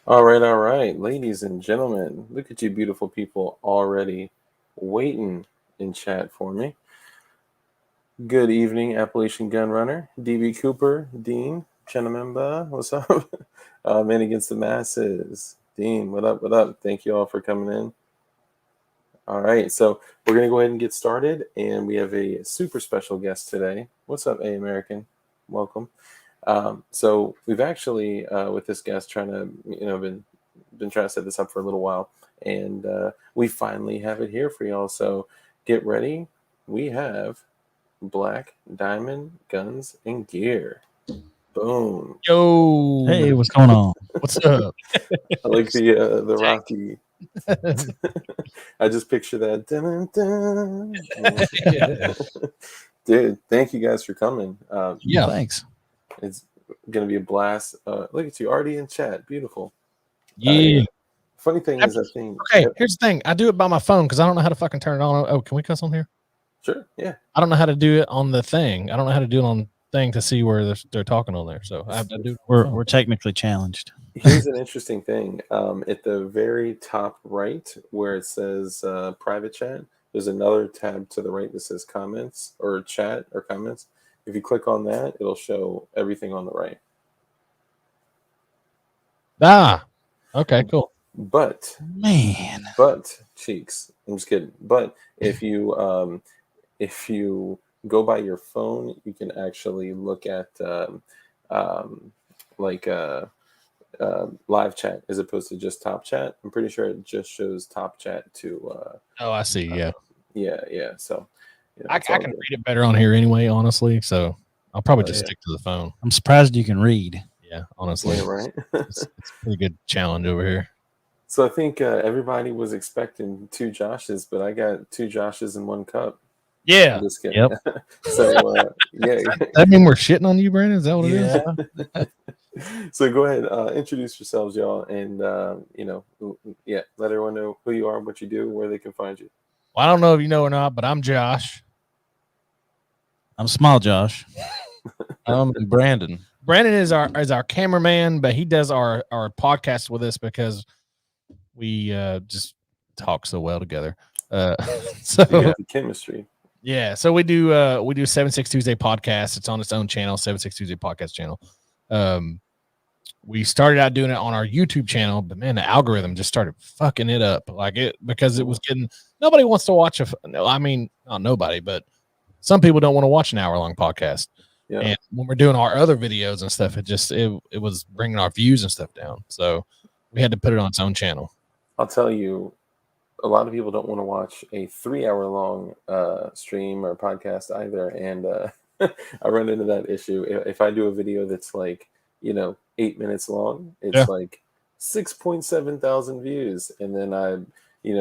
All right, ladies and gentlemen, look at you beautiful people already waiting in chat for me. Good evening, Appalachian Gun Runner, DB Cooper, Dean, Chenamemba, what's up? Man Against the Masses, Dean, what up, what up? Thank you all for coming in. All right, so we're going to go ahead and get started, and we have a super special guest today. What's up, A American? Welcome. So we've actually, with this guest, trying to, been trying to set this up for a little while, and we finally have it here for y'all. So get ready. We have Black Diamond Guns and Gear. Boom. Yo. Hey, what's going on? What's up? I like the Rocky. I just picture that. Dun, dun. Dude, thank you guys for coming. Yeah, thanks. It's gonna be a blast. Look at you already in chat. Beautiful. Yeah. Funny thing is, I think. Okay, here's the thing. I do it by my phone because I don't know how to fucking turn it on. Oh, can we cuss on here? Sure. Yeah. I don't know how to do it on the thing. I don't know how to do it on thing to see where they're talking on there. So I have to do. We're technically challenged. Here's an interesting thing. At the very top right, where it says private chat, there's another tab to the right that says comments or chat or comments. If you click on that, it'll show everything on the right. Ah, okay, cool. But cheeks, I'm just kidding. But if you go by your phone, you can actually look at live chat as opposed to just top chat. I'm pretty sure it just shows top chat to. Oh, I see. Yeah. Yeah. So I can read it better on here anyway, honestly. So I'll probably just stick to the phone. I'm surprised you can read. Yeah, honestly. Yeah, right. It's a pretty good challenge over here. So I think everybody was expecting two Joshes, but I got two Joshes in one cup. Yeah. I'm just kidding. Yep. So yeah. That mean we're shitting on you, Brandon? Is that what it is? So go ahead, introduce yourselves, y'all, and let everyone know who you are, what you do, where they can find you. Well, I don't know if you know or not, but I'm Josh. I'm Small Josh. I'm Brandon. Brandon is our cameraman, but he does our podcast with us because we just talk so well together. So the chemistry. Yeah, so we do 76 Tuesday podcast. It's on its own channel, 76 Tuesday podcast channel. We started out doing it on our YouTube channel, but man, the algorithm just started fucking it up because it was getting nobody wants to watch not nobody, but some people don't want to watch an hour-long podcast. Yeah. And when we're doing our other videos and stuff, it was bringing our views and stuff down. So we had to put it on its own channel. I'll tell you, a lot of people don't want to watch a 3-hour-long stream or podcast either. And I run into that issue. If I do a video that's 8 minutes long, it's like 6.7 thousand views. And then I,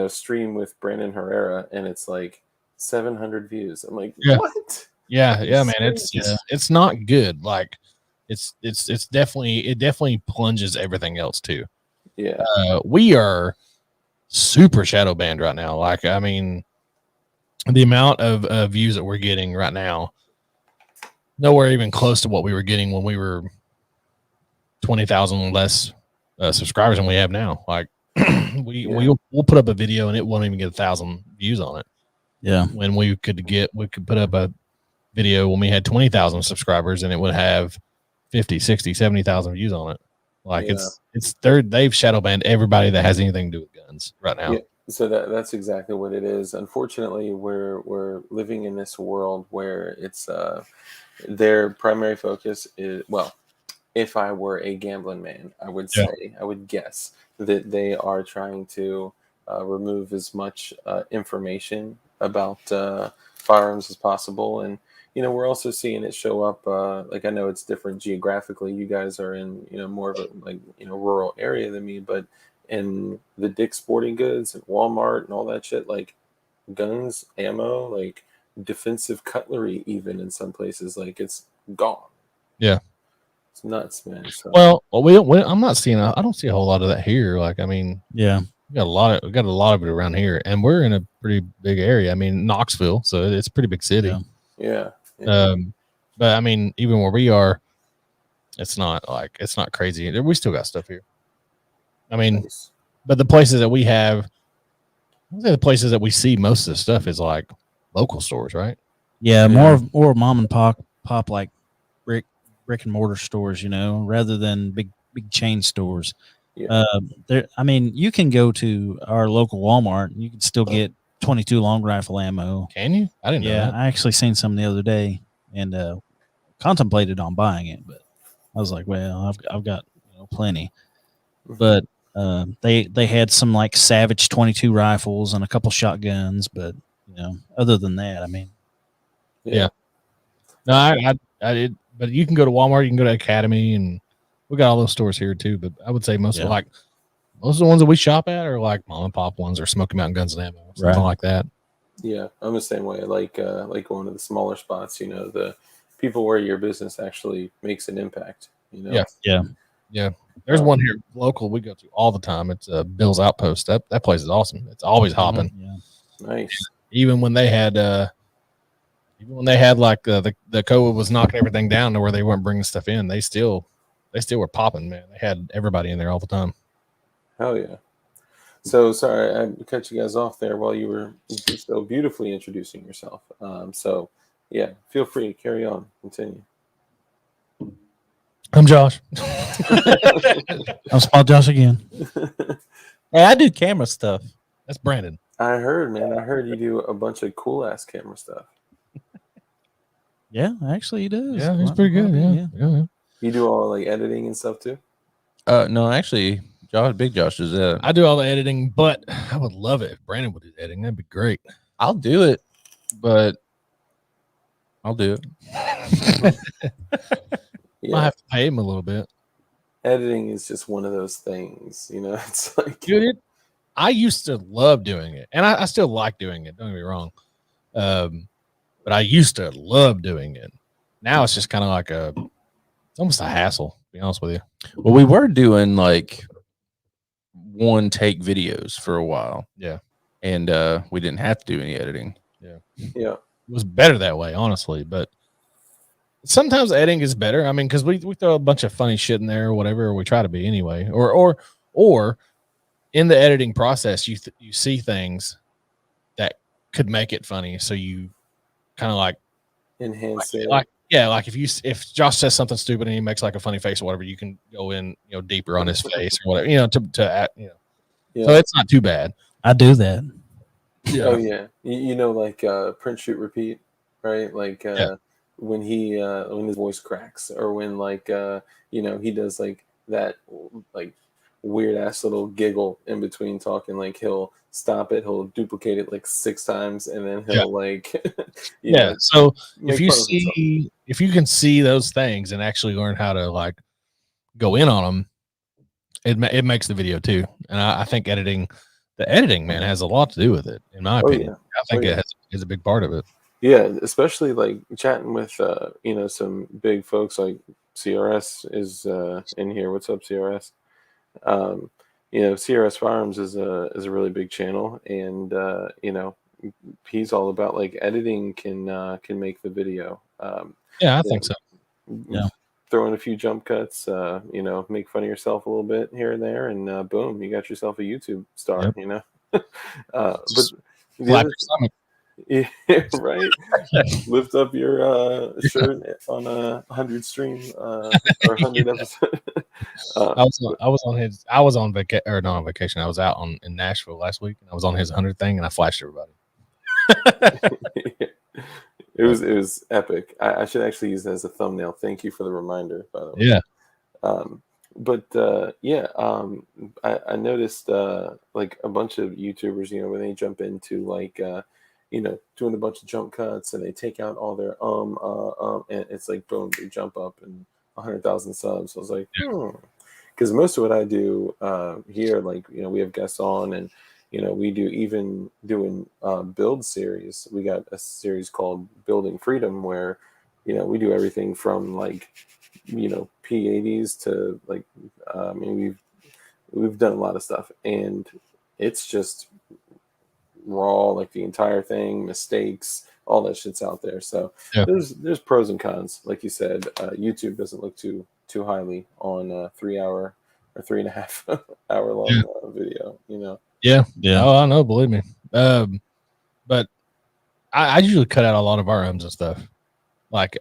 stream with Brandon Herrera and it's like 700 views. I'm like, what? Yeah, man. It's not good. Like it definitely plunges everything else too. Yeah. We are super shadow banned right now. Like, I mean, the amount of views that we're getting right now, nowhere even close to what we were getting when we were 20,000 less subscribers than we have now. Like, we'll put up a video and it won't even get 1,000 views on it. Yeah. When we could put up a video when we had 20,000 subscribers and it would have 50, 60, 70,000 views on it. Like they've shadow banned everybody that has anything to do with guns right now. Yeah, so that's exactly what it is. Unfortunately, we're living in this world where it's their primary focus is, well, if I were a gambling man, I would say, I would guess that they are trying to remove as much information about firearms as possible. And we're also seeing it show up. I know it's different geographically. You guys are in, more of a rural area than me, but in the Dick's Sporting Goods and Walmart and all that shit, like guns, ammo, like defensive cutlery, even in some places, like it's gone. Yeah, it's nuts, man. So. Well, I'm not seeing. I don't see a whole lot of that here. Like, I mean, yeah. We got a lot of it around here, and we're in a pretty big area. I mean, Knoxville, so it's a pretty big city. Yeah. But I mean, even where we are, it's not crazy. We still got stuff here. I mean, Nice. but the places that we have, I would say the places that we see most of the stuff is like local stores, right? Yeah, Yeah. more mom and pop like brick and mortar stores, rather than big chain stores. Yeah. There, I mean, you can go to our local Walmart and you can still get 22 long rifle ammo. Can you? I didn't know Yeah, that. I actually seen some the other day and contemplated on buying it, but I was like, well, I've got plenty. But they had some like Savage 22 rifles and a couple shotguns, but other than that, I mean, Yeah. No, I did, but you can go to Walmart, you can go to Academy, and we got all those stores here too. But I would say most of the ones that we shop at are like mom and pop ones or Smoky Mountain Guns and Ammo, something like that. Yeah, I'm the same way. Like going to the smaller spots, the people where your business actually makes an impact. Yeah. There's one here local we go to all the time. It's Bill's Outpost. That place is awesome. It's always hopping. yeah. Nice. Even when they had like the COVID was knocking everything down to where they weren't bringing stuff in, they still were popping, man. They had everybody in there all the time. Hell yeah. So sorry, I cut you guys off there while you were so beautifully introducing yourself. So yeah, feel free to carry on. Continue. I'm Josh. I'm Small Josh again. Hey, I do camera stuff. That's Brandon. I heard, man. I heard you do a bunch of cool ass camera stuff. Yeah, actually he does. Yeah, he's pretty good. Yeah. You do all like editing and stuff too? No, actually, Big Josh does that. I do all the editing, but I would love it if Brandon would do the editing. That'd be great. I'll do it, but I'll do it. Yeah. I have to pay him a little bit. Editing is just one of those things, it's like Dude, I used to love doing it, and I still like doing it. Don't get me wrong. But I used to love doing it. Now it's just kind of like it's almost a hassle, to be honest with you. Well, we were doing like one take videos for a while. Yeah. And we didn't have to do any editing. Yeah. It was better that way, honestly, but sometimes editing is better. I mean, because we throw a bunch of funny shit in there or whatever, or we try to be anyway. Or in the editing process, you see things that could make it funny, so you kind of like Enhance it. like if Josh says something stupid and he makes like a funny face or whatever, you can go in deeper on his face or whatever to add, Yeah. So it's not too bad. I do that. Yeah. Oh yeah. Like print, shoot, repeat, right? Like when his voice cracks, or when he does like that like weird ass little giggle in between talking, like he'll stop it, he'll duplicate it like 6 times, and then he'll So make if you can see those things and actually learn how to like go in on them, it makes the video too. And I think the editing, man, has a lot to do with it, in my opinion. Yeah. I think it is a big part of it. Yeah, especially like chatting with some big folks like CRS is in here. What's up, CRS? CRS Farms is a really big channel, and he's all about like editing can make the video. I think so. Yeah. Throw in a few jump cuts, make fun of yourself a little bit here and there, and boom, you got yourself a YouTube star. Yep. But Slap your stomach. yeah, right. Lift up your shirt on 100 stream or 100 episode. I was on vacation, or not on vacation. I was out in Nashville last week, and I was on his 100 thing, and I flashed everybody. It was epic. I should actually use that as a thumbnail. Thank you for the reminder, by the way. Yeah. I noticed like a bunch of YouTubers, when they jump into like doing a bunch of jump cuts, and they take out all their and it's like boom, they jump up and 100,000 subs. I was like, because most of what I do here, like we have guests on, and we do even doing build series. We got a series called Building Freedom, where we do everything from like P80s to like we've done a lot of stuff, and it's just raw, like the entire thing, mistakes, all that shit's out there. So there's pros and cons. Like you said, YouTube doesn't look too highly on 3-hour or 3.5 hour long video. You know. Yeah. Yeah. Oh, I know. Believe me. But I usually cut out a lot of our ums and stuff. Like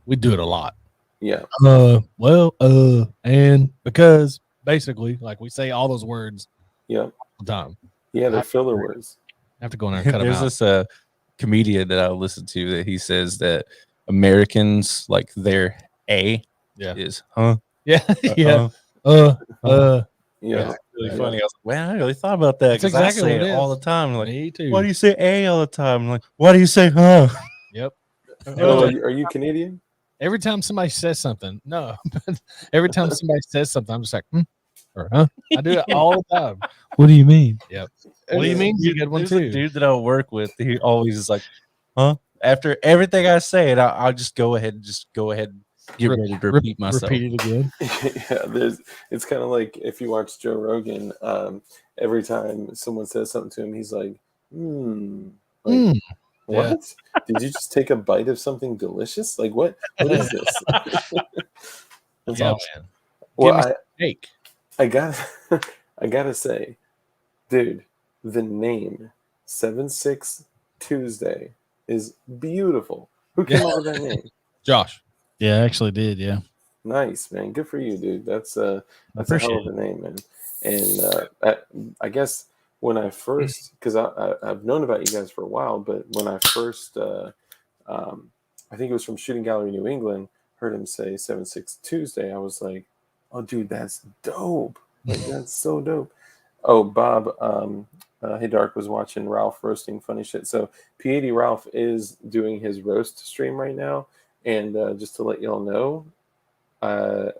we do it a lot. Yeah. And because basically, like we say all those words Yeah. all the time. Yeah. They're I filler words. have to go in there and cut them There's out. this comedian that I listen to that he says that Americans like their A Yeah. is huh. Yeah. Yeah. Yeah. Really Yeah. funny. I was like, man, I really thought about that That's because exactly I say what it it all is. the time. Like, Me too. why do you say A all the time? I'm like, why do you say huh? Yep. Oh, are you Canadian? Every time somebody says something, no, but every time somebody says something, I'm just like, or huh? I do it all the time. What do you mean? Yep. What do you mean? You get one There's a too. dude that I work with. He always is like, huh? After everything I say, and I'll just go ahead and get ready to repeat myself. Repeat it again. Yeah, it's kind of like if you watch Joe Rogan, every time someone says something to him, he's like, like, what? Did you just take a bite of something delicious? Like, what is this? That's Yeah, awesome. man. Well, Cake. I gotta say, dude, the name 7/6 Tuesday is beautiful. Who came up with that name? Josh. Yeah, I actually did. Yeah. Nice, man. Good for you, dude. That's a appreciate hell of a name, man. And I guess when I first, because I've known about you guys for a while, but when I first, I think it was from Shooting Gallery New England, heard him say 7/6 Tuesday, I was like, oh, dude, that's dope. Like, that's so dope. Oh, Bob, Hey Dark was watching Ralph roasting funny shit. So P80 Ralph is doing his roast stream right now. And just to let y'all know, I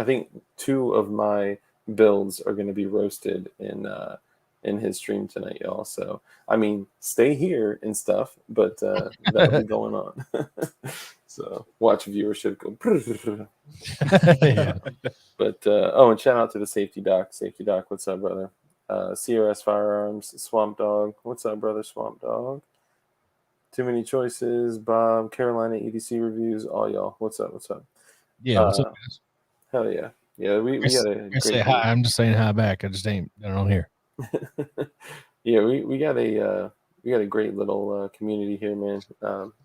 think 2 of my builds are going to be roasted in his stream tonight, y'all. So I mean, stay here and stuff, but that'll be going on. So watch viewership go. Yeah. But and shout out to the Safety Doc. Safety Doc, what's up, brother? CRS Firearms, Swamp Dog, what's up, brother? Swamp Dog. Too Many Choices, Bob, Carolina EDC Reviews, all y'all. What's up? What's up? Yeah. What's up, guys? Hell yeah. Yeah, we got a I say hi. I'm just saying hi back. I just ain't on here. Yeah, we got a great little community here, man.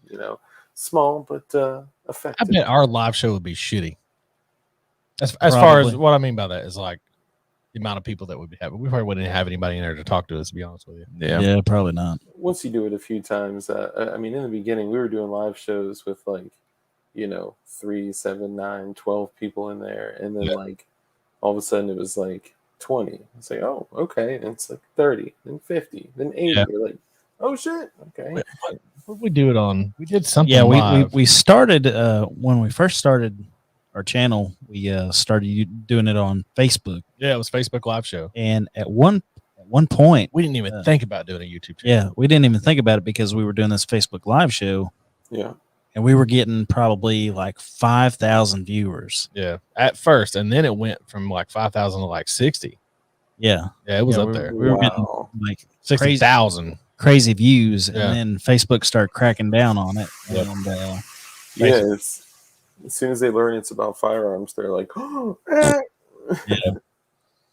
You know, small but effective. I bet our live show would be shitty. As far as what I mean by that is like the amount of people that would be having. We probably wouldn't have anybody in there to talk to us, to be honest with you. Yeah, probably not. Once you do it a few times, I mean, in the beginning, we were doing live shows with like, 3, 7, 9, 12 people in there. And then like all of a sudden it was like 20. It's like, oh, okay. And it's like 30, then 50, then 80. Yeah. You're like, oh shit. Okay. What did we do it on? We did something. Yeah, live. we started when we first started our channel. We started doing it on Facebook. Yeah, it was Facebook live show. And at one point, We didn't even think about doing a YouTube channel. yeah, we didn't even think about it because we were doing this Facebook live show. Yeah. And we were getting probably like 5,000 viewers. Yeah, at first, and then it went from like 5,000 to like 60. Yeah, Yeah, it was Yeah, up there. we were Wow. getting like 60,000. crazy views, Yeah. and then Facebook started cracking down on it. Yep. And Yeah, it's as soon as they learn it's about firearms, they're like, oh,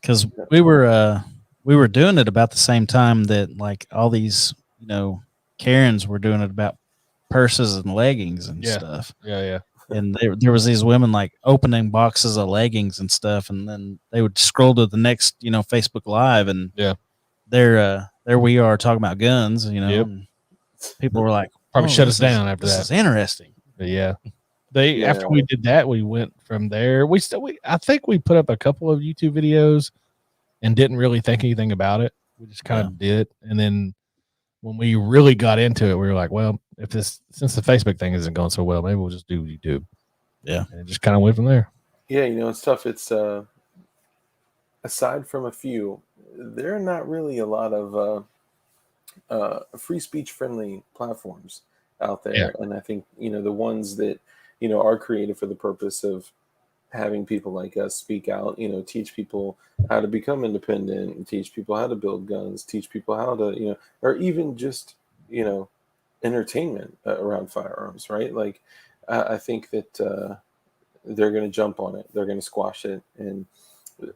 because we were doing it about the same time that like all these Karens were doing it about purses and leggings and Yeah. stuff. Yeah. And there was these women like opening boxes of leggings and stuff, and then they would scroll to the next Facebook Live, and there we are talking about guns, Yep. and people were like, Probably "Oh, shut this us down after this that. is interesting." But yeah. Yeah. After we did that, we went from there. I think we put up a couple of YouTube videos and didn't really think anything about it. We just kind of did. And then when we really got into it, we were like, well, since the Facebook thing isn't going so well, maybe we'll just do YouTube. Yeah. And it just kind of went from there. Yeah, it's tough. It's aside from a few, there are not really a lot of free speech friendly platforms out there. Yeah. And I think, the ones that, are created for the purpose of having people like us speak out, teach people how to become independent, and teach people how to build guns, teach people how to, or even just, entertainment around firearms, right? Like, I think that they're going to jump on it. They're going to squash it. And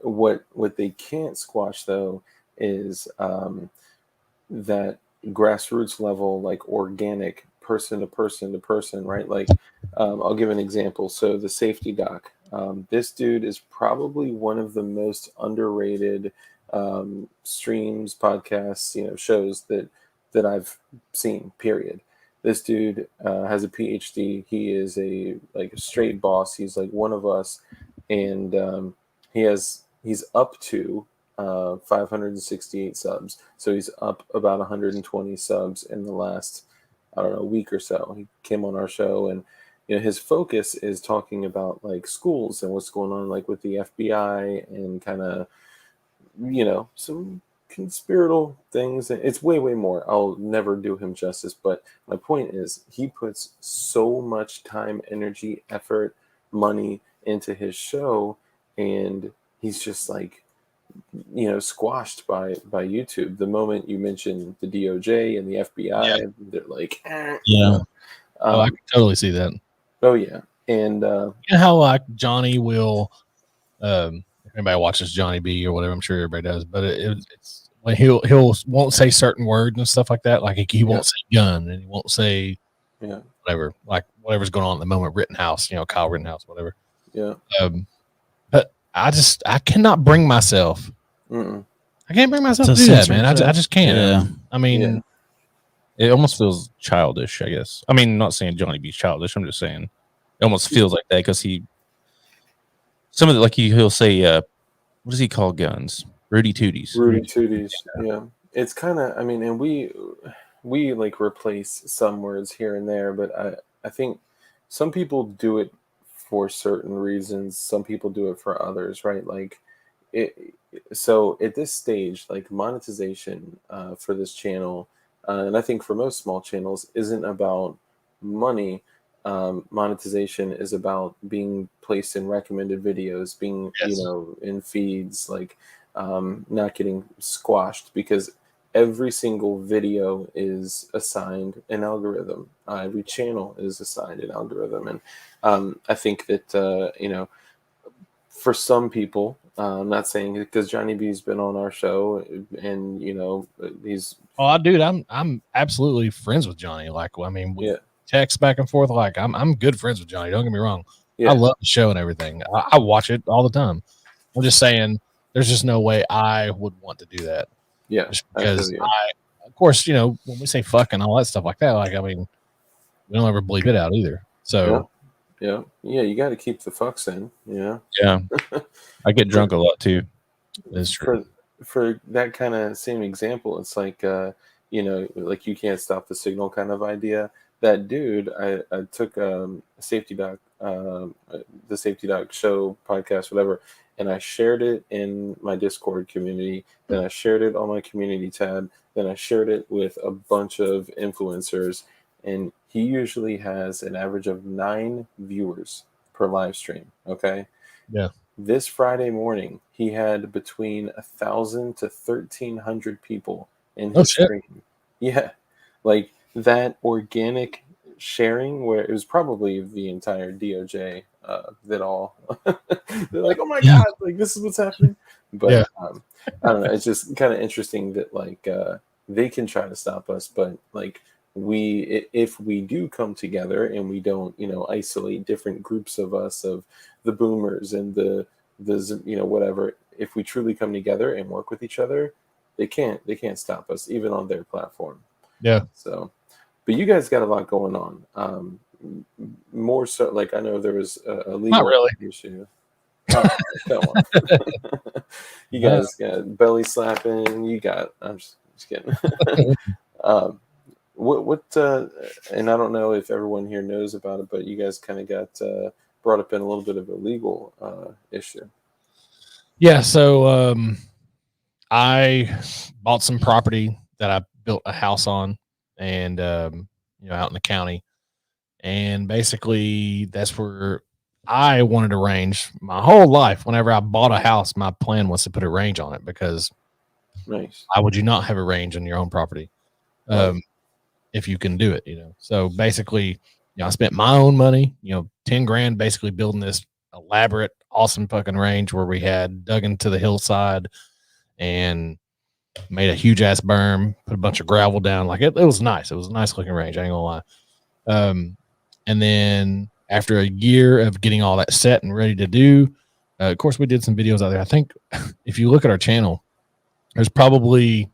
what they can't squash though is that grassroots level, like organic person to person to person, right? Like I'll give an example. So the safety doc, this dude is probably one of the most underrated streams, podcasts, shows that I've seen, period. This dude has a PhD. He is a straight boss. He's like one of us, and he's up to 568 subs. So he's up about 120 subs in the last, I don't know, week or so. He came on our show, and his focus is talking about like schools and what's going on like with the FBI and kind of some conspiratorial things. It's way more. I'll never do him justice, but my point is he puts so much time, energy, effort, money into his show, and he's just like squashed by YouTube. The moment you mention the DOJ and the FBI, they're like, I can totally see that. Oh yeah. And how like Johnny will if anybody watches Johnny B or whatever, I'm sure everybody does, but it's when he'll won't say certain words and stuff like that. Like he won't say gun, and he won't say whatever, like whatever's going on at the moment, Rittenhouse, Kyle Rittenhouse, whatever. Yeah. But I cannot bring myself. Mm-mm. I can't bring myself to do that, man. I just can't. Yeah. I mean, it almost feels childish, I guess. I mean, not saying Johnny B's childish. I'm just saying it almost feels like that because he'll say, what does he call guns? Rudy Tooties. Rudy Tooties. Yeah. It's kind of, I mean, and we like replace some words here and there, but I think some people do it for certain reasons. Some people do it for others, right? Like so at this stage, like monetization for this channel, and I think for most small channels, isn't about money. Monetization is about being placed in recommended videos, being in feeds, like not getting squashed, because every single video is assigned an algorithm. Every channel is assigned an algorithm, and I think that for some people, I'm not saying because Johnny B's been on our show, and he's dude, I'm absolutely friends with Johnny. Like, I mean, we text back and forth. Like, I'm good friends with Johnny. Don't get me wrong. I love the show and everything. I watch it all the time. I'm just saying, there's just no way I would want to do that. Yeah, just because of course, when we say fuck and all that stuff like that, like, I mean, we don't ever bleep it out either. So. Yeah, you got to keep the fucks in. Yeah. I get drunk a lot too. That's true. For that kind of same example, it's like like you can't stop the signal kind of idea. That dude, I took safety doc, the safety doc show podcast, whatever, and I shared it in my Discord community. Then I shared it on my community tab. Then I shared it with a bunch of influencers. And he usually has an average of 9 viewers per live stream. Okay. Yeah. This Friday morning, he had between 1,000 to 1,300 people in his stream. Yeah. Like that organic sharing, where it was probably the entire DOJ that all they're like, oh my God, like this is what's happening. But I don't know. It's just kind of interesting that like they can try to stop us, but like, if we do come together and we don't isolate different groups of us, of the boomers and the whatever, if we truly come together and work with each other, they can't stop us even on their platform. So but you guys got a lot going on, more so, like I know there was a legal issue. Come on. You guys got belly slapping, I'm just kidding. What and I don't know if everyone here knows about it, but you guys kind of got brought up in a little bit of a legal issue. Yeah, so I bought some property that I built a house on, and out in the county, and basically that's where I wanted a range. My whole life, whenever I bought a house, my plan was to put a range on it, because why would you not have a range on your own property? If you can do it, So basically, I spent my own money, $10 grand, basically building this elaborate, awesome fucking range where we had dug into the hillside and made a huge ass berm, put a bunch of gravel down. Like it was nice. It was a nice looking range. I ain't gonna lie. And then after a year of getting all that set and ready to do, of course, we did some videos out there. I think if you look at our channel, there's probably,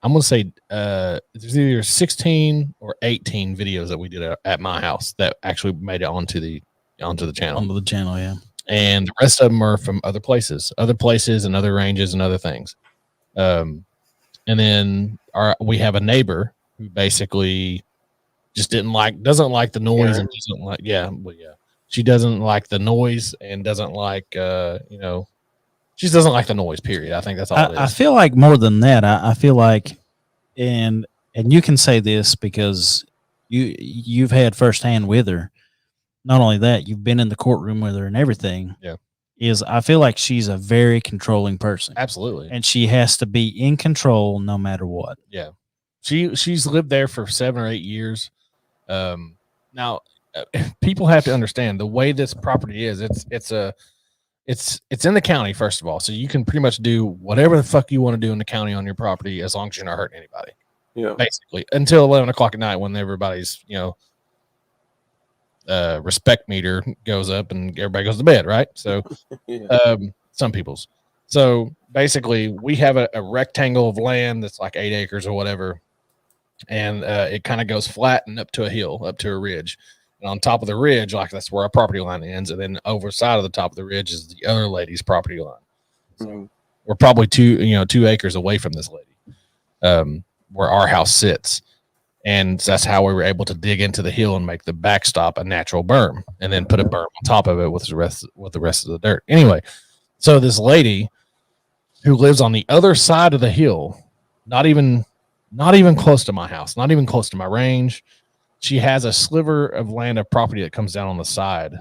I'm going to say there's either 16 or 18 videos that we did at my house that actually made it onto the channel. Onto the channel, yeah. And the rest of them are from other places and other ranges and other things. And then we have a neighbor who basically just doesn't like the noise and doesn't like, she doesn't like the noise and doesn't like, she just doesn't like the noise, period. I think that's all it is. I feel like more than that, I feel like, and you can say this because you've had firsthand with her. Not only that, you've been in the courtroom with her and everything. Yeah. I feel like she's a very controlling person. Absolutely. And she has to be in control no matter what. Yeah. She's lived there for 7 or 8 years. Now people have to understand the way this property is. It's in the county, first of all. So you can pretty much do whatever the fuck you want to do in the county on your property as long as you're not hurting anybody. Yeah. Basically, until 11 o'clock at night when everybody's, respect meter goes up and everybody goes to bed, right? So some people's. So basically we have a rectangle of land that's like 8 acres or whatever. And it kind of goes flat and up to a hill, up to a ridge. And on top of the ridge, like that's where our property line ends. And then over side of the top of the ridge is the other lady's property line. So we're probably 2 acres away from this lady, where our house sits. And that's how we were able to dig into the hill and make the backstop a natural berm, and then put a berm on top of it with the rest of the dirt. Anyway, so this lady who lives on the other side of the hill, not even close to my house, not even close to my range. She has a sliver of land of property that comes down on the side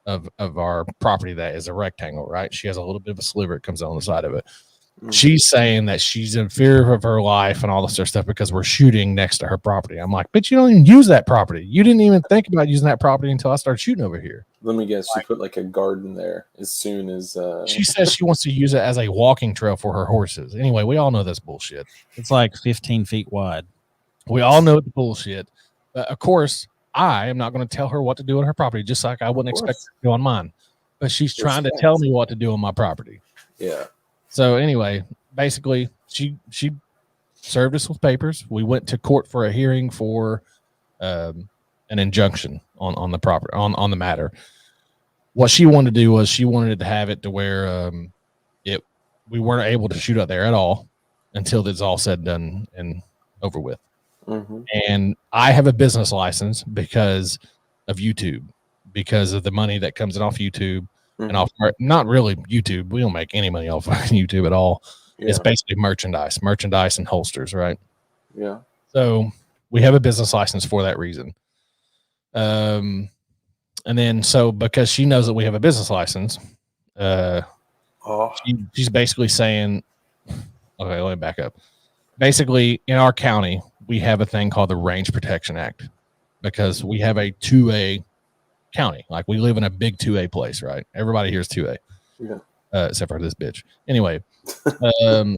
of our property that is a rectangle, right? She has a little bit of a sliver that comes down on the side of it. She's saying that she's in fear of her life and all this other stuff because we're shooting next to her property. I'm like, but you don't even use that property. You didn't even think about using that property until I started shooting over here. Let me guess, she put like a garden there as soon as she says she wants to use it as a walking trail for her horses. Anyway, we all know that's bullshit. It's like 15 feet wide. We all know it's bullshit. Of course, I am not going to tell her what to do on her property, just like I wouldn't expect her to do on mine. But she's trying to tell me what to do on my property. Yeah. So anyway, basically, she served us with papers. We went to court for a hearing for an injunction on the property on the matter. What she wanted to do was she wanted to have it to where we weren't able to shoot out there at all until it's all said, done, and over with. Mm-hmm. And I have a business license because of YouTube, because of the money that comes in off YouTube. Mm-hmm. And off, not really YouTube. We don't make any money off YouTube at all. Yeah. It's basically merchandise and holsters, right? Yeah. So we have a business license for that reason. And then so because she knows that we have a business license, she's basically saying, okay, let me back up. Basically, in our county, we have a thing called the Range Protection Act because we have a 2A county. Like we live in a big 2A place, right? Everybody here is 2A. Yeah. Except for this bitch. Anyway,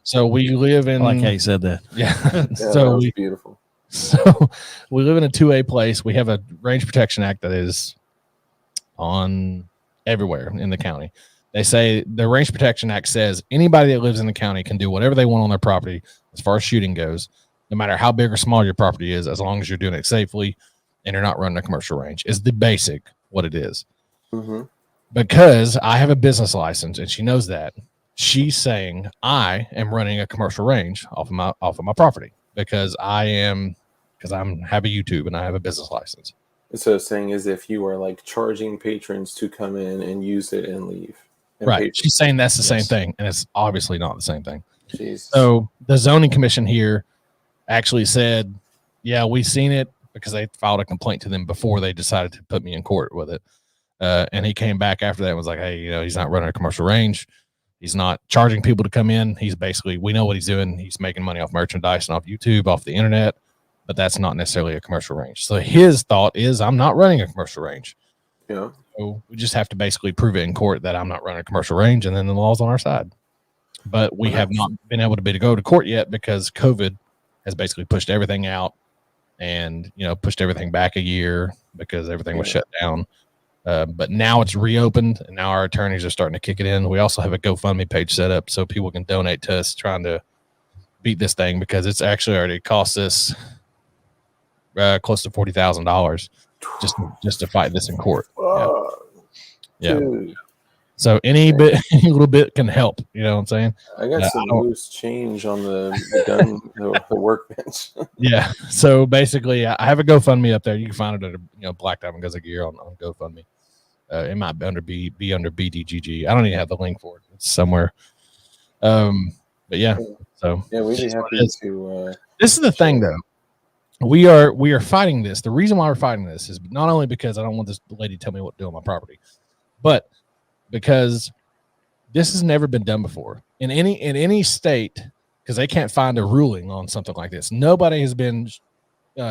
so we live in. I like how you said that. Yeah. So that was beautiful. So we live in a 2A place. We have a Range Protection Act that is on everywhere in the county. They say the Range Protection Act says anybody that lives in the county can do whatever they want on their property as far as shooting goes, no matter how big or small your property is, as long as you're doing it safely and you're not running a commercial range. Is the basic what it is. Mm-hmm. Because I have a business license and she knows that, she's saying I am running a commercial range off of my property because I have a YouTube and I have a business license. So it's saying as if you are like charging patrons to come in and use it and leave. And right. She's saying that's the same thing, and it's obviously not the same thing. Jeez. So the zoning commission here actually said, yeah, we've seen it because they filed a complaint to them before they decided to put me in court with it. And he came back after that and was like, hey, he's not running a commercial range. He's not charging people to come in. He's basically, we know what he's doing. He's making money off merchandise and off YouTube, off the internet, but that's not necessarily a commercial range. So his thought is I'm not running a commercial range. Yeah. So we just have to basically prove it in court that I'm not running a commercial range, and then the law's on our side. But we have not been able to go to court yet because COVID has basically pushed everything out and, pushed everything back a year because everything was shut down. But now it's reopened, and now our attorneys are starting to kick it in. We also have a GoFundMe page set up so people can donate to us trying to beat this thing, because it's actually already cost us close to $40,000 just to fight this in court. Yeah. So any little bit can help. You know what I'm saying? I got some loose change on the gun, the workbench. Yeah. So basically, I have a GoFundMe up there. You can find it at Black Diamond Guns of Gear on GoFundMe. It might be under BDGG. I don't even have the link for it. It's somewhere. But yeah. So yeah, we'd be happy to. This is the thing, though. We are fighting this. The reason why we're fighting this is not only because I don't want this lady to tell me what to do on my property, but because this has never been done before in any state, because they can't find a ruling on something like this. Nobody has been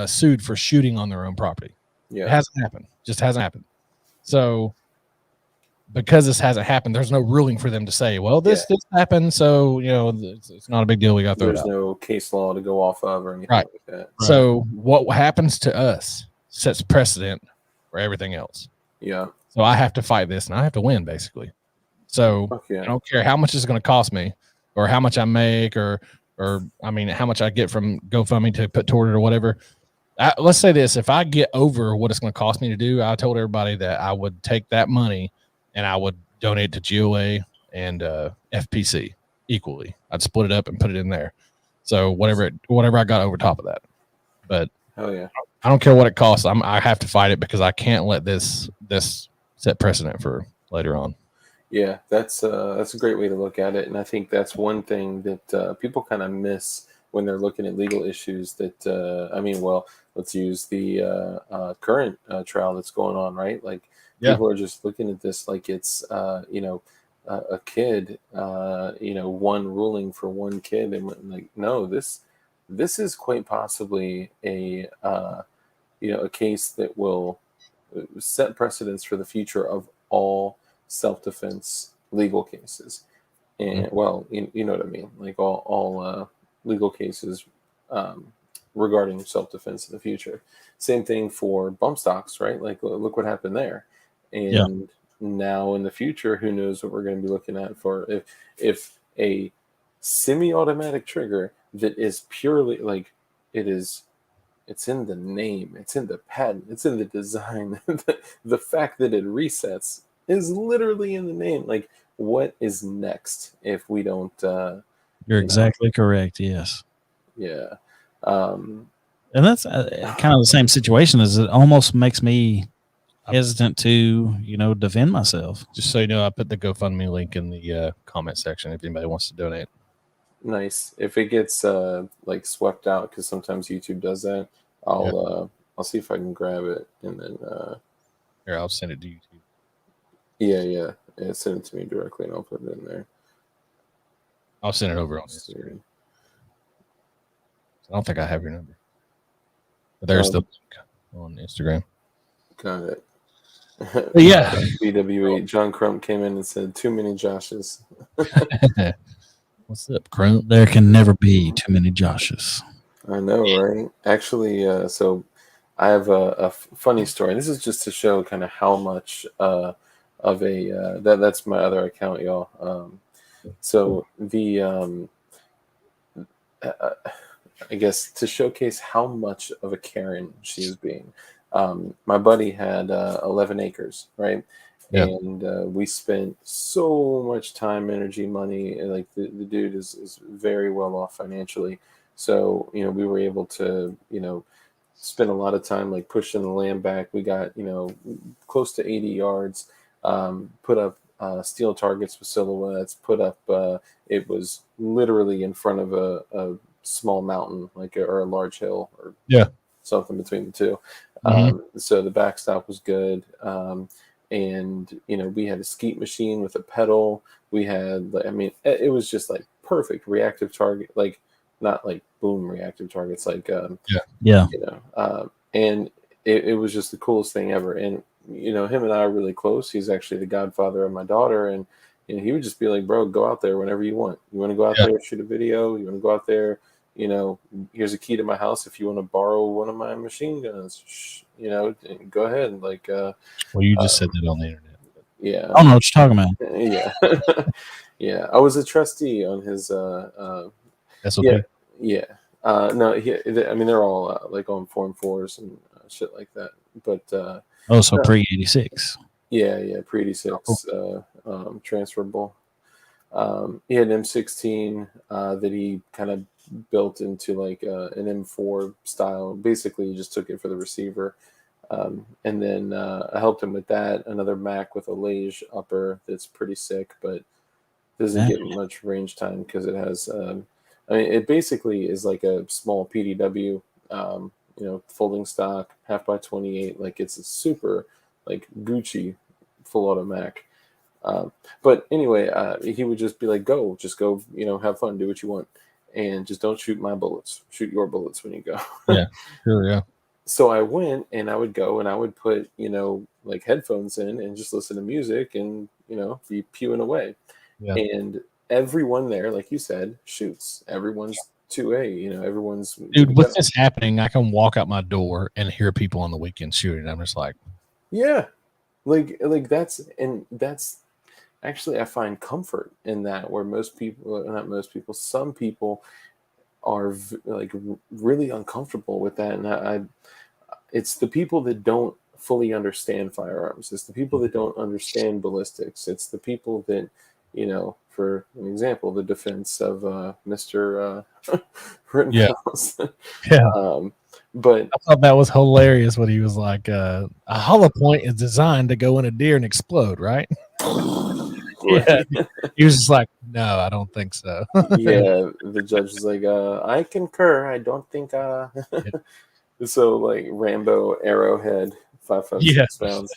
sued for shooting on their own property. Yeah, it hasn't happened. Just hasn't happened. So because this hasn't happened, there's no ruling for them to say, well, this happened, so it's not a big deal. We got to throw it out. There's no case law to go off of or anything like that. Right. So what happens to us sets precedent for everything else. Yeah. So I have to fight this, and I have to win, basically. So I don't care how much it's going to cost me, or how much I make, or how much I get from GoFundMe to put toward it or whatever. Let's say this: if I get over what it's going to cost me to do, I told everybody that I would take that money and I would donate to GOA and FPC equally. I'd split it up and put it in there. So whatever I got over top of that. But hell yeah, I don't care what it costs. I have to fight it, because I can't let this set precedent for later on. Yeah, that's a great way to look at it, and I think that's one thing that people kind of miss when they're looking at legal issues. That let's use the current trial that's going on, right? Like people are just looking at this like it's a kid, one ruling for one kid, and like no, this is quite possibly a case that will set precedents for the future of all self-defense legal cases. And well, you know what I mean, like all legal cases regarding self-defense in the future. Same thing for bump stocks, right? Like look what happened there. And now in the future, who knows what we're going to be looking at for if a semi-automatic trigger that is purely like it's in the name, it's in the patent, it's in the design. The fact that it resets is literally in the name. Like, what is next if we don't? You're exactly correct. Yes. Yeah. And that's kind of the same situation. As it almost makes me hesitant to defend myself. Just so you know, I put the GoFundMe link in the comment section if anybody wants to donate. Nice. If it gets swept out, because sometimes YouTube does that, I'll see if I can grab it, and then here, I'll send it to YouTube. Yeah, send it to me directly, and I'll put it in there. I'll send it over on Instagram. I don't think I have your number, but there's the link on Instagram. Got it. Yeah. BWE. John Crump came in and said, "Too many Joshes." What's up, Crump? There can never be too many Joshes. I know, right? Actually, so I have a funny story. This is just to show kind of how much of a that's my other account, y'all. So the I guess to showcase how much of a Karen she is being. My buddy had 11 acres, right? Yeah. And we spent so much time, energy, money. And like the dude is very well off financially. So, we were able to, spend a lot of time like pushing the land back. We got, close to 80 yards, put up steel targets with silhouettes, put up, it was literally in front of a small mountain, or a large hill, or something between the two. So the backstop was good. And, we had a skeet machine with a pedal. We had, it was just like perfect reactive target, like not like boom reactive targets, like, and it was just the coolest thing ever. And him and I are really close. He's actually the godfather of my daughter, and he would just be like, "Bro, go out there whenever you want. You want to go out there, shoot a video. You want to go out there. Here's a key to my house. If you want to borrow one of my machine guns, go ahead." Like, well, you just said that on the internet. yeah, I don't know what you're talking about. yeah, yeah. I was a trustee on his. That's okay. Yeah. No, I mean, they're all like on Form 4s and shit like that. But So pre-86. yeah, pre-86 transferable. He had an M16 that he kind of built into like an M4 style. Basically, he just took it for the receiver. And then I helped him with that. Another Mac with a Lage upper that's pretty sick, but doesn't get much range time because it has. It basically is like a small PDW, folding stock, 1/2x28. Like it's a super like Gucci full auto Mac. But anyway, he would just be like, just go, have fun, do what you want. And just don't shoot my bullets. Shoot your bullets when you go. Yeah, sure, yeah. So I went and I would go and I would put, like headphones in and just listen to music and, be pewing away. Yeah. And everyone there, like you said, shoots. Everyone's 2A, everyone's. Dude, with this happening, I can walk out my door and hear people on the weekend shooting. I'm just like, yeah, like that's actually, I find comfort in that, where some people are like really uncomfortable with that. And it's the people that don't fully understand firearms. It's the people that don't understand ballistics. It's the people that, for an example, the defense of Mr. Rittenhouse. Yeah. But I thought that was hilarious when he was like, a hollow point is designed to go in a deer and explode, right? Yeah. He was just like, no, I don't think so. Yeah, the judge was like, I concur. I don't think so like Rambo arrowhead, 5.56 pounds.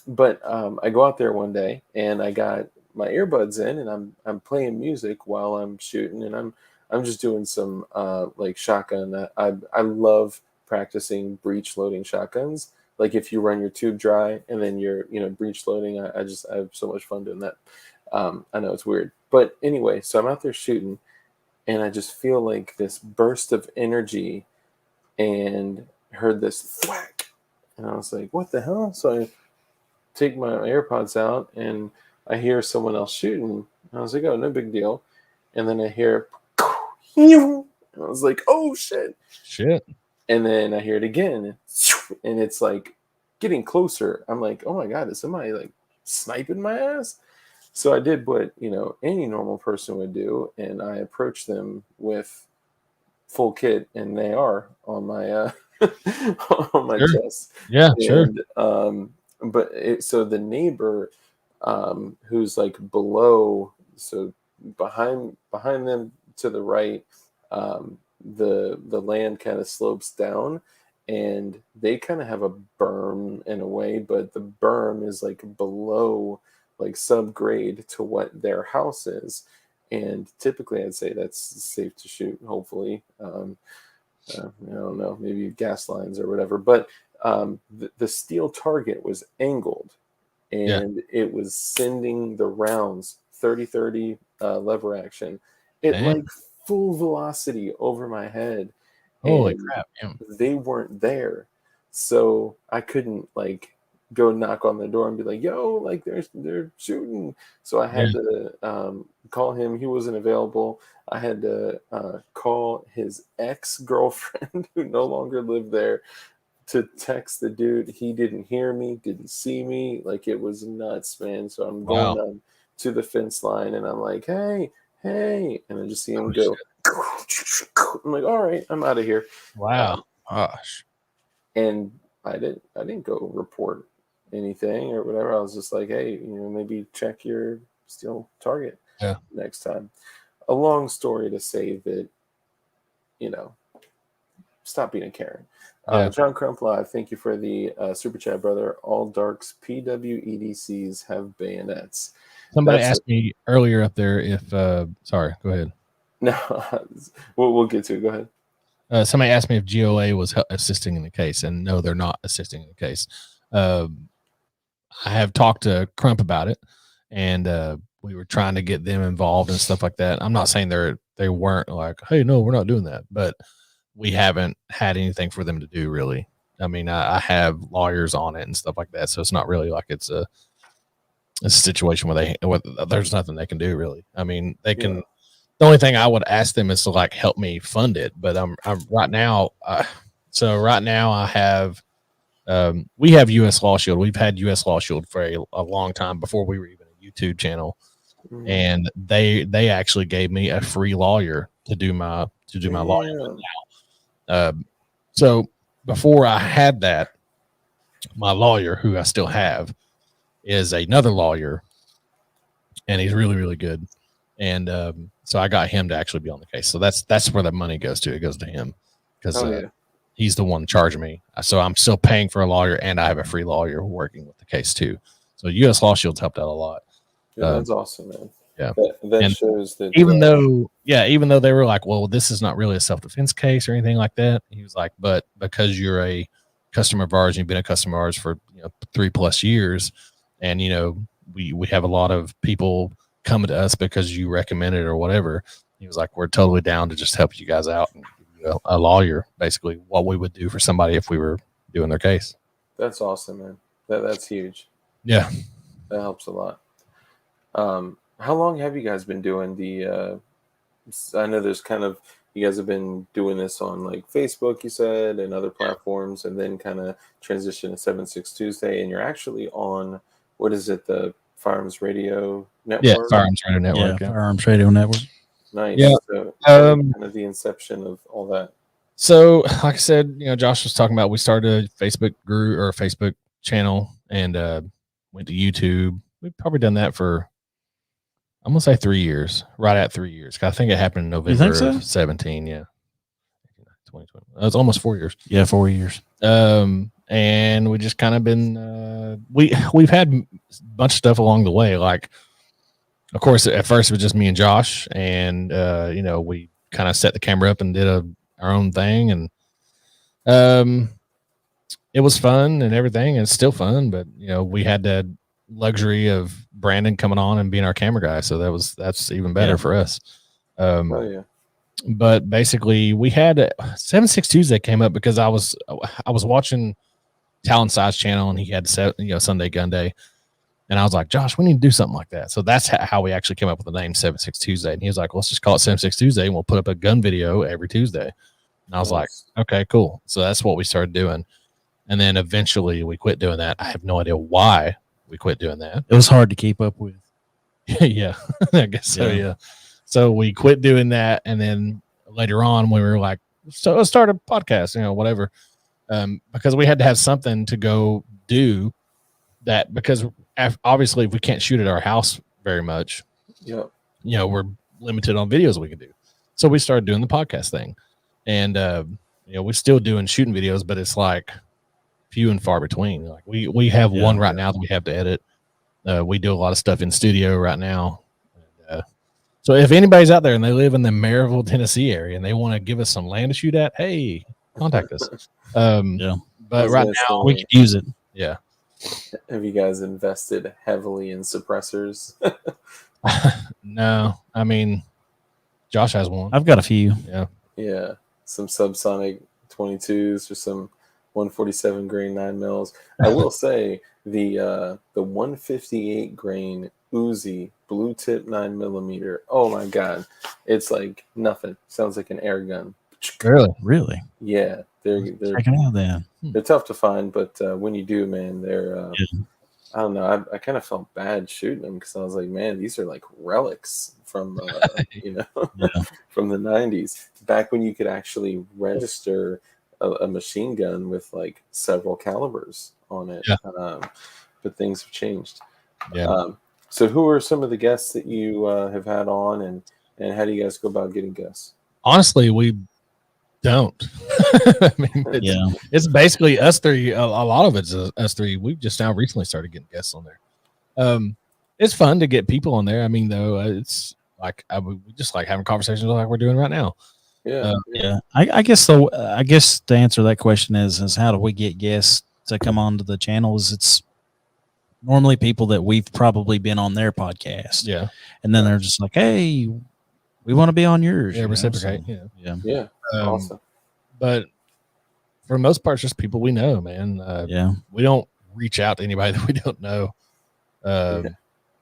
But I go out there one day and I got my earbuds in and I'm playing music while I'm shooting, and I'm just doing some like shotgun. I love practicing breech loading shotguns. Like if you run your tube dry and then you're breech loading, I have so much fun doing that. I know it's weird, but anyway, so I'm out there shooting and I just feel like this burst of energy and heard this thwack, and I was like, what the hell? So I take my AirPods out and I hear someone else shooting. I was like, oh, no big deal. And then I hear, and I was like, oh shit. And then I hear it again, and it's like getting closer. I'm like, oh my God, is somebody like sniping my ass? So I did what, any normal person would do. And I approached them with full kit, and they are on my, on my chest. Yeah, and, sure. So the neighbor, who's like below, so behind them to the right, the land kind of slopes down, and they kind of have a berm in a way, but the berm is like below, like subgrade to what their house is. And typically I'd say that's safe to shoot, hopefully. I don't know, maybe gas lines or whatever, but the steel target was angled, and it was sending the rounds 30-30 lever action. It like full velocity over my head. Holy crap! They weren't there, so I couldn't like go knock on the door and be like, "Yo, like they're shooting." So I had to call him. He wasn't available. I had to call his ex-girlfriend, who no longer lived there, to text the dude. He didn't hear me, didn't see me. Like it was nuts, man. So I'm going on to the fence line, and I'm like, "Hey." And I just see him go. I'm like, all right, I'm out of here. Wow. Gosh. And I didn't go report anything or whatever. I was just like, hey, maybe check your steel target next time. A long story to say that, stop being a Karen. John Crump Live, thank you for the super chat, brother. All darks PWEDCs have bayonets. Somebody asked me earlier up there if sorry, go ahead. No, we'll get to it. Go ahead. Somebody asked me if GOA was assisting in the case, and no, they're not assisting in the case. I have talked to Crump about it, and we were trying to get them involved and stuff like that. I'm not saying they weren't like, hey, no, we're not doing that, but we haven't had anything for them to do really. I mean, I have lawyers on it and stuff like that, so it's not really like it's a situation where there's nothing they can do really. I mean, they can. The only thing I would ask them is to like help me fund it, but I'm right now. So right now I have. We have U.S. Law Shield. We've had U.S. Law Shield for a long time before we were even a YouTube channel, and they actually gave me a free lawyer to do my lawyer now. So before I had that, my lawyer, who I still have, is another lawyer, and he's really, really good. And so I got him to actually be on the case. So that's where the money goes to. It goes to him because he's the one charging me. So I'm still paying for a lawyer, and I have a free lawyer working with the case too. So U.S. Law Shield's helped out a lot. Yeah, that's awesome, man. Yeah, that shows that even though they were like, well, this is not really a self-defense case or anything like that. He was like, but because you're a customer of ours, and you've been a customer of ours for 3+ years, and we have a lot of people coming to us because you recommended or whatever. He was like, we're totally down to just help you guys out and give you a lawyer, basically what we would do for somebody if we were doing their case. That's awesome, man. That's huge. Yeah, that helps a lot. How long have you guys been doing the I know there's kind of, you guys have been doing this on like Facebook, you said, and other platforms, and then kind of transition to 76 Tuesday, and you're actually on, what is it, the Firearms Radio Network? Yeah, Firearms Radio Network. Yeah, Firearms Radio Network. Nice. Yeah. So, kind of the inception of all that. So, like I said, Josh was talking about, we started a Facebook channel, and went to YouTube. We've probably done that for, I'm gonna say 3 years, right at 3 years. I think it happened in November of 17. Yeah, 2020. It's almost 4 years. Yeah, 4 years. And we just kind of been we've had a bunch of stuff along the way. Like, of course, at first it was just me and Josh, and we kind of set the camera up and did our own thing, and it was fun and everything, and it's still fun. But we had that luxury of Brandon coming on and being our camera guy, so that's even better for us. But basically, we had 76 Tuesday came up because I was watching Talon Side's channel, and he had Sunday Gun Day, and I was like, Josh, we need to do something like that. So that's how we actually came up with the name 76 Tuesday. And he was like, well, let's just call it 76 Tuesday, and we'll put up a gun video every Tuesday. And I was like, okay, cool. So that's what we started doing, and then eventually we quit doing that. I have no idea why we quit doing that. It was hard to keep up with. Yeah, I guess so. Yeah. So we quit doing that, and then later on we were like, so let's start a podcast, whatever. Because we had to have something to go do that, because obviously if we can't shoot at our house very much, we're limited on videos we can do. So we started doing the podcast thing, and we're still doing shooting videos, but it's like few and far between. Like we have one right now that we have to edit. We do a lot of stuff in studio right now. So if anybody's out there and they live in the Maryville, Tennessee area, and they want to give us some land to shoot at, hey, contact us. But right now we could use it. Yeah. Have you guys invested heavily in suppressors? No, I mean, Josh has one. I've got a few. Yeah, some subsonic 22s or some 147 grain 9mm. I will say the 158 grain Uzi blue tip 9mm. Oh my god, it's like nothing. Sounds like an air gun. Really? Yeah, they're checking out then. They're tough to find, but when you do, man, they're I don't know. I kind of felt bad shooting them because I was like, man, these are like relics from from the 90s, back when you could actually register a machine gun with like several calibers on it. But things have changed. So who are some of the guests that you have had on, and how do you guys go about getting guests? Honestly, we don't. I mean, it's basically us three. A lot of it's us three. We've just now recently started getting guests on there. It's fun to get people on there. I mean, though, it's like we just like having conversations like we're doing right now. I guess to answer that question is how do we get guests? to come onto the channel is it's normally people that we've probably been on their podcast. Yeah. And then they're just like, hey, we want to be on yours. Yeah, you know, reciprocate. so, Yeah. Yeah. Awesome. But for the most part, it's just people we know, man. We don't reach out to anybody that we don't know.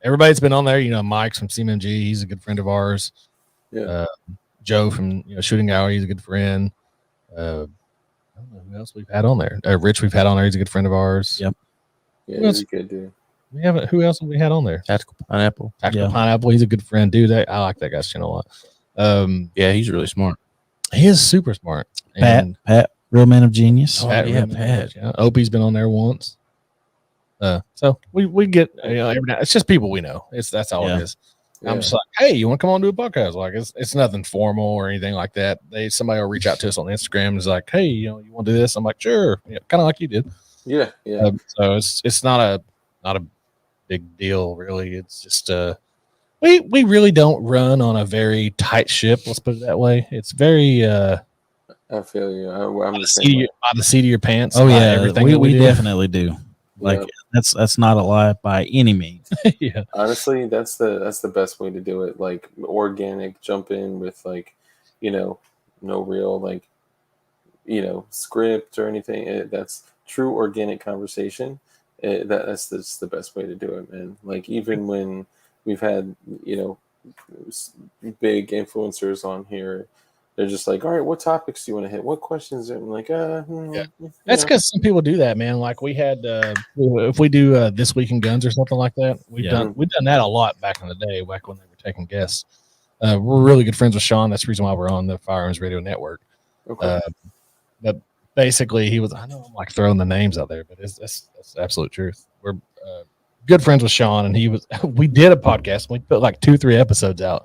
Everybody's been on there. You know, Mike's from CMMG. He's a good friend of ours. Yeah. Joe from Shooting Gallery. He's a good friend. I don't know who else we've had on there. Rich, we've had on there. He's a good friend of ours. Yep. Yeah, he's a good dude. We haven't. Who else have we had on there? Tactical Pineapple. Tactical Pineapple. He's a good friend, dude. I like that guy's channel a lot. Yeah, he's really smart. He is super smart. Pat, Real Man of Genius. Pat. Yeah. Opie's been on there once. So we get every now. It's just people we know. That's all it is. I'm just like, hey, you want to come on to a podcast? Like it's nothing formal or anything like that. Somebody will reach out to us on Instagram and is like, hey, you want to do this? I'm like, sure, kind of like you did. Yeah. So it's not a big deal really. It's just we really don't run on a very tight ship. Let's put it that way. It's very I feel you. I'm by the seat of your pants. Oh yeah, everything we definitely do. Like that's not a lie by any means. Yeah. Honestly, that's the best way to do it. Like organic, jump in with like, no real like, script or anything. That's true organic conversation. That's the best way to do it, man. Like even when we've had big influencers on here, they're just like, all right, what topics do you want to hit? What questions? I'm like, That's because some people do that, man. Like we had, if we do This Week in Guns or something like that, we've done that a lot back in the day, back when they were taking guests. We're really good friends with Sean. That's the reason why we're on the Firearms Radio Network. Okay. But basically, I know I'm like throwing the names out there, but that's absolute truth. We're good friends with Sean, and we did a podcast. We put like 2-3 episodes out.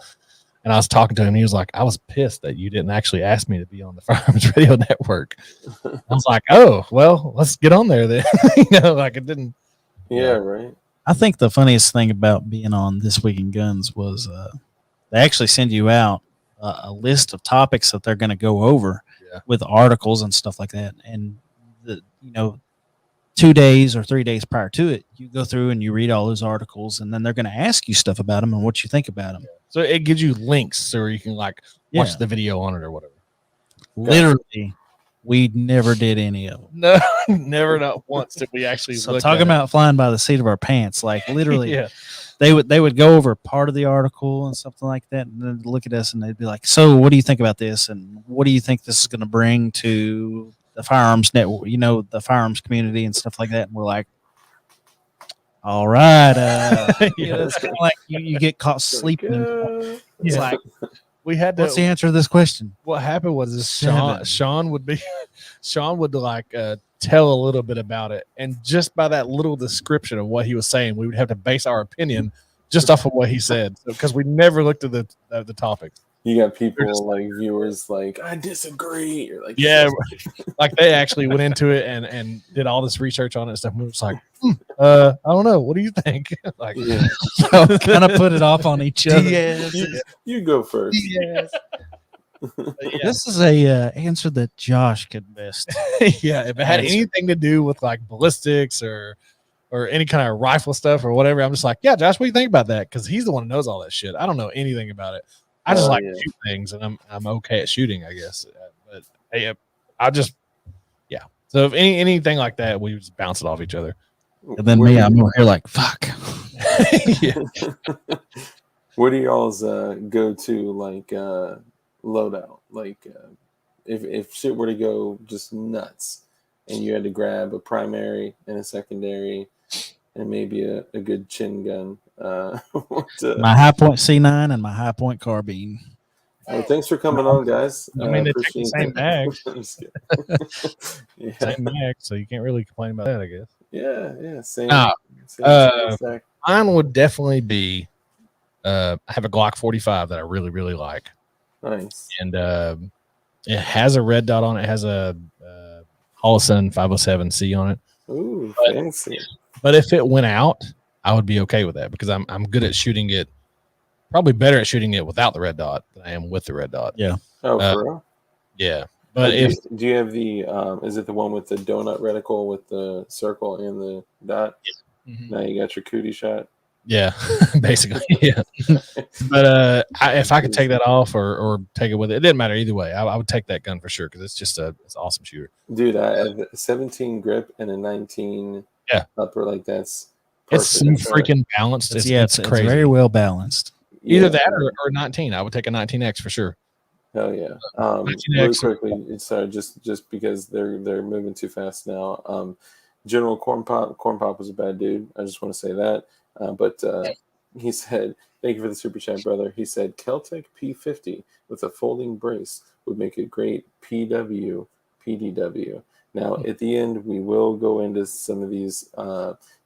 And I was talking to him. And he was like, I was pissed that you didn't actually ask me to be on the Firearms Radio Network. I was like, oh, well, let's get on there then. Like it didn't. Yeah, right. I think the funniest thing about being on This Week in Guns was they actually send you out a list of topics that they're going to go over with articles and stuff like that. And 2 days or 3 days prior to it, you go through and you read all those articles, and then they're going to ask you stuff about them and what you think about them. So it gives you links so you can like watch the video on it or whatever. Literally, we never did any of them. No, never, not once did we actually. So talking about flying by the seat of our pants, like literally, yeah. they would go over part of the article and something like that, and then look at us and they'd be like, "So, what do you think about this? And what do you think this is going to bring to the firearms network? The firearms community and stuff like that?" And we're like, all right. It's kind of like you get caught sleeping. It's like, we had to. What's the answer to this question? What happened was Sean would like tell a little bit about it, and just by that little description of what he was saying, we would have to base our opinion just off of what he said, because we never looked at the topics. You got people like viewers like, I disagree. You're like, yeah, like they actually went into it and did all this research on it and stuff. And we were just like, I don't know. What do you think? Like, so kind of put it off on each other. Yes. You go first. Yes. This is a answer that Josh could best. Yeah, if it had anything to do with like ballistics or any kind of rifle stuff or whatever, I'm just like, yeah, Josh, what do you think about that? Because he's the one who knows all that shit. I don't know anything about it. I just like to shoot things, and I'm okay at shooting, I guess. But hey, So if anything like that, we just bounce it off each other. And then I'm over here like, fuck. What are y'all's go-to like loadout? Like if shit were to go just nuts, and you had to grab a primary and a secondary, and maybe a good chin gun. My high point C9 and my high point carbine. Well, thanks for coming on, guys. I mean, they take the same mag. Yeah. Same mag, so you can't really complain about that, I guess. Yeah, same. Mine would definitely be. I have a Glock 45 that I really, really like. Nice. And it has a red dot on it. It has a Holosun 507C on it. Ooh, fancy. But if it went out, I would be okay with that, because I'm good at shooting it. Probably better at shooting it without the red dot than I am with the red dot. Yeah. Oh, for real? Yeah. But do, if do you have the? Is it the one with the donut reticle with the circle and the dot? Now you got your cootie shot. yeah, basically, yeah. But if I could take that off or take it with it didn't matter either way. I would take that gun for sure because it's just it's an awesome shooter. Dude, I have a 17 grip and a 19 upper. Like that's it's so freaking balanced. It's crazy. It's very well balanced. Either that or 19. I would take a 19X for sure. Hell yeah. Really quickly, sorry, just because they're moving too fast now. General Corn Pop was a bad dude. I just want to say that. But he said, thank you for the super chat, brother. He said Keltec P50 with a folding brace would make a great PDW. Now, at the end, we will go into some of these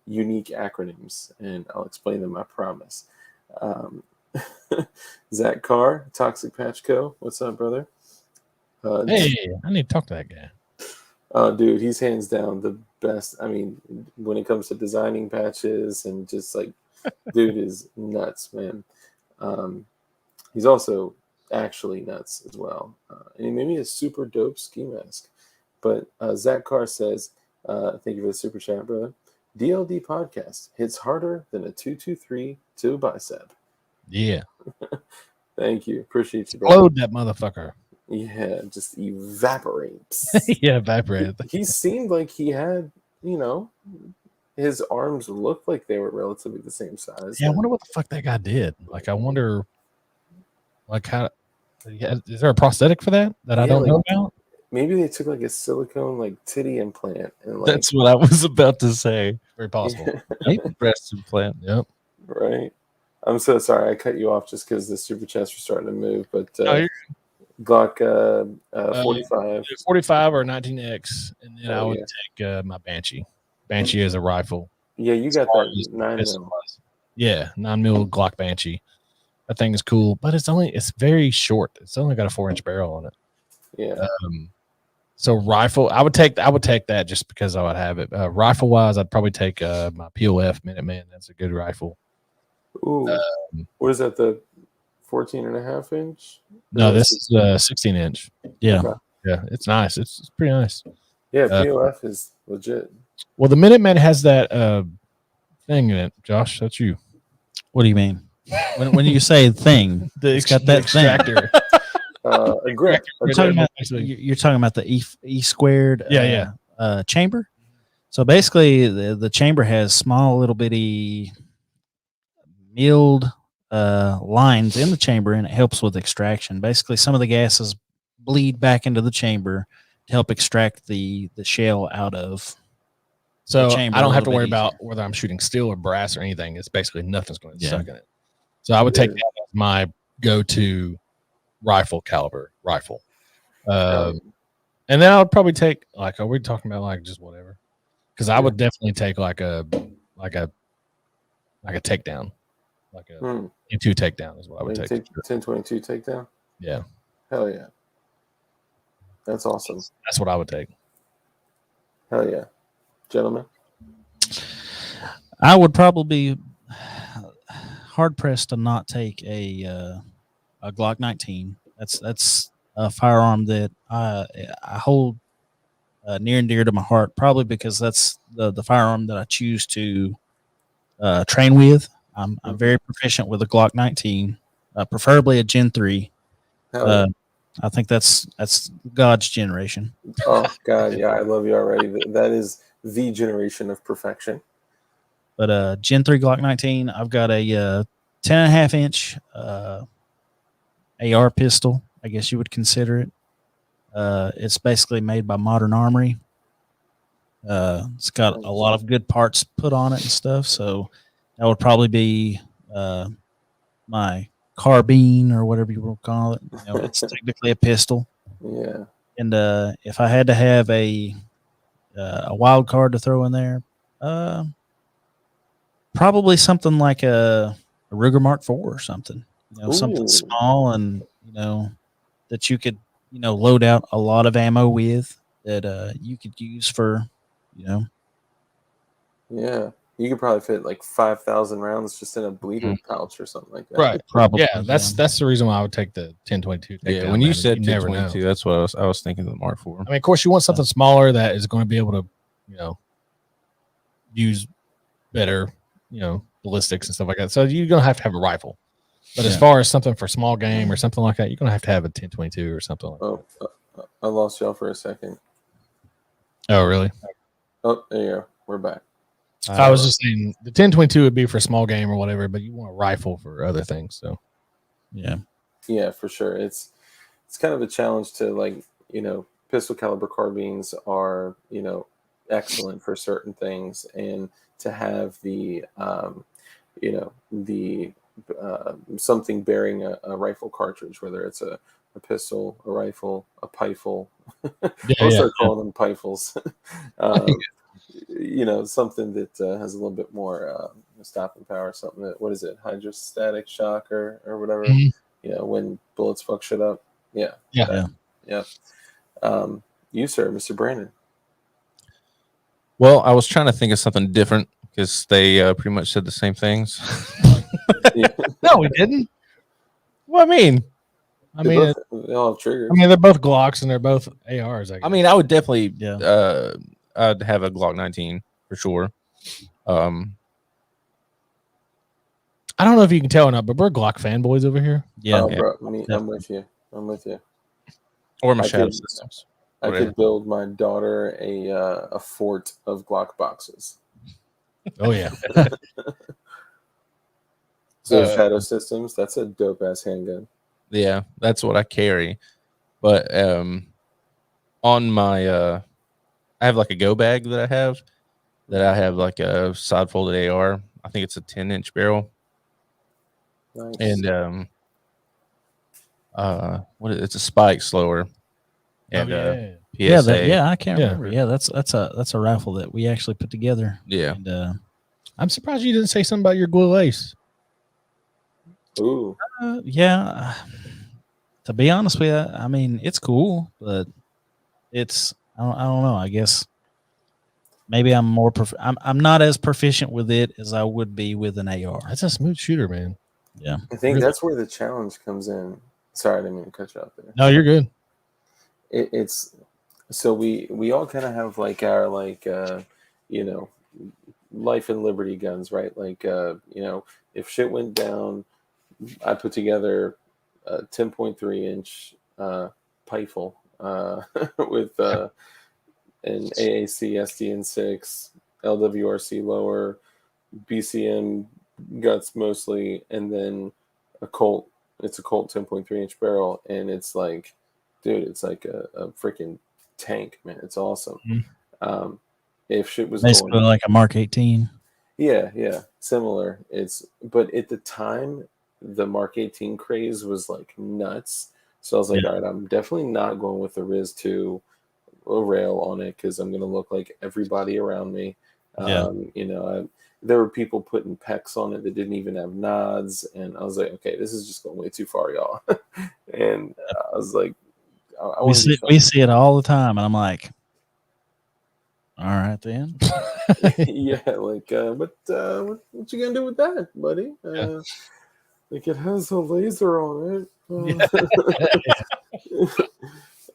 unique acronyms, and I'll explain them, I promise. Zach Carr, Toxic Patch Co. What's up, brother? Hey, I need to talk to that guy. Dude, he's hands down the best. I mean, when it comes to designing patches and just like, dude is nuts, man. He's also actually nuts as well. And he made me a super dope ski mask. But Zach Carr says, thank you for the super chat, brother. DLD podcast hits harder than a 223 to a bicep. Yeah. Thank you. Appreciate you, brother. Explode that motherfucker. Yeah, just evaporates. Yeah, evaporated. He seemed like he had, his arms looked like they were relatively the same size. Yeah, I wonder what the fuck that guy did. Like, I wonder, like, how is there a prosthetic for that I don't know about? Maybe they took like a silicone like titty implant and like That's what I was about to say. Very possible. Maybe breast implant. Yep. Right. I'm so sorry I cut you off just because the super chats were starting to move, but Glock 45. 45 or 19X, and then I would take my Banshee. Banshee as a rifle. Yeah, you got that 9mm. Yeah, 9mm Glock Banshee. That thing is cool, but it's very short. It's only got a 4-inch barrel on it. Yeah. So rifle, I would take that just because I would have it. Rifle wise, I'd probably take my POF Minuteman. That's a good rifle. Ooh, what is that? The 14.5 inch? No, this is 16-inch. Yeah, Okay. Yeah, it's nice. It's pretty nice. Yeah, POF is legit. Well, the Minuteman has that thing in it. Josh, that's you. What do you mean? When you say thing, it's got that extractor. A grip. You're talking about the E squared. Chamber. So basically, the chamber has small little bitty milled lines in the chamber, and it helps with extraction. Basically, some of the gases bleed back into the chamber to help extract the shell out of. So I don't have to worry about whether I'm shooting steel or brass or anything. It's basically nothing's going to suck in it. So I would take that as my go-to rifle caliber rifle. And then I would probably take are we talking about like just whatever? Because I would definitely take like a takedown. Like a 2 takedown is what I would take. 1022 takedown? Yeah. Hell yeah. That's awesome. That's what I would take. Hell yeah. Gentlemen? I would probably be hard pressed to not take a Glock 19. That's a firearm that I hold near and dear to my heart, probably because that's the firearm that I choose to train with. I'm very proficient with a Glock 19, preferably a Gen 3. I think that's God's generation. Oh God, yeah, I love you already. That is the generation of perfection. But Gen 3 Glock 19, I've got a 10.5 inch AR pistol, I guess you would consider it. It's basically made by Modern Armory. It's got a lot of good parts put on it and stuff, so that would probably be my carbine or whatever you want to call it. It's technically a pistol. Yeah. And if I had to have a wild card to throw in there, probably something like a Ruger Mark IV or something. Something small and that you could load out a lot of ammo with that you could use for. Yeah. You could probably fit like 5,000 rounds just in a bleeder pouch or something like that. Right. Probably. Yeah, that's the reason why I would take the 1022. Yeah, takedown, when you man. said never know. 1022, that's what I was thinking of the Mark IV. I mean, of course, you want something smaller that is going to be able to, use better, ballistics and stuff like that. So you're going to have a rifle. But as far as something for small game or something like that, you're going to have a 1022 or something like that. I lost y'all for a second. Oh, really? Oh, there you go. We're back. I was just saying the 1022 would be for small game or whatever, but you want a rifle for other things. So, yeah, for sure. It's kind of a challenge to pistol caliber carbines are excellent for certain things, and to have the something bearing a rifle cartridge, whether it's a pistol, a rifle, a pifle. I'll start calling them pifles. Something that has a little bit more stopping power, something that, what is it, hydrostatic shock or whatever, when bullets fuck shit up. Yeah. You, sir, Mr. Brandon. Well, I was trying to think of something different because they pretty much said the same things. No, we didn't. Well, I mean, They all have triggers. I mean, they're both Glocks and they're both ARs. I mean, I would definitely, Yeah. I'd have a Glock 19 for sure. I don't know if you can tell or not, but we're Glock fanboys over here. Yeah. Bro, I'm with you. Or my shadow systems. I could build my daughter a fort of Glock boxes. Oh yeah. So shadow systems, that's a dope ass handgun. Yeah, that's what I carry. But on my I have like a go bag that I have like a side folded AR. I think it's a 10-inch barrel. Nice. And it's a spike slower. And PSA. I can't remember. Yeah, that's a rifle that we actually put together. Yeah. And, I'm surprised you didn't say something about your glue lace. Ooh. Yeah. To be honest with you, I mean, it's cool, but it's I don't know. I guess maybe I'm more I'm not as proficient with it as I would be with an AR. That's a smooth shooter, man. Yeah. I think that's where the challenge comes in. Sorry, I didn't mean to cut you off there. No, you're good. It's so we all kind of have like our life and liberty guns, right? Like if shit went down, I put together a 10.3-inch rifle with an AAC SDN6, LWRC lower, BCM guts mostly, and then a Colt. It's a Colt 10.3-inch barrel, and it's like, dude, it's like a freaking tank, man. It's awesome. Mm-hmm. If shit was basically going, like a Mark 18. Yeah, similar. But at the time, the Mark 18 craze was like nuts. So I was like, all right, I'm definitely not going with the Riz 2 rail on it because I'm going to look like everybody around me. There were people putting pecs on it that didn't even have nods, and I was like, okay, this is just going way too far, y'all. And I was like, we see it all the time, and I'm like, all right then. Yeah, like what you gonna do with that, buddy? Like it has a laser on it.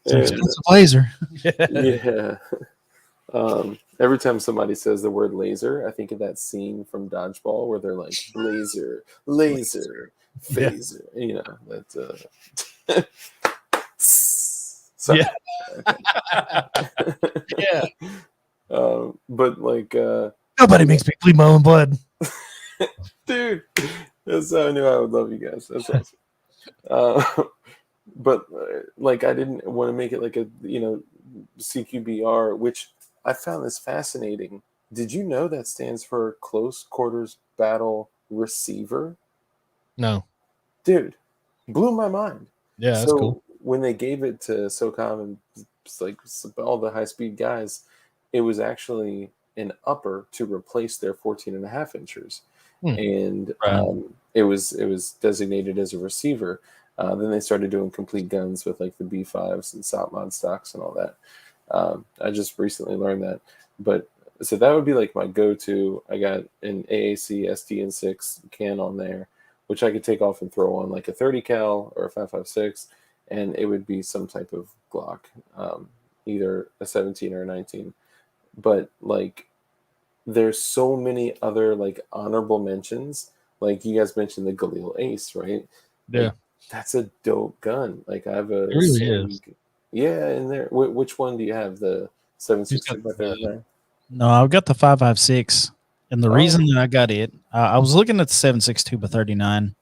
It's a laser. Yeah. Every time somebody says the word laser, I think of that scene from Dodgeball where they're like laser, phaser. You know, that's sorry. Yeah. But like nobody makes me bleed my own blood. Dude, that's how I knew I would love you guys. That's awesome. But like I didn't want to make it like a CQBR, which I found this fascinating. Did you know that stands for Close Quarters Battle Receiver? No. Dude, blew my mind. Yeah, that's cool. When they gave it to SOCOM and like all the high-speed guys, it was actually an upper to replace their 14.5 inchers. And it was designated as a receiver. Then they started doing complete guns with like the B5s and SOP mod stocks and all that. I just recently learned that. But So that would be like my go-to. I got an AAC SDN6 can on there, which I could take off and throw on like a 30 cal or a 5.56, and it would be some type of Glock, either a 17 or a 19. But like, there's so many other like honorable mentions. Like you guys mentioned the Galil Ace, right? Yeah, Like, that's a dope gun. Like I have a it really is. Yeah, in there. Which one do you have? The He's got 7.62 by 39? No, I've got the 5.56, and the Oh. reason that I got it, I was looking at the 7.62 by 39,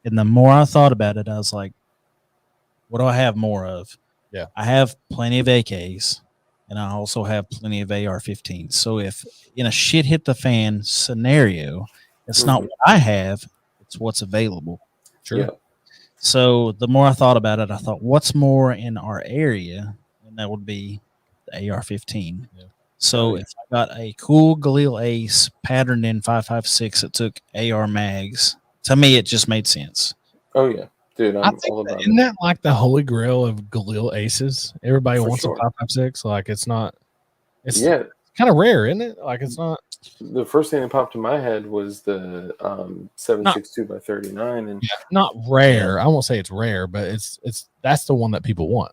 and the more I thought about it, I was like, what do I have more of? Yeah. I have plenty of AKs, and I also have plenty of AR-15s. So if in a shit hit the fan scenario, it's not Mhm. what I have, it's what's available. Sure. Yeah. So the more I thought about it, I thought, what's more in our area? And that would be the AR-15. Yeah. So Oh, yeah. if I got a cool Galil Ace patterned in 5.56 that took AR mags, to me it just made sense. Oh yeah, dude, I I'm think all about isn't it. that like the holy grail of Galil aces? Everybody For wants sure. a 5.56. Like it's not. It's Yeah, kind of rare, isn't it? Like it's not. the first thing that popped in my head was the 7.62 by 39, and Not rare. I won't say it's rare, but it's that's the one that people want.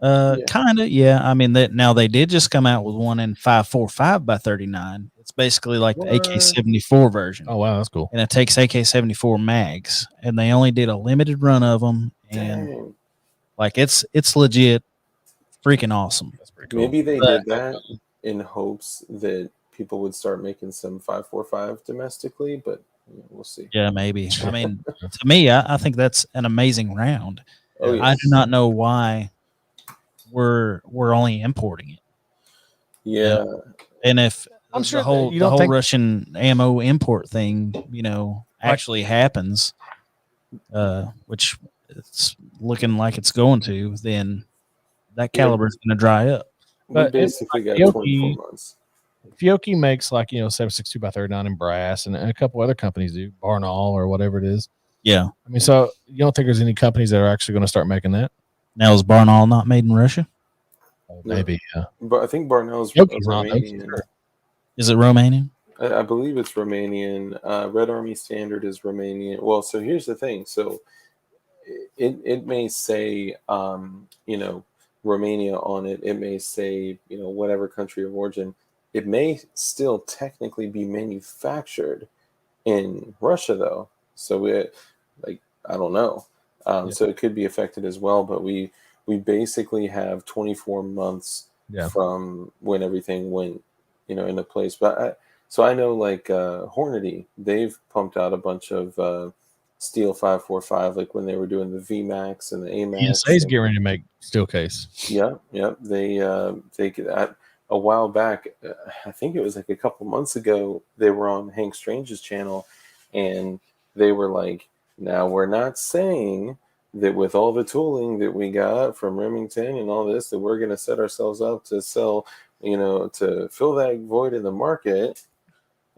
Yeah. Kind of, yeah. I mean, that now they did just come out with one in 5.45 by 39. It's basically like the What? AK-74 version, Oh wow, that's cool. and it takes AK-74 mags, and they only did a limited run of them, and Dang. like it's legit, freaking awesome. That's pretty cool. Maybe they But- did that in hopes that people would start making some 5.45 domestically, but we'll see. Yeah, maybe. I mean, to me, I think that's an amazing round. Oh Yeah. I yes. do not know why we're only importing it. Yeah. And if I'm sure the that whole you the don't whole think- Russian ammo import thing, actually happens, which it's looking like it's going to, then that caliber is going to dry up. We But basically got Yoki- 24 months. Fiocchi makes like 7.62 by 39 in brass, and a couple other companies do Barnaul or whatever it is. Yeah. I mean, so you don't think there's any companies that are actually going to start making that? Now is Barnaul not made in Russia? Oh, No. maybe. Yeah. But I think Barnell's Fiocchi's not, though, for Romanian. sure. Is it Romanian? I believe it's Romanian. Red Army Standard is Romanian. Well, so here's the thing. So it may say, Romania on it. It may say, whatever country of origin. It may still technically be manufactured in Russia, though. So I don't know. Yeah. So it could be affected as well. But we basically have 24 months Yeah. from when everything went, into place. But I know like Hornady, they've pumped out a bunch of steel 5.45, like when they were doing the VMAX and the AMAX. ESA's getting ready to make steel case. Yeah. They a while back, I think it was like a couple months ago, they were on Hank Strange's channel, and they were like, now we're not saying that with all the tooling that we got from Remington and all this, that we're going to set ourselves up to sell, to fill that void in the market.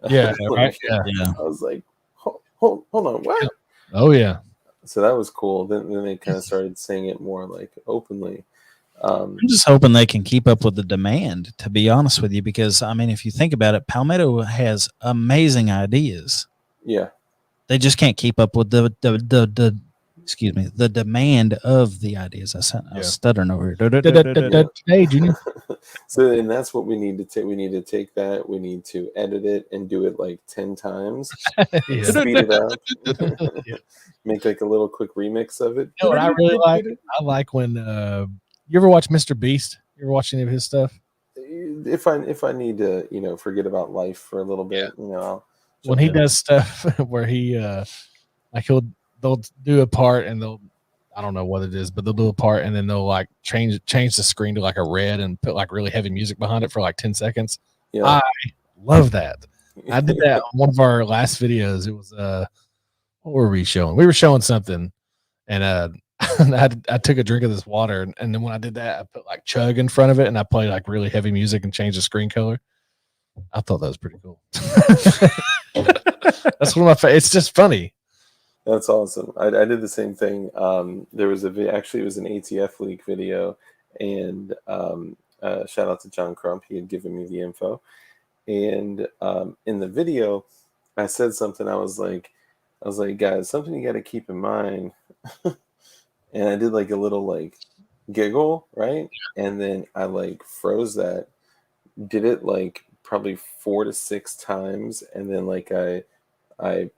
Yeah. Right. Like, Yeah. Yeah. I was like, hold on, what? Oh yeah. So that was cool. Then they kind of started saying it more like openly. I'm just hoping they can keep up with the demand, to be honest with you, because I mean, if you think about it, Palmetto has amazing ideas. Yeah. They just can't keep up with the demand of the ideas. I was stuttering over here. Hey, Junior. So, and that's what we need to take. We need to take that. We need to edit it and do it like 10 times. Yeah. Speed it up. Yeah. Make like a little quick remix of it. You know what I really like? I like when you ever watch Mr. Beast? You ever watch any of his stuff? If I need to, forget about life for a little bit, I'll When he does stuff where he they'll do a part and I don't know what it is, but they'll do a part and then they'll like change the screen to like a red and put like really heavy music behind it for like 10 seconds. Yeah. I love that. I did that on one of our last videos. It was what were we showing? We were showing something, and I took a drink of this water, and then when I did that, I put like chug in front of it, and I played like really heavy music and changed the screen color. I thought that was pretty cool. That's one of my. It's just funny. That's awesome. I did the same thing. There was actually it was an ATF leak video, and Shout out to John Crump. He had given me the info. And in the video, I said something. I was like, guys, something you got to keep in mind. And I did like a little like giggle, right? And then I like froze that, did it like probably 4 to 6 times, and then like I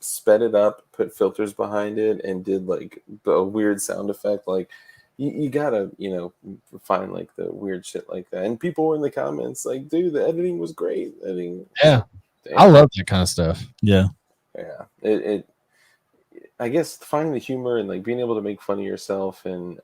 sped it up, put filters behind it, and did like a weird sound effect. Like you gotta, find like the weird shit like that. And people were in the comments like, dude, the editing was great. Editing. Yeah. Damn. I love that kind of stuff. Yeah. Yeah. It I guess finding the humor and like being able to make fun of yourself. And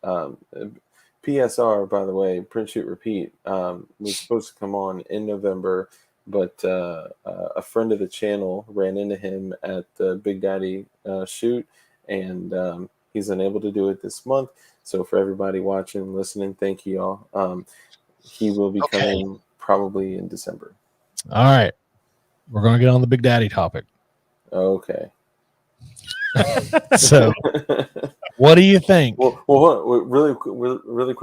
PSR, by the way, Print Shoot Repeat, was supposed to come on in November, but a friend of the channel ran into him at the Big Daddy shoot, and he's unable to do it this month. So for everybody watching, listening, thank you all. He will be coming probably in December. All right. We're going to get on the Big Daddy topic. Okay. So, what do you think? Well, hold on. Really quickly, really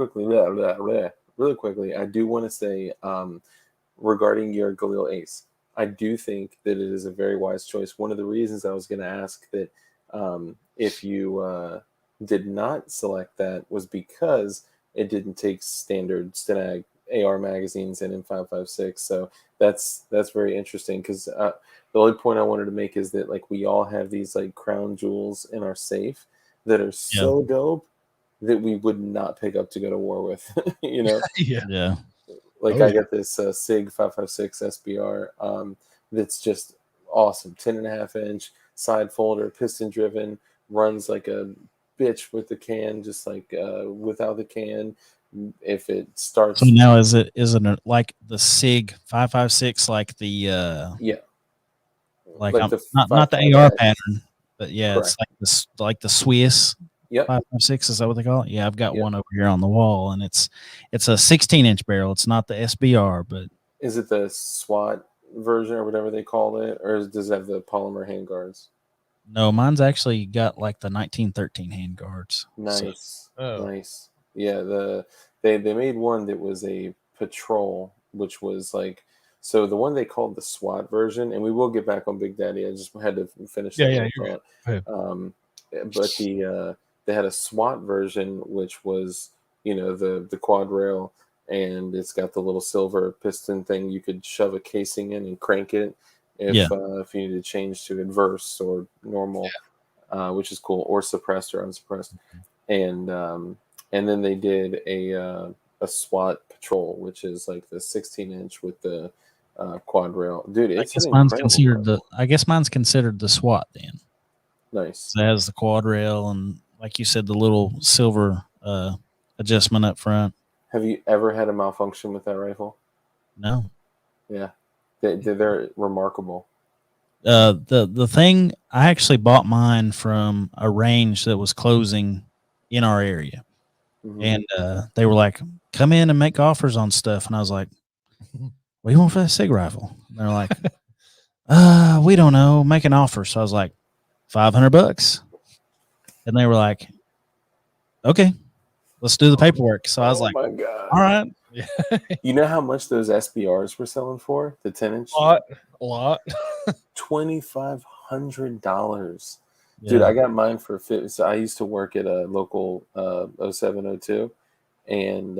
quickly, I do want to say regarding your Galil Ace, I do think that it is a very wise choice. One of the reasons I was going to ask that if you did not select that was because it didn't take standard Stenag AR magazines in 5.56. So that's very interesting, because the only point I wanted to make is that like we all have these like crown jewels in our safe that are so dope that we would not pick up to go to war with. Yeah. Like I got this SIG 5.56 SBR that's just awesome. 10.5-inch side folder, piston driven, runs like a bitch with the can, just like without the can. If it starts, So now isn't it like the SIG 5.56, like the yeah, like the not the 5.5 AR X. pattern, but yeah, Correct. it's like this, like the Swiss. Yep. 5.56, is that what they call it? Yeah, I've got one over here on the wall, and it's a 16-inch barrel. It's not the SBR, but is it the SWAT version or whatever they call it, or does it have the polymer handguards? no, mine's actually got like the 1913 handguards. Nice, So, nice. Yeah, they made one that was a patrol, which was like, so the one they called the SWAT version, and we will get back on Big Daddy. I just had to finish that little thought. But they had a SWAT version, which was the quad rail, and it's got the little silver piston thing. You could shove a casing in and crank it if you need to change to adverse or normal, which is cool, or suppressed or unsuppressed. And then they did a SWAT patrol, which is like the 16-inch with the quad rail. Dude, it's I guess mine's considered the SWAT then. Nice. It has the quad rail and, like you said, the little silver adjustment up front. Have you ever had a malfunction with that rifle? No. Yeah, they're remarkable. The thing, I actually bought mine from a range that was closing in our area. Mm-hmm. And they were like, come in and make offers on stuff. And I was like, what do you want for that SIG rifle? And they're like, we don't know, make an offer. So I was like, $500. And they were like, okay, let's do the paperwork. So I was like, my God. all right. You know how much those SBRs were selling for? The 10-inch? A lot. $2,500. Dude, I got mine for $50. So I used to work at a local 0702, and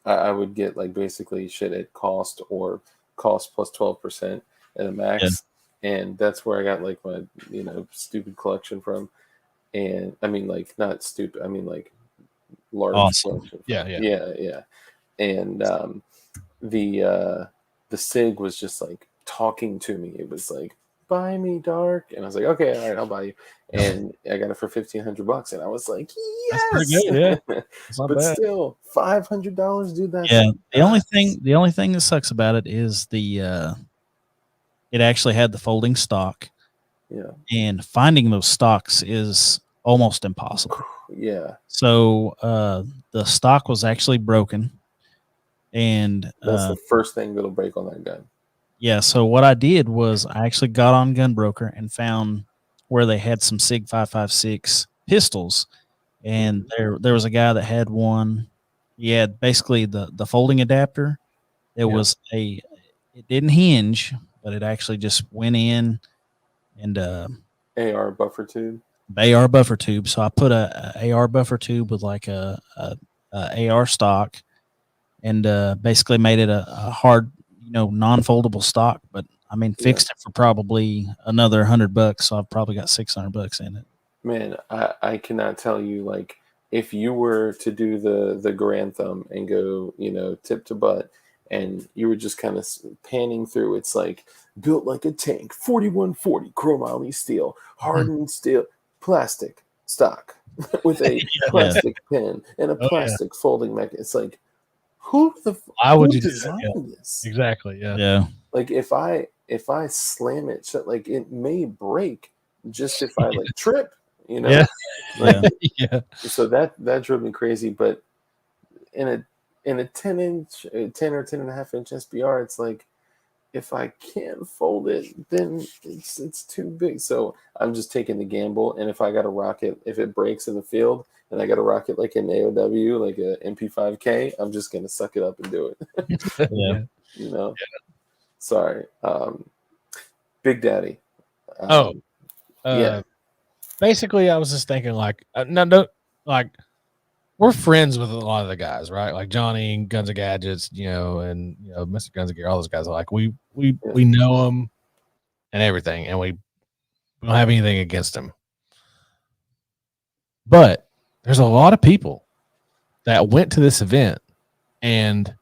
I would get like basically shit at cost or cost plus 12% at a max. And that's where I got like my stupid collection from. And I mean, like, not stupid, I mean like large collection from. Yeah. And the SIG was just like talking to me. It was like, buy me, Dark. And I was like, okay, all right, I'll buy you. And I got it for $1,500, and I was like, yes. That's pretty good, yeah. But bad. Still, $500, dude. That's the only thing that sucks about it is it actually had the folding stock. Yeah. And finding those stocks is almost impossible. Yeah. So the stock was actually broken. And that's the first thing that'll break on that gun. Yeah. So what I did was I actually got on Gunbroker and found where they had some SIG 5.56 pistols. And there was a guy that had one, Yeah, basically the folding adapter. It was it didn't hinge, but it actually just went in and AR buffer tube. AR buffer tube. So I put a AR buffer tube with like a AR stock, and basically made it a hard, non-foldable stock. But I mean, fixed it for probably another $100. So I've probably got $600 in it. Man, I cannot tell you, like, if you were to do the grand thumb and go, tip to butt, and you were just kind of panning through, it's like built like a tank, 4140 chromoly steel, hardened steel, plastic stock with a plastic pen and a plastic folding mechanism. It's like, who would you designed this? Exactly. Yeah. Like if I slam it shut, like it may break just if I like trip. Yeah. Like, Yeah. So that drove me crazy. But in a 10 or 10.5 inch SBR, it's like, if I can't fold it, then it's too big. So I'm just taking the gamble. And if I got to rock it, if it breaks in the field and I got to rock it like an AOW, like a MP5K, I'm just gonna suck it up and do it. Yeah. Sorry. Big Daddy. Basically, I was just thinking, like, we're friends with a lot of the guys, right? Like Johnny, Guns and Gadgets, and Mr. Guns and Gear, all those guys are like, we know them and everything, and we don't have anything against them. But there's a lot of people that went to this event, and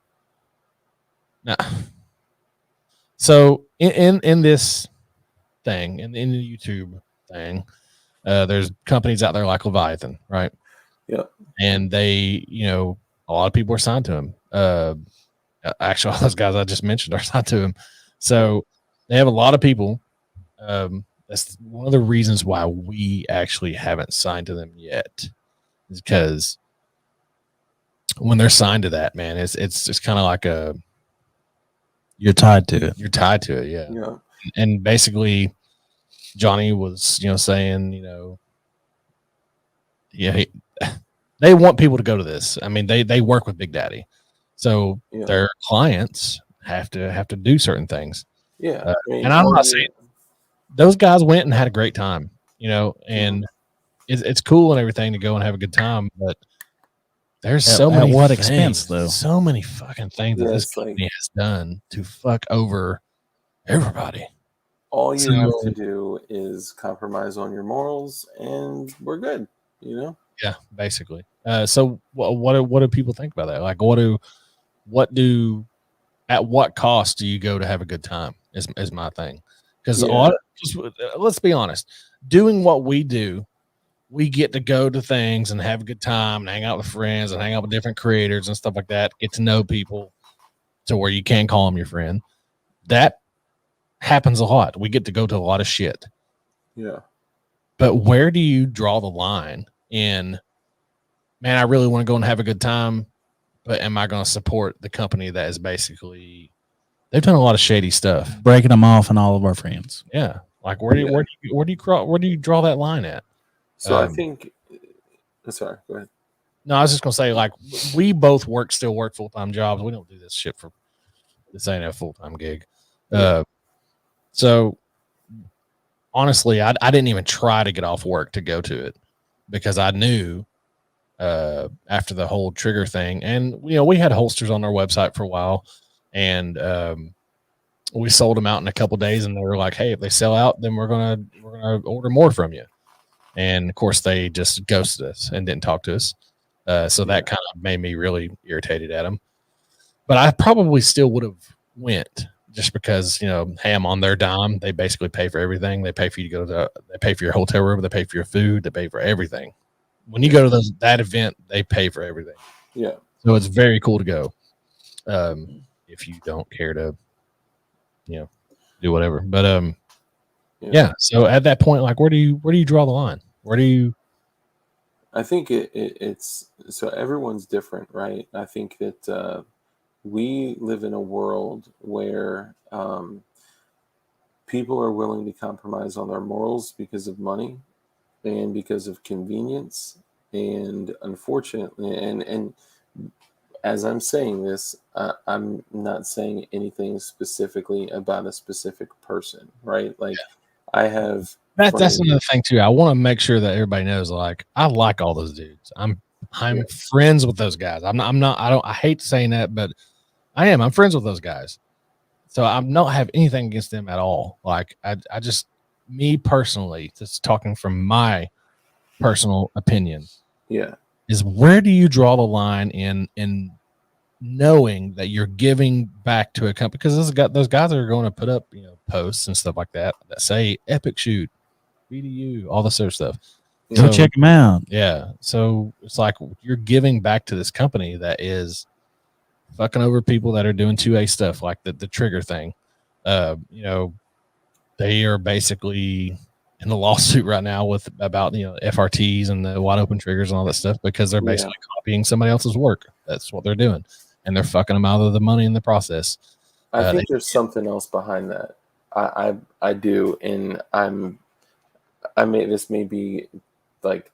so in this thing, in the YouTube thing, there's companies out there like Leviathan, right? Yeah. And they, a lot of people are signed to him. Actually, all those guys I just mentioned are signed to him. So they have a lot of people. That's one of the reasons why we actually haven't signed to them yet, is because when they're signed to that, man, it's just kind of like you're tied to it. You're tied to it, yeah. Yeah. And basically, Johnny was, saying, they want people to go to this. I mean, they work with Big Daddy, so their clients have to do certain things. Yeah, and I'm not saying those guys went and had a great time, and it's cool and everything to go and have a good time, but there's so many what things, expense though? So many fucking things that this company has done to fuck over everybody. All you have to do is compromise on your morals, and we're good. Yeah, basically. So what do people think about that? Like, at what cost do you go to have a good time? Is my thing. Because let's be honest, doing what we do, we get to go to things and have a good time and hang out with friends and hang out with different creators and stuff like that. Get to know people to where you can call them your friend. That happens a lot. We get to go to a lot of shit. Yeah. But where do you draw the line in, man, I really want to go and have a good time, but am I going to support the company that is basically, they've done a lot of shady stuff, breaking them off and all of our friends. Yeah. Like where do you draw that line at? So I think, sorry, go ahead. No, I was just going to say, like, we both still work full-time jobs. We don't do this shit this ain't a full-time gig. So honestly, I didn't even try to get off work to go to it because I knew after the whole trigger thing, and we had holsters on our website for a while, and we sold them out in a couple of days, and they were like, "Hey, if they sell out, then we're gonna order more from you." And of course, they just ghosted us and didn't talk to us. So that kind of made me really irritated at them. But I probably still would have went just because, hey, I'm on their dime. They basically pay for everything. They pay for you to they pay for your hotel room. They pay for your food. They pay for everything. When you go to that event, they pay for everything. Yeah. So it's very cool to go. If you don't care to, do whatever. But yeah. So at that point, like, where do you draw the line? Where do you? I think it's so everyone's different, right? I think that we live in a world where people are willing to compromise on their morals because of money and because of convenience, and unfortunately, and as I'm saying this, I'm not saying anything specifically about a specific person, right? Like, I have That's friends. another thing too. I want to make sure that everybody knows, like, I like all those dudes. I'm Yeah. friends with those guys. I hate saying that, but I'm friends with those guys. So I don't have anything against them at all. Like, I just, me personally, just talking from my personal opinion, Yeah. is where do you draw the line in knowing that you're giving back to a company? Because those guys are going to put up, posts and stuff like that say epic shoot, BDU, all this other stuff. Go check them out. Yeah. So it's like you're giving back to this company that is fucking over people that are doing 2A stuff, like the trigger thing. They are basically in a lawsuit right now about FRTs and the wide open triggers and all that stuff, because they're basically copying somebody else's work. That's what they're doing, and they're fucking them out of the money in the process. I think there's something else behind that. I do, and this may be like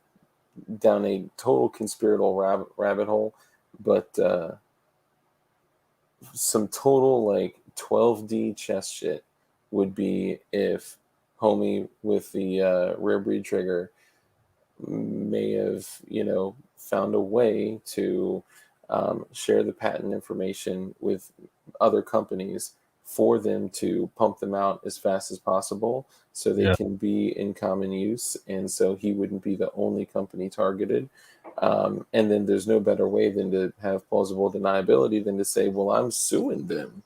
down a total conspiratorial rabbit hole, but some total like 12D chess shit would be if homie with the rare breed trigger may have found a way to share the patent information with other companies for them to pump them out as fast as possible so they can be in common use, and so he wouldn't be the only company targeted. And then there's no better way than to have plausible deniability than to say, well, I'm suing them.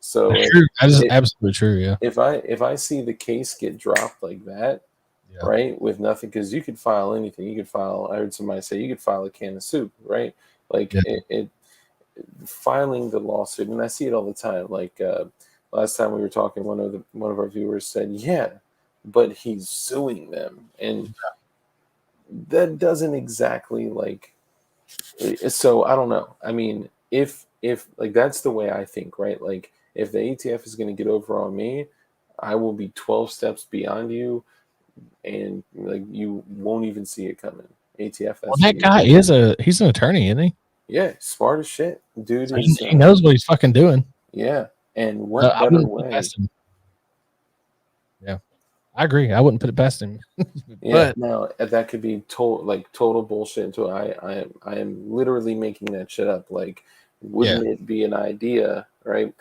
So that is absolutely true. Yeah. If I see the case get dropped like that, right, with nothing, because you could file anything. You could file. I heard somebody say you could file a can of soup, right? Like it filing the lawsuit, and I see it all the time. Like last time we were talking, one of our viewers said, "Yeah, but he's suing them," and that doesn't exactly like. So I don't know. I mean, if like that's the way I think, right? Like if the ATF is going to get over on me, I will be 12 steps beyond you, and like you won't even see it coming. ATF. That guy he's an attorney, isn't he? Yeah, smart as shit, dude. So he knows what he's fucking doing. Yeah, and what better way? Yeah, I agree. I wouldn't put it past him. Yeah, now that could be total bullshit. So I am literally making that shit up. Like, wouldn't it be an idea, right?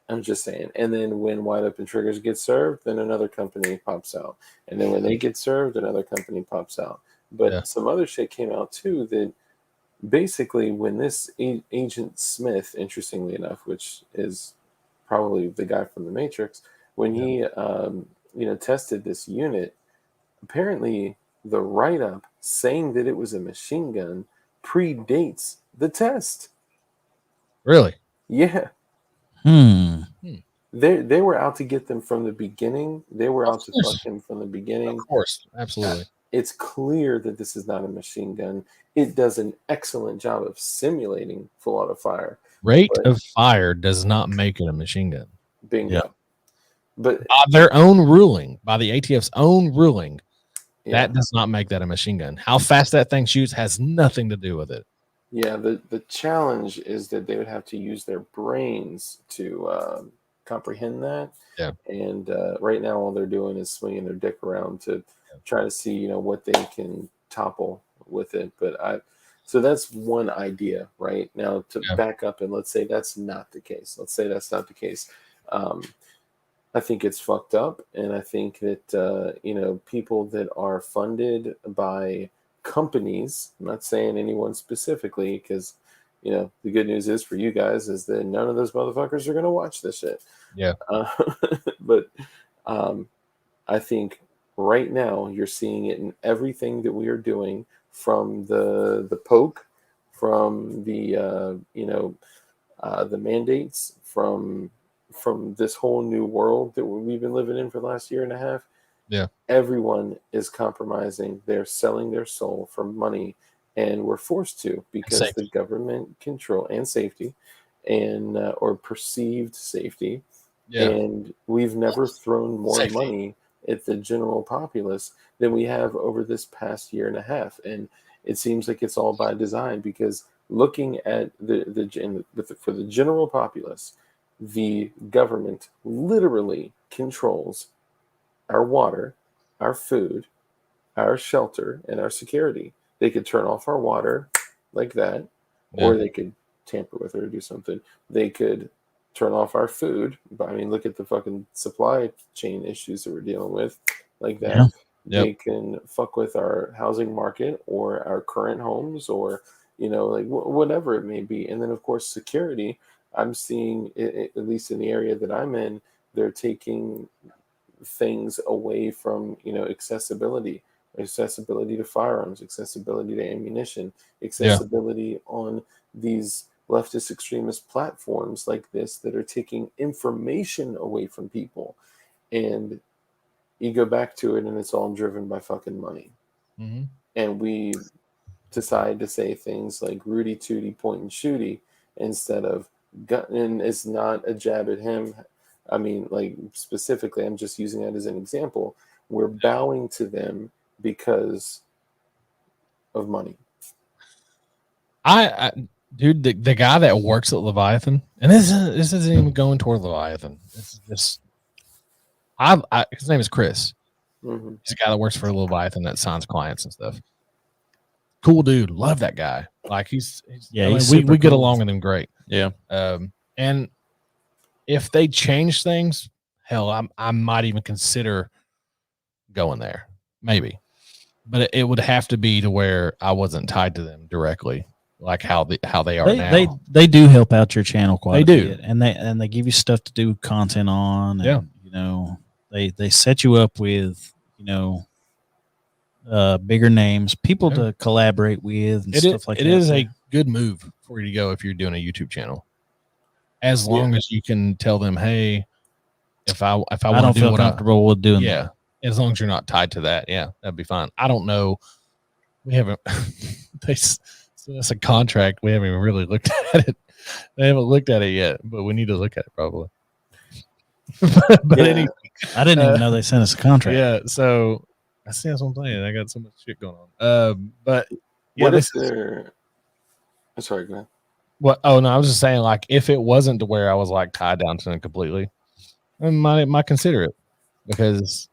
I'm just saying. And then when wide open triggers get served, then another company pops out, and then when they get served, another company pops out. But some other shit came out too that basically when this Agent Smith, interestingly enough, which is probably the guy from the Matrix, when he tested this unit, apparently the write-up saying that it was a machine gun predates the test. Really? Yeah. They were out to get them from the beginning. They were out to fuck him from the beginning. Of course, absolutely. It's clear that this is not a machine gun. It does an excellent job of simulating full auto fire. Rate of fire does not make it a machine gun. Bingo. Yeah. But by their own ruling, by the ATF's own ruling, that does not make that a machine gun. How fast that thing shoots has nothing to do with it. Yeah, the challenge is that they would have to use their brains to comprehend that. Yeah. And right now, all they're doing is swinging their dick around to try to see, what they can topple with it. But so that's one idea, right? Now to back up and let's say that's not the case. Let's say that's not the case. I think it's fucked up, and I think that people that are funded by companies, I'm not saying anyone specifically, because the good news is for you guys is that none of those motherfuckers are going to watch this shit. Yeah. But I think right now you're seeing it in everything that we are doing, from the poke, from the the mandates, from this whole new world that we've been living in for the last year and a half. Yeah. Everyone is compromising. They're selling their soul for money, and we're forced to because the government control and safety and or perceived safety. Yeah. And we've never thrown more money at the general populace than we have over this past year and a half. And it seems like it's all by design, because looking at for the general populace, the government literally controls our water, our food, our shelter, and our security. They could turn off our water like that, or they could tamper with it or do something. They could turn off our food. But I mean, look at the fucking supply chain issues that we're dealing with like that. Yeah. Yep. They can fuck with our housing market or our current homes or, like whatever it may be. And then, of course, security. I'm seeing, at least in the area that I'm in, they're taking things away from, accessibility to firearms, accessibility to ammunition, accessibility on these leftist extremist platforms like this that are taking information away from people. And you go back to it and it's all driven by fucking money. Mm-hmm. And we decide to say things like Rudy Tooty point and shooty instead of gun. And it's not a jab at him. I mean, like, specifically, I'm just using that as an example. We're bowing to them because of money. Dude, the guy that works at Leviathan, and this isn't even going toward Leviathan. This is just, his name is Chris. Mm-hmm. He's a guy that works for Leviathan that signs clients and stuff. Cool dude, love that guy. Like we super get cool. along with him great. Yeah. And if they change things, hell, I might even consider going there, maybe. But it would have to be to where I wasn't tied to them directly, like how they are now. They do help out your channel quite They a do. bit, and they give you stuff to do content on. And, Yeah. They set you up with bigger names, people to collaborate with, and stuff like that. It is a good move for you to go if you're doing a YouTube channel, as long as you can tell them, hey, if I don't feel comfortable with doing that. As long as you're not tied to that, that'd be fine. I don't know. We haven't. That's a contract. We haven't even really looked at it. They haven't looked at it yet, but we need to look at it probably. But anyway, I didn't even know they sent us a contract. Yeah, so I see that's what I'm saying. I got so much shit going on. But yeah, what if they're? Sorry, go ahead. What? Oh no, I was just saying, like, if it wasn't to where I was like tied down to them completely, I might consider it, because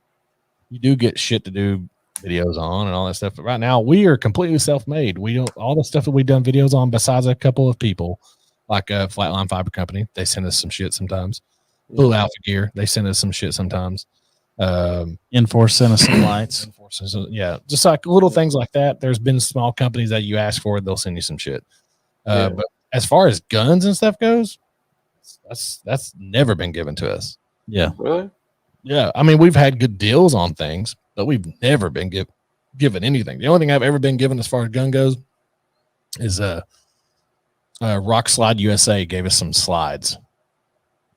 you do get shit to do videos on and all that stuff. But right now, we are completely self-made. We don't, all the stuff that we've done videos on, besides a couple of people, like Flatline Fiber Company, they send us some shit sometimes. Blue Alpha Gear, they send us some shit sometimes. Enforce sent us some lights. Yeah, just like little things like that. There's been small companies that you ask for, they'll send you some shit. But as far as guns and stuff goes, that's never been given to us. Yeah. Really? Yeah, I mean, we've had good deals on things, but we've never been given anything. The only thing I've ever been given as far as gun goes is Rock Slide USA gave us some slides,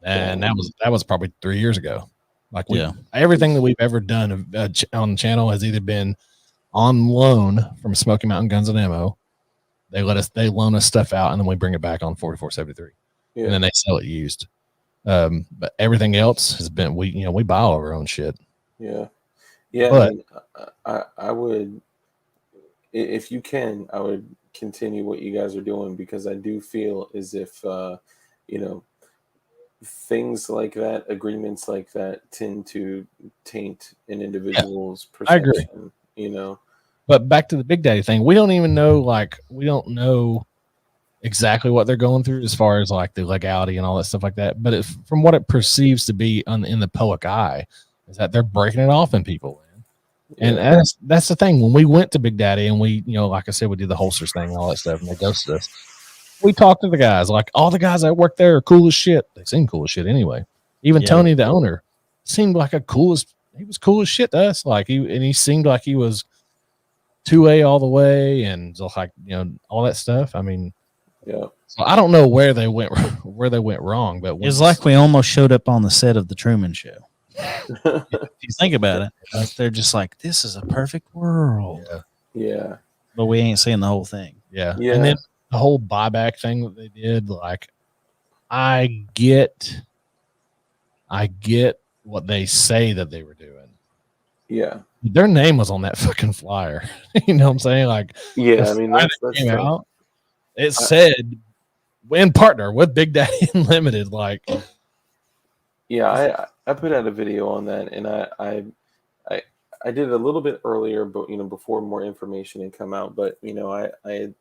and that was probably 3 years ago. Like, everything that we've ever done on the channel has either been on loan from Smoky Mountain Guns and Ammo. They loan us stuff out, and then we bring it back on 4473, and then they sell it used. But everything else has been, we buy all of our own shit. Yeah. But I would, if you can, I would continue what you guys are doing, because I do feel as if things like that, agreements like that, tend to taint an individual's perception. I agree. But back to the Big Daddy thing, we don't even know. Like, we don't know exactly what they're going through as far as like the legality and all that stuff like that. But from what it perceives to be in the public eye, is that they're breaking it off in people. And that's the thing. When we went to Big Daddy and we, like I said, we did the holsters thing and all that stuff, and they ghosted us. We talked to the guys. Like, all the guys that work there are cool as shit. They seem cool as shit anyway. Even Tony, the owner, seemed like he was cool as shit to us. Like, he seemed like he was 2A all the way, and like, all that stuff. I mean, so I don't know where they went wrong, but it's like we almost showed up on the set of the Truman Show. If you think about it, they're just like, this is a perfect world. Yeah. But we ain't seeing the whole thing. Yeah. And then the whole buyback thing that they did, like, I get what they say that they were doing. Yeah. Their name was on that fucking flyer. You know what I'm saying? Like, I mean, that's came out. It said in partner with Big Daddy Unlimited. Like, Yeah, I put out a video on that, and I I did it a little bit earlier, but before more information had come out. But let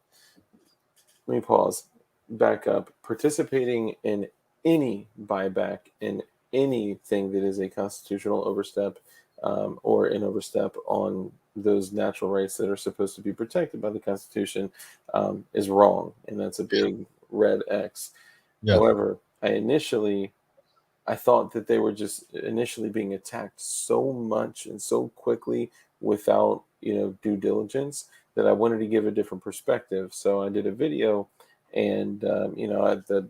me pause, back up. Participating in any buyback in anything that is a constitutional overstep, or an overstep on those natural rights that are supposed to be protected by the Constitution, is wrong, and that's a big red X. yeah, However, I thought that they were just initially being attacked so much and so quickly without, due diligence, that I wanted to give a different perspective. So I did a video, and the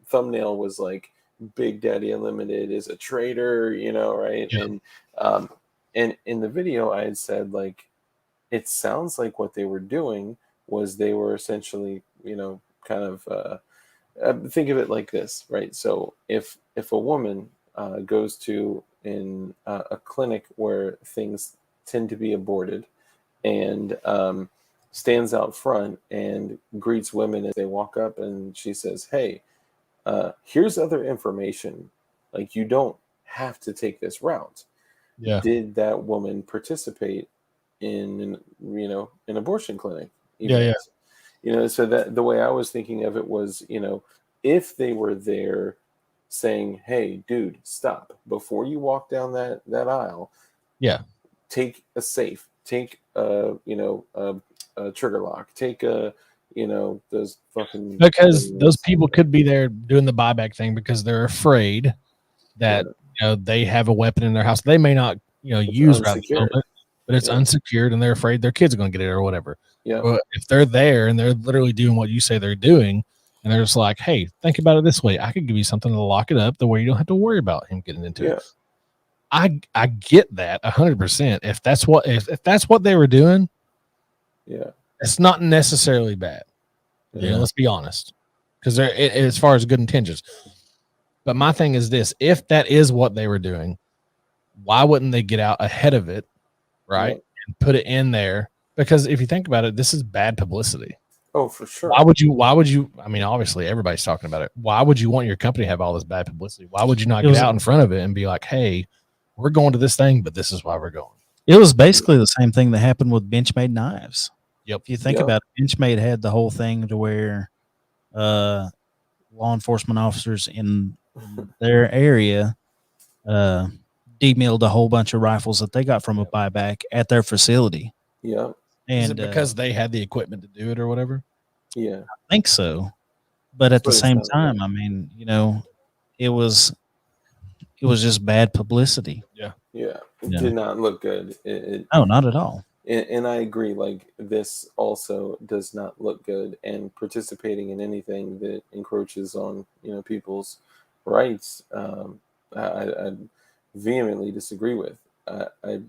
thumbnail was like, "Big Daddy Unlimited is a traitor," right? yeah, Um, and in the video, I had said, like, it sounds like what they were doing was they were essentially, kind of. Think of it like this, right? So if a woman goes to in a clinic where things tend to be aborted, and stands out front and greets women as they walk up, and she says, "Hey, here's other information. Like, you don't have to take this route." yeah, Did that woman participate in an abortion clinic yeah, yeah, event? So that the way I was thinking of it was, if they were there saying, "Hey, dude, stop before you walk down that aisle. yeah. Take a safe, take a trigger lock, take those fucking Because those things." people could be there doing the buyback thing because they're afraid that Right. they have a weapon in their house. They may not It's use right at the unsecured. moment, but it's Yeah. unsecured, and they're afraid their kids are going to get it or whatever. Yeah. But if they're there and they're literally doing what you say they're doing, and they're just like, "Hey, think about it this way: I could give you something to lock it up, the way you don't have to worry about him getting into it." Yeah. I get that 100%. If that's what they were doing, Yeah. it's not necessarily bad. Yeah. Let's be honest, because they're as far as good intentions. But my thing is this: if that is what they were doing, why wouldn't they get out ahead of it, right, Yeah. and put it in there? Because if you think about it, this is bad publicity. Oh, for sure. Why would you? I mean, obviously everybody's talking about it. Why would you want your company to have all this bad publicity? Why would you not It get was out in front of it and be like, "Hey, we're going to this thing, but this is why we're going." it was basically the same thing that happened with Benchmade knives. Yep. If you think Yeah. about it, Benchmade had the whole thing to where uh, law enforcement officers in their area demilled a whole bunch of rifles that they got from a buyback at their facility. Yeah. Is And it because they had the equipment to do it or whatever? Yeah. I think so. But That's at the what it same sounded time, like. I mean, it was just bad publicity. Yeah. It Yeah. did not look good. It No, not at all. and I agree. Like, this also does not look good, and participating in anything that encroaches on people's rights, I vehemently disagree with. I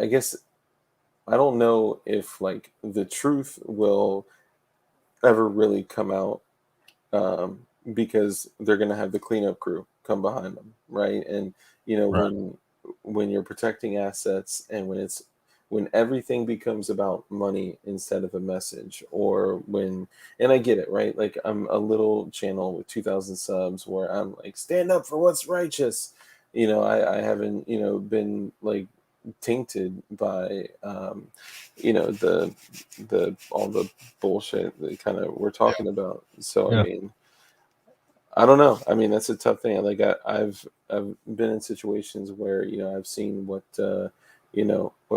guess I don't know if, like, the truth will ever really come out, because they're going to have the cleanup crew come behind them, right? And Right. when you're protecting assets, and when everything becomes about money instead of a message, or when, and I get it, right? Like, I'm a little channel with 2,000 subs where I'm like, stand up for what's righteous. I haven't been, like, tainted by the all the bullshit that kind of we're talking about. So I Yeah. mean, I don't know. I mean, that's a tough thing. Like, I've been in situations where I've seen what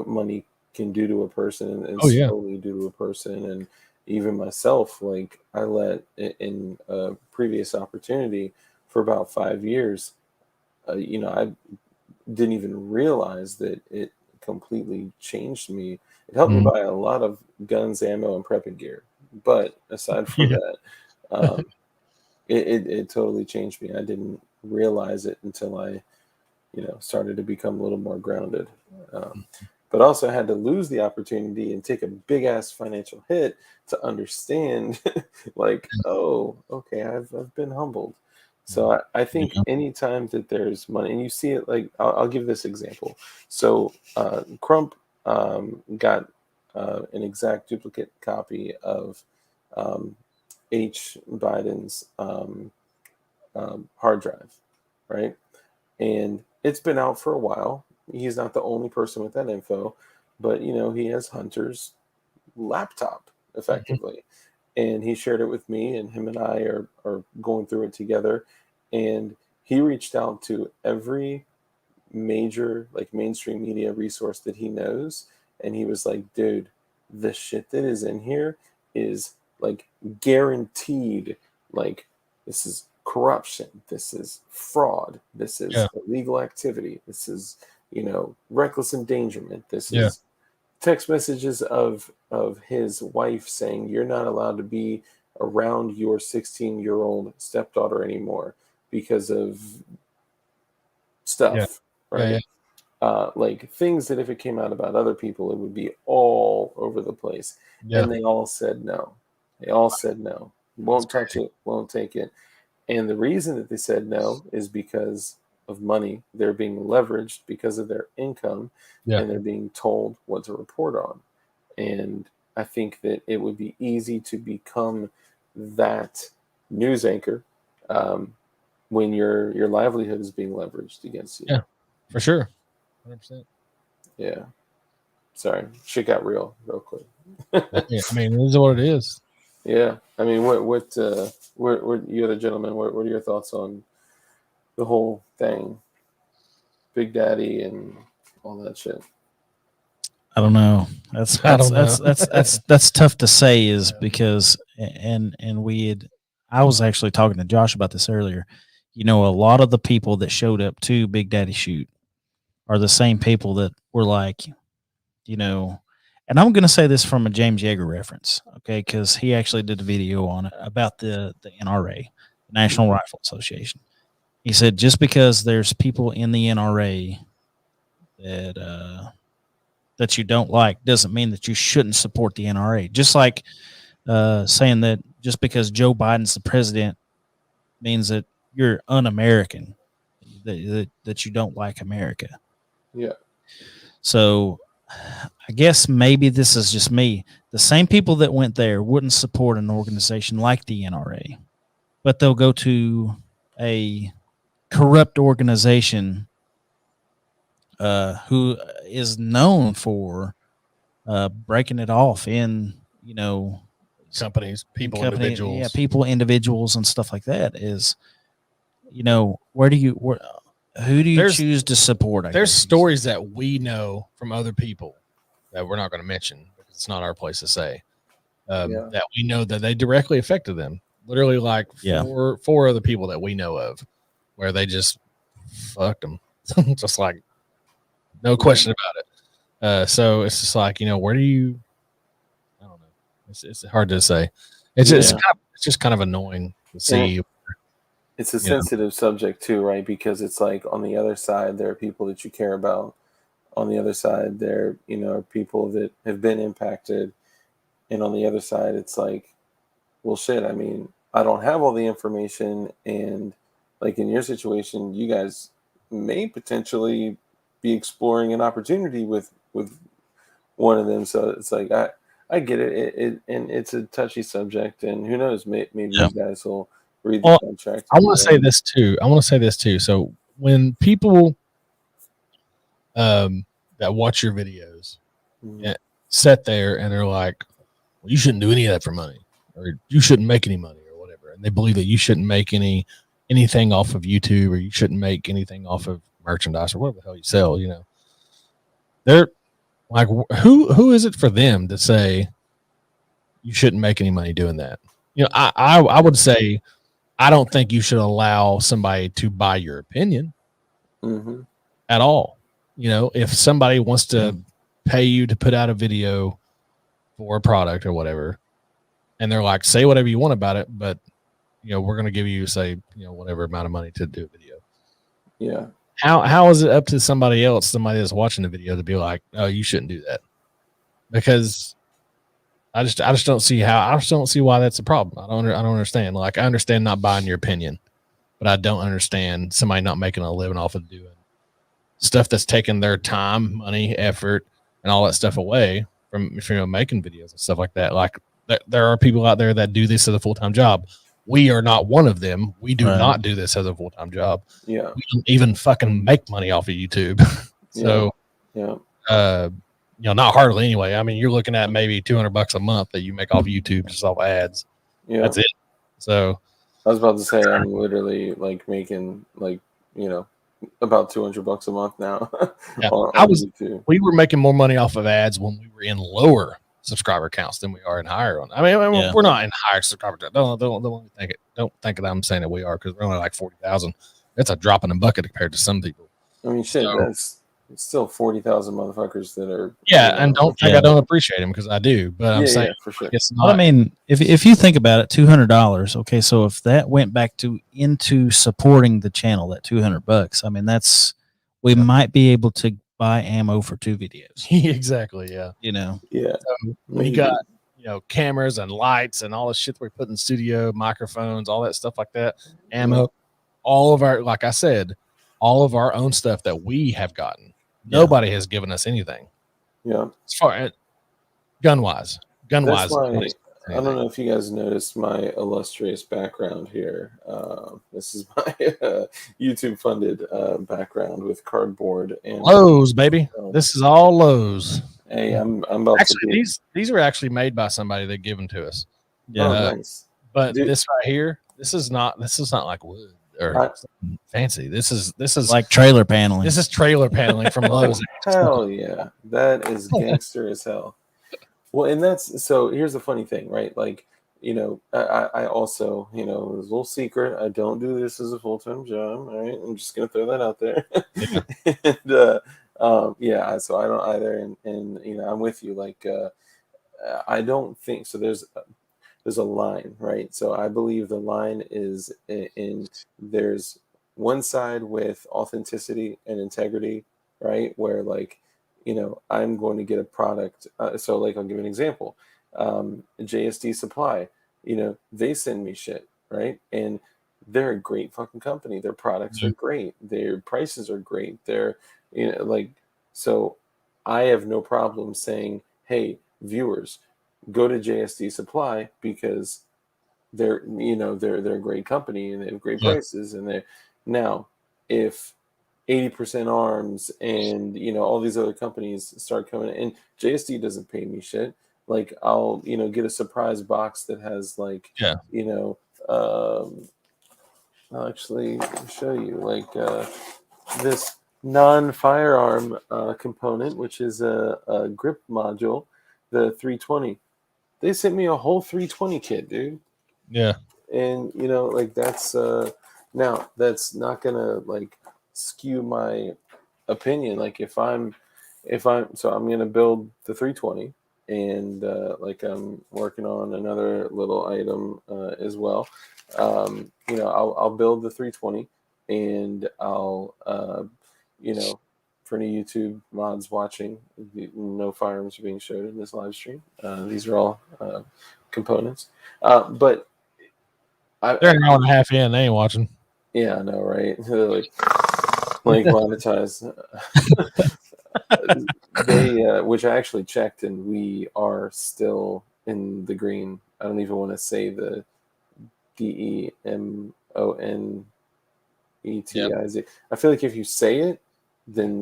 money can do to a person, and Oh yeah. slowly do to a person. And even myself, like, I let in a previous opportunity for about 5 years. I didn't even realize that it completely changed me. It helped me Mhm. buy a lot of guns, ammo, and prepping gear. But aside from Yeah. that, um, it totally changed me. I didn't realize it until I, started to become a little more grounded. But also had to lose the opportunity and take a big ass financial hit to understand, like, oh, okay, I've been humbled. So I think Yeah. anytime that there's money, and you see it, like, I'll give this example. So Crump got an exact duplicate copy of H. Biden's hard drive, right? And it's been out for a while. He's not the only person with that info, but he has Hunter's laptop effectively. And he shared it with me, and him and I are going through it together. And he reached out to every major mainstream media resource that he knows, and he was like, dude, the shit that is in here is guaranteed, this is corruption, this is fraud, this is illegal activity, this is reckless endangerment, this is text messages of his wife saying you're not allowed to be around your 16-year-old stepdaughter anymore because of stuff, right? Things that if it came out about other people, it would be all over the place. And they all said no. Won't touch it, won't take it. And the reason that they said no is because of money. They're being leveraged because of their income, and they're being told what to report on. And I think that it would be easy to become that news anchor when your livelihood is being leveraged against you. Yeah, for sure. 100%. Yeah. Sorry, shit got real quick. Yeah, I mean, this is what it is. Yeah, I mean, what you other gentlemen, what are your thoughts on the whole thing, Big Daddy and all that shit? I don't know. That's tough to say, is because I was actually talking to Josh about this earlier. A lot of the people that showed up to Big Daddy shoot are the same people that were like, and I'm going to say this from a James Yeager reference, okay, because he actually did a video on it about the NRA, the National Rifle Association. He said just because there's people in the NRA that you don't like doesn't mean that you shouldn't support the NRA. Just like saying that just because Joe Biden's the president means that you're un-American, that you don't like America. Yeah. So I guess maybe this is just me. The same people that went there wouldn't support an organization like the NRA, but they'll go to a corrupt organization who is known for breaking it off in, companies, individuals. Yeah, individuals and stuff like that. Is, who do you choose to support? There's stories that we know from other people that we're not going to mention because it's not our place to say. That we know that they directly affected them. Literally, four other people that we know of, where they just fucked them, just like no question about it. So it's just like, where do you? I don't know. It's hard to say. It's just kind of annoying to see. It's a sensitive subject too, right? Because it's like on the other side, there are people that you care about. On the other side, there, are people that have been impacted. And on the other side, it's like, well, shit, I mean, I don't have all the information. And like in your situation, you guys may potentially be exploring an opportunity with one of them. So it's like, I get it. And it's a touchy subject. And who knows, maybe you guys will read the contract. I want to say this too. So when people that watch your videos sit there and they're like, well, you shouldn't do any of that for money, or you shouldn't make any money or whatever, and they believe that you shouldn't make anything off of YouTube, or you shouldn't make anything off of merchandise or whatever the hell you sell, they're like, who is it for them to say you shouldn't make any money doing that? I would say I don't think you should allow somebody to buy your opinion at all. If somebody wants to pay you to put out a video for a product or whatever, and they're like, say whatever you want about it, but we're going to give you, say, whatever amount of money to do a video. Yeah. How is it up to somebody that's watching the video to be like, oh, you shouldn't do that? Because I just don't see why that's a problem. I don't understand. Like, I understand not buying your opinion, but I don't understand somebody not making a living off of doing stuff that's taking their time, money, effort, and all that stuff away from making videos and stuff like that. Like, there are people out there that do this as a full-time job. We are not one of them. We do Right. not do this as a full-time job. Yeah. We don't even fucking make money off of YouTube. So, Yeah. not hardly anyway. I mean, you're looking at maybe $200 a month that you make off YouTube just off ads. Yeah. That's it. So I was about to say I'm literally like making like, about $200 a month now. yeah, on YouTube. we were making more money off of ads when we were in lower subscriber counts than we are in higher one. I mean, Yeah. we're not in higher subscriber count. Don't think it. Don't think that I'm saying that we are, because we're only like 40,000. That's a drop in the bucket compared to some people. I mean, shit, So- that's still 40,000 motherfuckers that are. Yeah, and don't think Yeah. I don't appreciate him, because I do. But I'm saying for sure. it's But not. I mean, if you think about it, $200. Okay, so if that went back into supporting the channel, that $200, I mean, we might be able to buy ammo for 2 videos. Exactly. Yeah. Yeah. We Maybe. got cameras and lights and all the shit that we put in the studio, microphones, all that stuff like that, ammo, all of our, like I said, all of our own stuff that we have gotten. Yeah. Nobody has given us anything Yeah. as far as gun wise. That's why I don't know if you guys noticed my illustrious background here. This is my YouTube funded background with cardboard and Lowe's, baby. This is all Lowe's. Hey, I'm about Actually, to these are actually made by somebody that given to us. Yeah. nice. But Dude. this right here, this is not like wood or something fancy. This is Like trailer paneling. this is trailer paneling from Lowe's. Hell yeah, that is gangster as hell. Well, and that's so. Here's the funny thing, right? Like, I also, there's a little secret. I don't do this as a full-time job. All right, I'm just gonna throw that out there. And so I don't either. And I'm with you. Like, I don't think so. There's a line, right? So I believe the line is in there's one side with authenticity and integrity, right? Where like, I'm going to get a product. So like, I'll give an example. JSD Supply, they send me shit, right? And they're a great fucking company. Their products are great. Their prices are great. They're, so I have no problem saying, hey, viewers, go to JSD Supply because they're a great company and they have great prices. And they now, if 80% Arms and all these other companies start coming in, and JSD doesn't pay me shit. Like, I'll get a surprise box that has like I'll actually show you like this non-firearm component, which is a grip module, the 320. They sent me a whole 320 kit, dude. Yeah. And like that's now that's not gonna like skew my opinion. Like if I'm so I'm gonna build the 320, and like I'm working on another little item as well. I'll build the 320, and I'll for any YouTube mods watching, no firearms are being showed in this live stream. These are all components, but They're an hour and a half in. They ain't watching. yeah, I know, right? They're like monetize. They, which I actually checked, and we are still in the green. I don't even want to say the DEMONETIZ. I feel like if you say it, then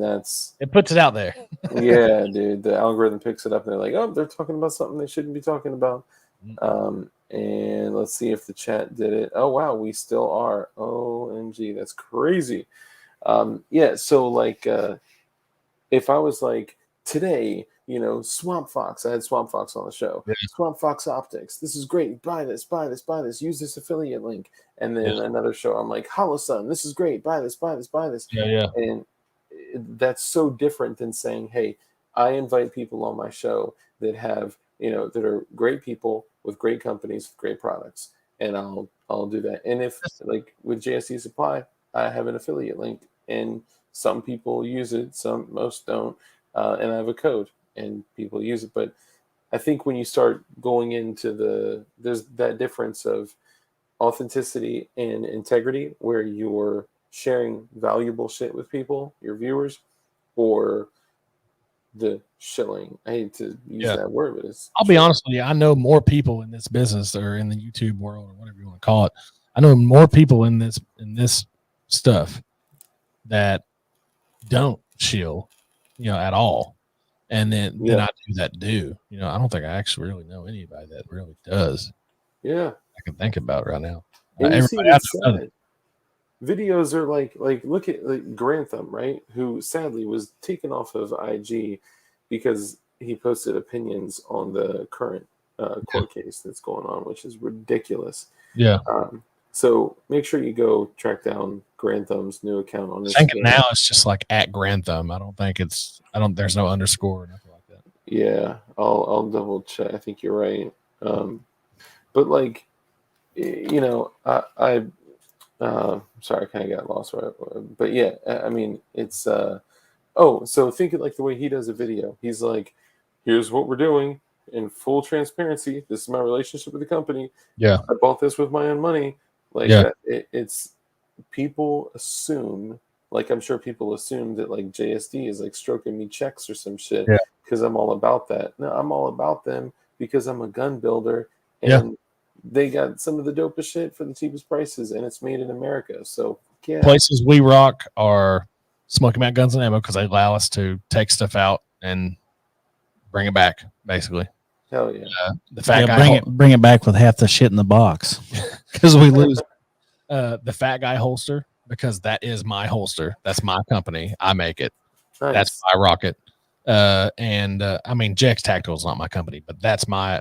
it puts it out there. Yeah, dude. The algorithm picks it up, and they're like, "Oh, they're talking about something they shouldn't be talking about." And let's see if the chat did it. Oh wow, we still are. OMG, that's crazy. So like if I was like today, Swamp Fox, I had Swamp Fox on the show. Yeah. Swamp Fox Optics, this is great. Buy this, buy this, buy this. Use this affiliate link. And then another show, I'm like, Hollow Sun, this is great. Buy this, buy this, buy this. Yeah. And that's so different than saying, hey, I invite people on my show that have, that are great people with great companies, with great products, and I'll do that. And if like with JSD Supply, I have an affiliate link, and some people use it, most don't, and I have a code, and people use it. But I think when you start going into there's that difference of authenticity and integrity, where you're sharing valuable shit with people, your viewers, or the shilling. I hate to use Yeah. that word, but it's. I'll be honest with you. I know more people in this business or in the YouTube world or whatever you want to call it. I know more people in this stuff that don't shill, at all. And then I do that do. I don't think I actually really know anybody that really does. Yeah. I can think about it right now. And you see Everybody what's I know sad. Videos are like look at like Grantham, right? Who sadly was taken off of IG because he posted opinions on the current court case that's going on, which is ridiculous. Yeah. So make sure you go track down Grantham's new account on Instagram. I think now it's just like at Grantham. There's no underscore or nothing like that. Yeah, I'll double check. I think you're right. But like, I sorry, I kind of got lost. But yeah, I mean, it's so think it like the way he does a video. He's like, here's what we're doing in full transparency. This is my relationship with the company. Yeah. I bought this with my own money. Like, it's people assume, like, I'm sure people assume that like JSD is like stroking me checks or some shit because I'm all about that. No, I'm all about them because I'm a gun builder and they got some of the dopest shit for the cheapest prices and it's made in America. So yeah, places we rock are Smoky Mountain Guns and Ammo because they allow us to take stuff out and bring it back, basically. Hell yeah. The fat guy bring it back with half the shit in the box because we lose. The fat guy holster, because that is my holster. That's my company. I make it. Nice. That's my rocket. I mean, Jack's Tactical is not my company, but that's my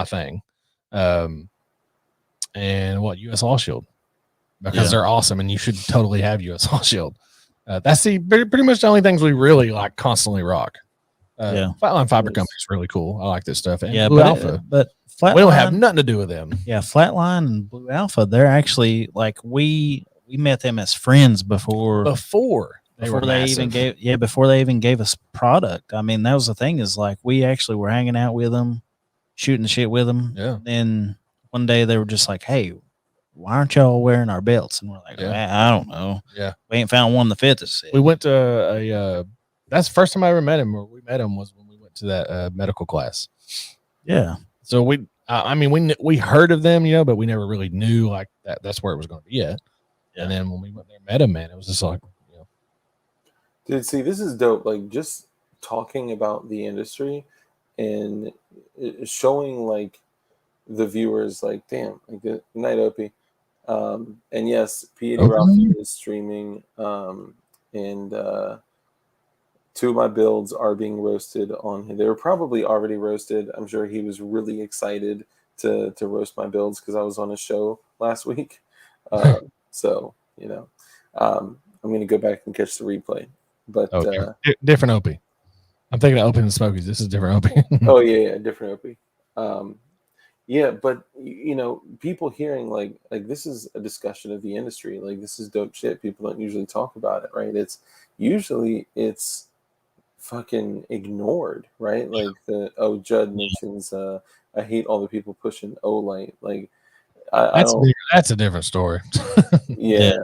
thing. And what US All Shield, because they're awesome, and you should totally have US All Shield. That's pretty much the only things we really like constantly rock. Flatline Fiber Company is really cool. I like this stuff. And Blue Alpha, but Flatline, we don't have nothing to do with them. Yeah, Flatline and Blue Alpha, they're actually like we met them as friends before they even gave us product. I mean, that was the thing is like we actually were hanging out with them, shooting the shit with them. Yeah. Then one day they were just like, "Hey, why aren't y'all wearing our belts?" And we're like, I don't know. Yeah, we ain't found one that fits us. We went to that's the first time I ever met him. Or we met him was when we went to that medical class. Yeah. So we heard of them, but we never really knew like that. That's where it was going to be at. Yeah. And then when we went there and met him, man, it was just like, Dude, see, this is dope. Like just talking about the industry and showing like the viewers, like, damn, like good night, Opie. And yes, P80 Ralphie is streaming. And two of my builds are being roasted on him. They were probably already roasted. I'm sure he was really excited to roast my builds because I was on a show last week. So, I'm going to go back and catch the replay. But different Opie. I'm thinking of Opie and Smokies. This is different Opie. Oh, yeah, different Opie. Yeah, but people hearing like this is a discussion of the industry. Like this is dope shit. People don't usually talk about it, right? It's fucking ignored, right? Like Judd mentions I hate all the people pushing Olight. Like that's a different story. Yeah.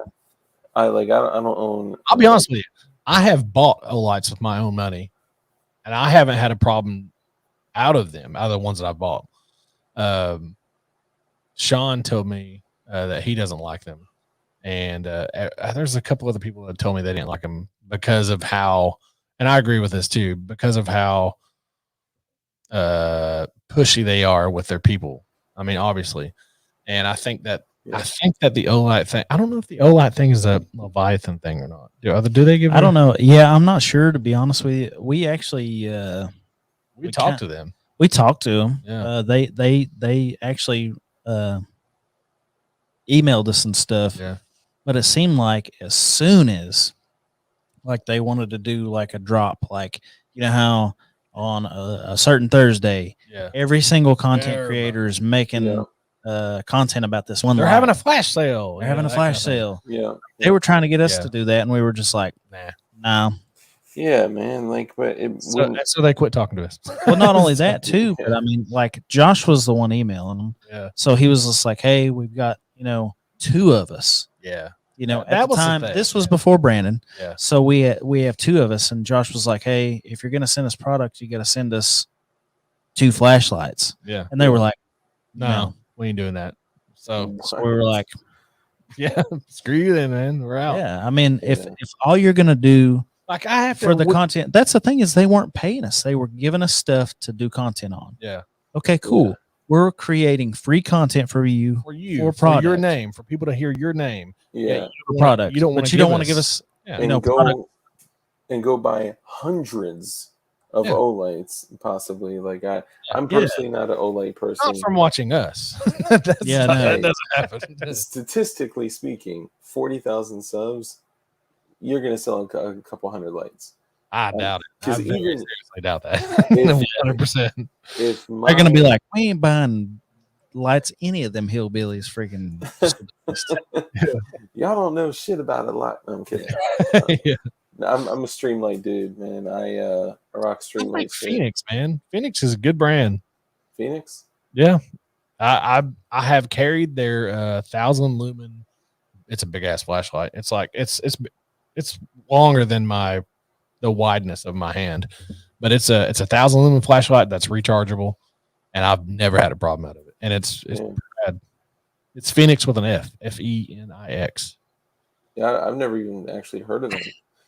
I don't own. I'll be honest with you. I have bought Olights with my own money, and I haven't had a problem out of them, out of the ones that I bought. Sean told me that he doesn't like them, and there's a couple other people that told me they didn't like them because of how, and I agree with this too, because of how pushy they are with their people. I mean, obviously, and I think that the Olight thing. I don't know if the Olight thing is a Leviathan thing or not. Do they give? I don't know. Yeah, I'm not sure, to be honest with you. We actually we talked to them. We talked to them. Yeah. They actually emailed us and stuff. Yeah. But it seemed like as soon as like they wanted to do like a drop, like how on a certain Thursday, every single content creator is making content about this one. They're having a flash sale. They're having a flash sale. Yeah. They were trying to get us to do that, and we were just like, nah. Yeah, man. Like, but so they quit talking to us. Well, not only that too, but I mean, like Josh was the one emailing them. Yeah. So he was just like, "Hey, we've got 2 of us. Yeah. You know, That at the was the time, thing, this was yeah. before Brandon. Yeah. So we have two of us, and Josh was like, "Hey, if you're gonna send us product, you got to send us 2 flashlights." Yeah. And they were like, No, we ain't doing that. So So we were like, yeah, screw you then, man. We're out. "Yeah, I mean, if Yeah. all you're gonna do Like I have for the content, that's the thing is they weren't paying us; they were giving us stuff to do content on." Yeah. Okay, cool. Yeah. We're creating free content for you For you, for for your product. name, for people to hear your name. Yeah. for product. You don't want but to you don't want to give us Yeah. And product. go buy hundreds of Yeah. Olights, possibly. Like I'm Yeah. personally not an Olight person. Not from watching us. That's Yeah, not, no. that doesn't happen. Statistically speaking, 40,000 subs, you're gonna sell a couple hundred lights. I doubt it. 'cause I very even seriously doubt that. if- 100%. If They're gonna be my- like, we ain't buying lights any of them hillbillies freaking. y'all don't know shit about it a lot. No, I'm kidding. Yeah. I'm a Streamlight dude, man. I rock I Streamlight. like shit. Phoenix, man. Phoenix is a good brand. Phoenix? Yeah. I have carried their 1,000 lumen. It's a big ass flashlight. It's like it's longer than the wideness of my hand, but it's a 1,000 lumen flashlight that's rechargeable, and I've never had a problem out of it. And it's Yeah. bad. It's Phoenix with an F, Fenix. Yeah, I've never even actually heard of them.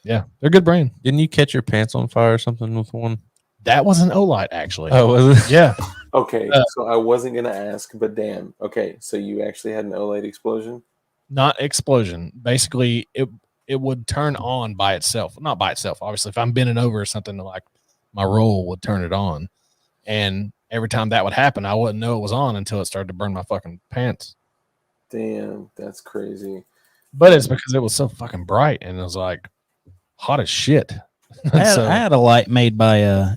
Yeah, they're a good brand. Didn't you catch your pants on fire or something with one? That was an Olight, actually. Oh, was it? Yeah. Okay, so I wasn't gonna ask, but damn. Okay, so you actually had an OLED explosion? Not explosion. Basically, it would turn on by itself. Not by itself. Obviously, if I'm bending over or something, like my roll would turn it on. And every time that would happen, I wouldn't know it was on until it started to burn my fucking pants. Damn, that's crazy. But it's because it was so fucking bright and it was like hot as shit. I So- had a light made by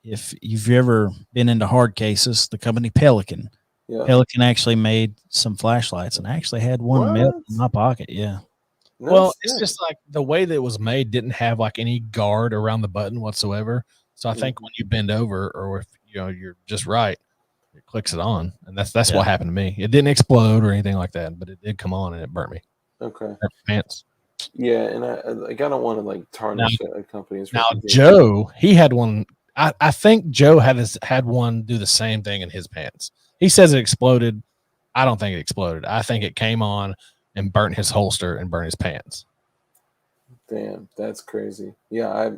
if you've ever been into hard cases, the company Pelican. Yeah. Pelican actually made some flashlights, and I actually had one melt What? in my pocket. Yeah, No well, it's shit. just like the way that it was made didn't have like any guard around the button whatsoever. So I think when you bend over or if you're just right, it clicks it on. And that's Yeah. what happened to me. It didn't explode or anything like that, but it did come on and it burnt me. Okay. Burnt my pants. Yeah, and I don't want to like tarnish a company's Now reputation. Joe, he had one. I think Joe had one do the same thing in his pants. He says it exploded. I don't think it exploded. I think it came on and burnt his holster and burnt his pants. Damn, that's crazy. Yeah,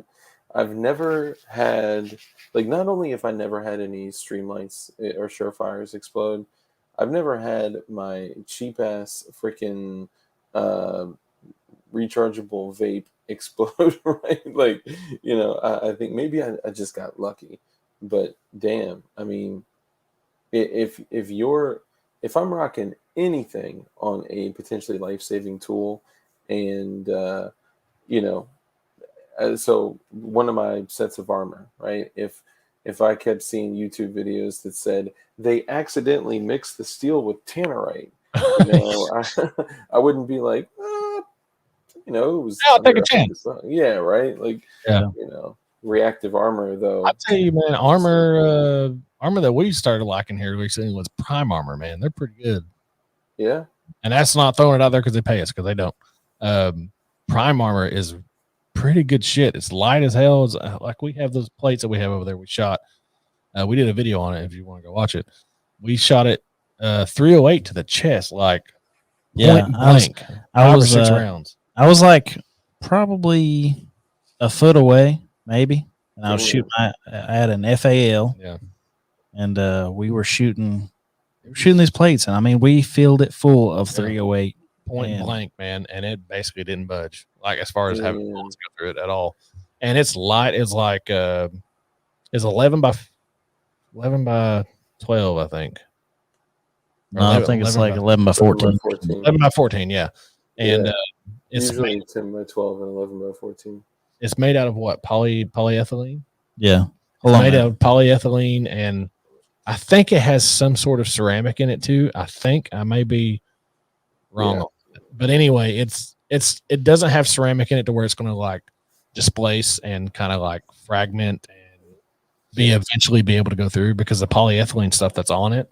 I've never had like not only have I never had any Streamlights or Surefires explode, I've never had my cheap ass freaking rechargeable vape explode, right? Like, I think maybe I just got lucky, but damn, I mean, if I'm rocking anything on a potentially life-saving tool, and so one of my sets of armor, right? If I kept seeing YouTube videos that said they accidentally mixed the steel with tannerite, I wouldn't be like, it was. I'll take a chance. Yeah, right. Like, Yeah. Reactive armor though. I tell you, man, armor that we started liking here recently was Prime Armor, man. They're pretty good. Yeah. And that's not throwing it out there because they pay us, because they don't. Prime Armor is pretty good shit. It's light as hell. It's like we have those plates that we have over there. We shot. We did a video on it if you want to go watch it. We shot it 308 to the chest, like point blank. I was 6 rounds. I was like probably a foot away, maybe, and I was shooting. I had an FAL, Yeah. and we were shooting these plates, and I mean, we filled it full of 308. Point Man. blank, man, and it basically didn't budge. Like as far as having Yeah. bullets go through it at all, and it's light. It's like it's 11 by 12, I think. Or No, I think it's like 11 by 14. 11 by 14, yeah. And Yeah. it's Usually 10 by 12 and 11 by 14. it's made out of what? Polyethylene. Yeah, It's made out of polyethylene, and I think it has some sort of ceramic in it too. I think I may be wrong, on it. But anyway, it doesn't have ceramic in it to where it's going to like displace and kind of like fragment and eventually be able to go through, because the polyethylene stuff that's on it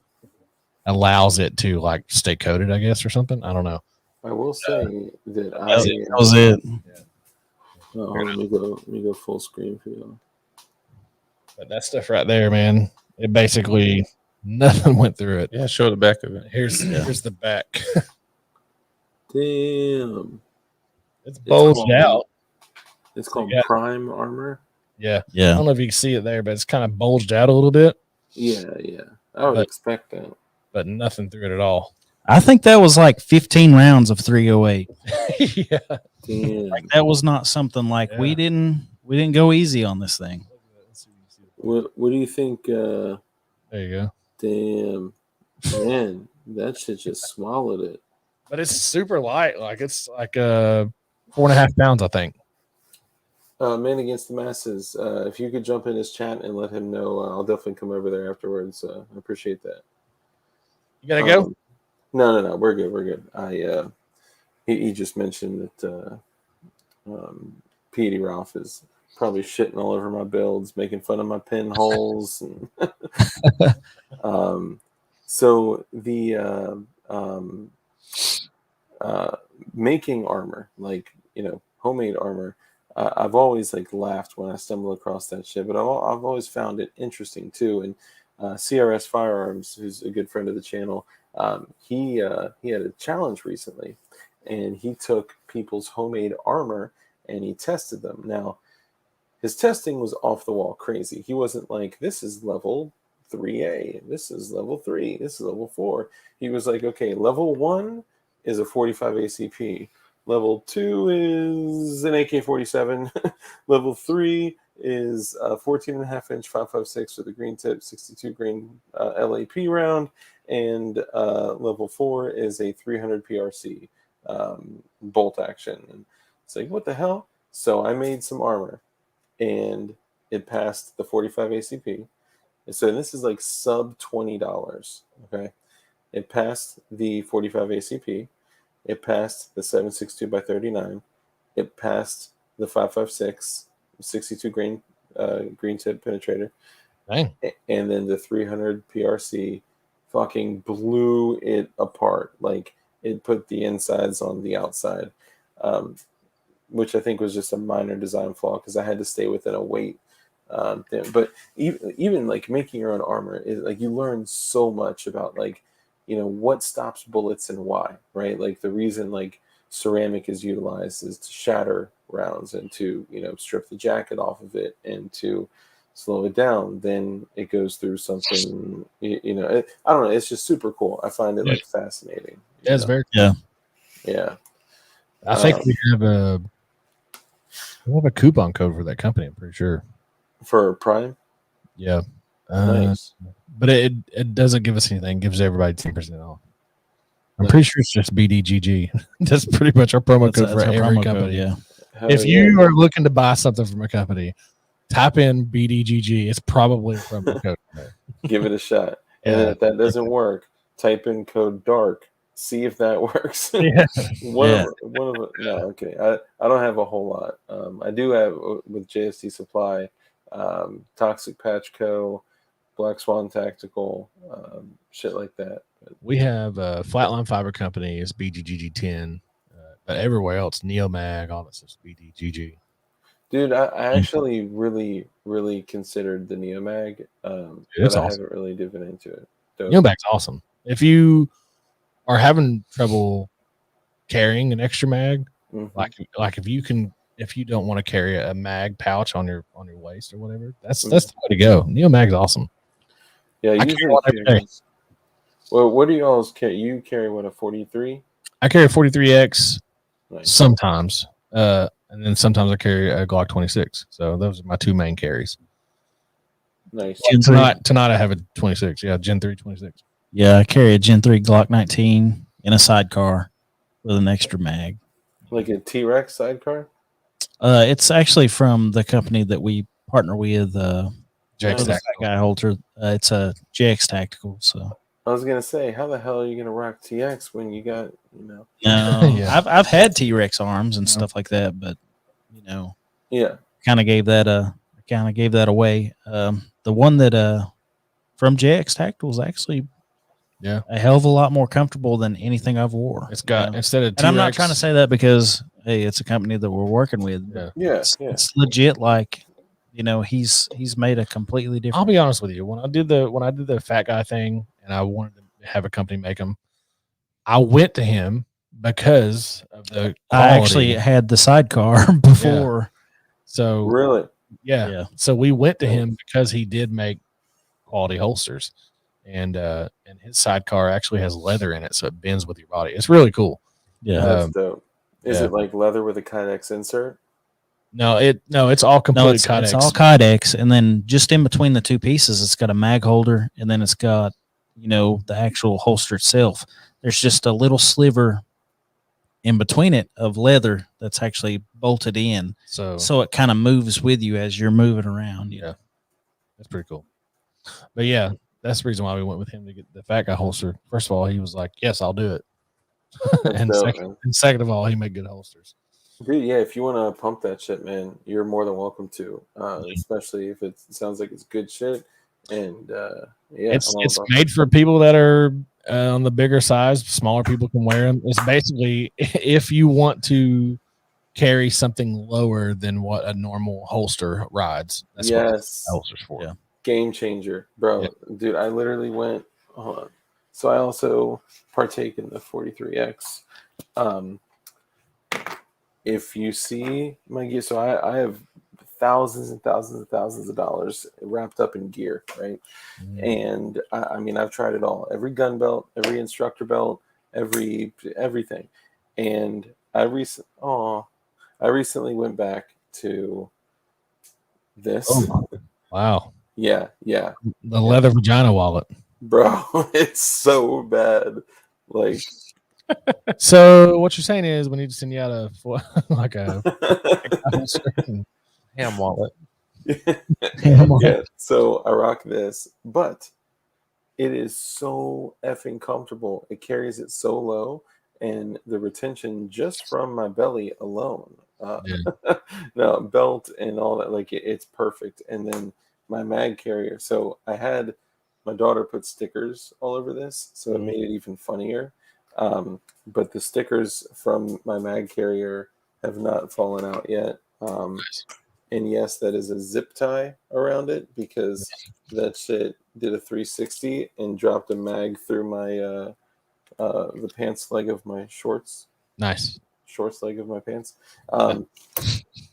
allows it to like stay coated, I guess, or something. I don't know. I will say that That was it. let me go full screen for you. But that stuff right there, man, it basically nothing went through it. Yeah, show the back of it. Here's the back. Damn. It's bulged called- out. It's So you called got- Prime Armor. Yeah. I Yeah. don't know if you can see it there, but it's kind of bulged out a little bit, Yeah. I would But- expect that. but nothing through it at all. I think that was like 15 rounds of 308. Yeah. Damn. Like that was not something like we didn't go easy on this thing. What do you think? There you go. Damn, man, that shit just swallowed it. But it's super light. Like it's like 4.5 pounds, I think. Man Against the Masses. If you could jump in his chat and let him know, I'll definitely come over there afterwards. I appreciate that. You gotta go. No, we're good. He just mentioned that Petey Ralph is probably shitting all over my builds, making fun of my pinholes. And so the making armor, like homemade armor, I've always like laughed when I stumble across that shit, but I've always found it interesting too. And CRS Firearms, who's a good friend of the channel, he had a challenge recently, and he took people's homemade armor and he tested them. Now, his testing was off the wall crazy. He wasn't like, this is level 3A, this is level 3, this is level 4. He was like, okay, level 1 is a 45 ACP. Level 2 is an AK-47. Level 3 is a 14.5-inch 5.56 with a green tip, 62 grain LAP round. And level 4 is a 300 PRC bolt action. And it's like, what the hell? So I made some armor, and it passed the 45 ACP. And so this is like sub $20. Okay, it passed the 45 ACP. It passed the 7.62x39. It passed the 5.56 62 grain green tip penetrator. Dang. And then the 300 PRC fucking blew it apart. Like, it put the insides on the outside, which I think was just a minor design flaw because I had to stay within a weight. But even like making your own armor is like, you learn so much about like, what stops bullets and why, right? Like the reason like ceramic is utilized is to shatter rounds and to, strip the jacket off of it and to slow it down. Then it goes through something, I don't know. It's just super cool. I find it like fascinating. Yeah, it's very Yeah. Yeah. I think we have a coupon code for that company, I'm pretty sure. For Prime? Yeah. Nice. But it doesn't give us anything. It gives everybody 10% off. I'm pretty sure it's just BDGG. That's pretty much our promo code for our every promo company. code, yeah. Hell If yeah. you are looking to buy something from a company, type in BDGG. It's probably a promo code. Give it a shot. And then if that doesn't work, type in code DARK. See if that works. Yeah. No, okay. I don't have a whole lot. I do have with JST Supply, Toxic Patch Co., Black Swan Tactical, shit like that. We have Flatline Fiber Company is BDGG10, but everywhere else, Neomag, all that stuff's BDGG. Dude, I actually really, really considered the Neomag, it's but I awesome. haven't really diven into it. So, Neomag's awesome. If you are having trouble carrying an extra mag, mhm. like if you don't want to carry a mag pouch on your waist or whatever, that's Mhm. the way to go. Neomag's awesome. Yeah, I usually carry one every day. Well, what do you all carry? You carry what, a 43? I carry a 43X Nice. sometimes, and then sometimes I carry a Glock 26. So those are my two main carries. Nice. Tonight I have a 26. Yeah, Gen 3 26. Yeah, I carry a Gen 3 Glock 19 in a sidecar with an extra mag. Like a T-Rex sidecar? It's actually from the company that we partner with. JX Nice. For the Tactical. guy holder. It's a JX Tactical. So I was gonna say, how the hell are you gonna rock TX when you got, no, Yeah. I've had T-Rex arms and stuff like that, but Yeah. kind of gave that away. The one that from JX Tactical is actually Yeah. a hell of a lot more comfortable than anything I've wore. It's got you know? instead of And I'm not T-Rex- trying to say that because hey, it's a company that we're working with. Yeah. Yeah, It's legit. Like, he's made a completely different. I'll be honest with you. When I did the fat guy thing, and I wanted to have a company make them, I went to him because of the quality. I actually had the sidecar before. So really. yeah. So we went to him because he did make quality holsters, and his sidecar actually has leather in it, so it bends with your body. It's really cool. Yeah. That's dope. Is yeah. it like leather with a Kydex insert? No, it's all completely Kydex. It's all Kydex, and then just in between the two pieces, it's got a mag holder, and then it's got the actual holster itself. There's just a little sliver in between it of leather that's actually bolted in, so it kind of moves with you as you're moving around. Yeah, that's pretty cool. But yeah, that's the reason why we went with him to get the fat guy holster. First of all, he was like, "Yes, I'll do it," and second of all, he made good holsters. Dude, yeah, if you want to pump that shit, man, you're more than welcome to. Especially if it sounds like it's good shit. And yeah, it's made for people that are on the bigger size. Smaller people can wear them. It's basically if you want to carry something lower than what a normal holster rides. That's what holsters for. Yeah. Game changer, bro. Yeah. Dude, I literally went. Hold on. So I also partake in the 43X. If you see my gear, so I have thousands and thousands and thousands of dollars wrapped up in gear, right? And I mean, I've tried it all: every gun belt, every instructor belt, everything. And I recently went back to this. Oh, wow. Yeah. The leather vagina wallet, bro. It's so bad. Like. So what you're saying is we need to send you out a ham wallet. Yeah. So I rock this, but it is so effing comfortable. It carries it so low, and the retention just from my belly alone, no belt and all that, like it's perfect. And then my mag carrier. So I had my daughter put stickers all over this, so it made it even funnier. But the stickers from my mag carrier have not fallen out yet. And yes, that is a zip tie around it because that shit did a 360 and dropped a mag through my the pants leg of my shorts. Nice. Shorts leg of my pants.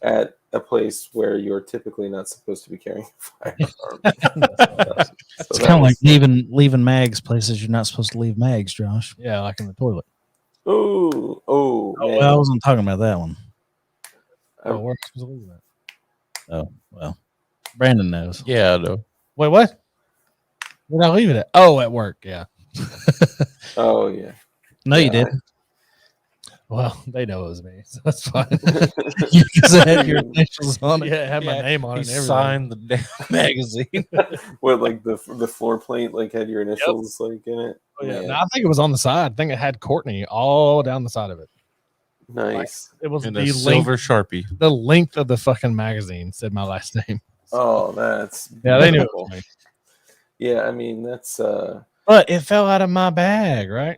At a place where you're typically not supposed to be carrying a firearm. It's kind of like leaving mags places you're not supposed to leave mags, Josh. Yeah, like in the toilet. Oh, man. Well, I wasn't talking about that one. Where am I supposed to leave that? Oh, well, Brandon knows. Yeah, I know. Wait, what? Where'd I leave it at? Oh, at work. Yeah. Oh, yeah. No, you didn't. Well, they know it was me, so that's fine. Because it had your initials on it. Yeah, it had my name on it. He signed the damn magazine. What, like the floor plate, like had your initials like in it? Oh, yeah. No, I think it was on the side. I think it had Courtney all down the side of it. Nice. Like, it was and the silver Sharpie. The length of the fucking magazine said my last name. Oh, that's they knew it was me. Yeah, I mean that's but it fell out of my bag, right?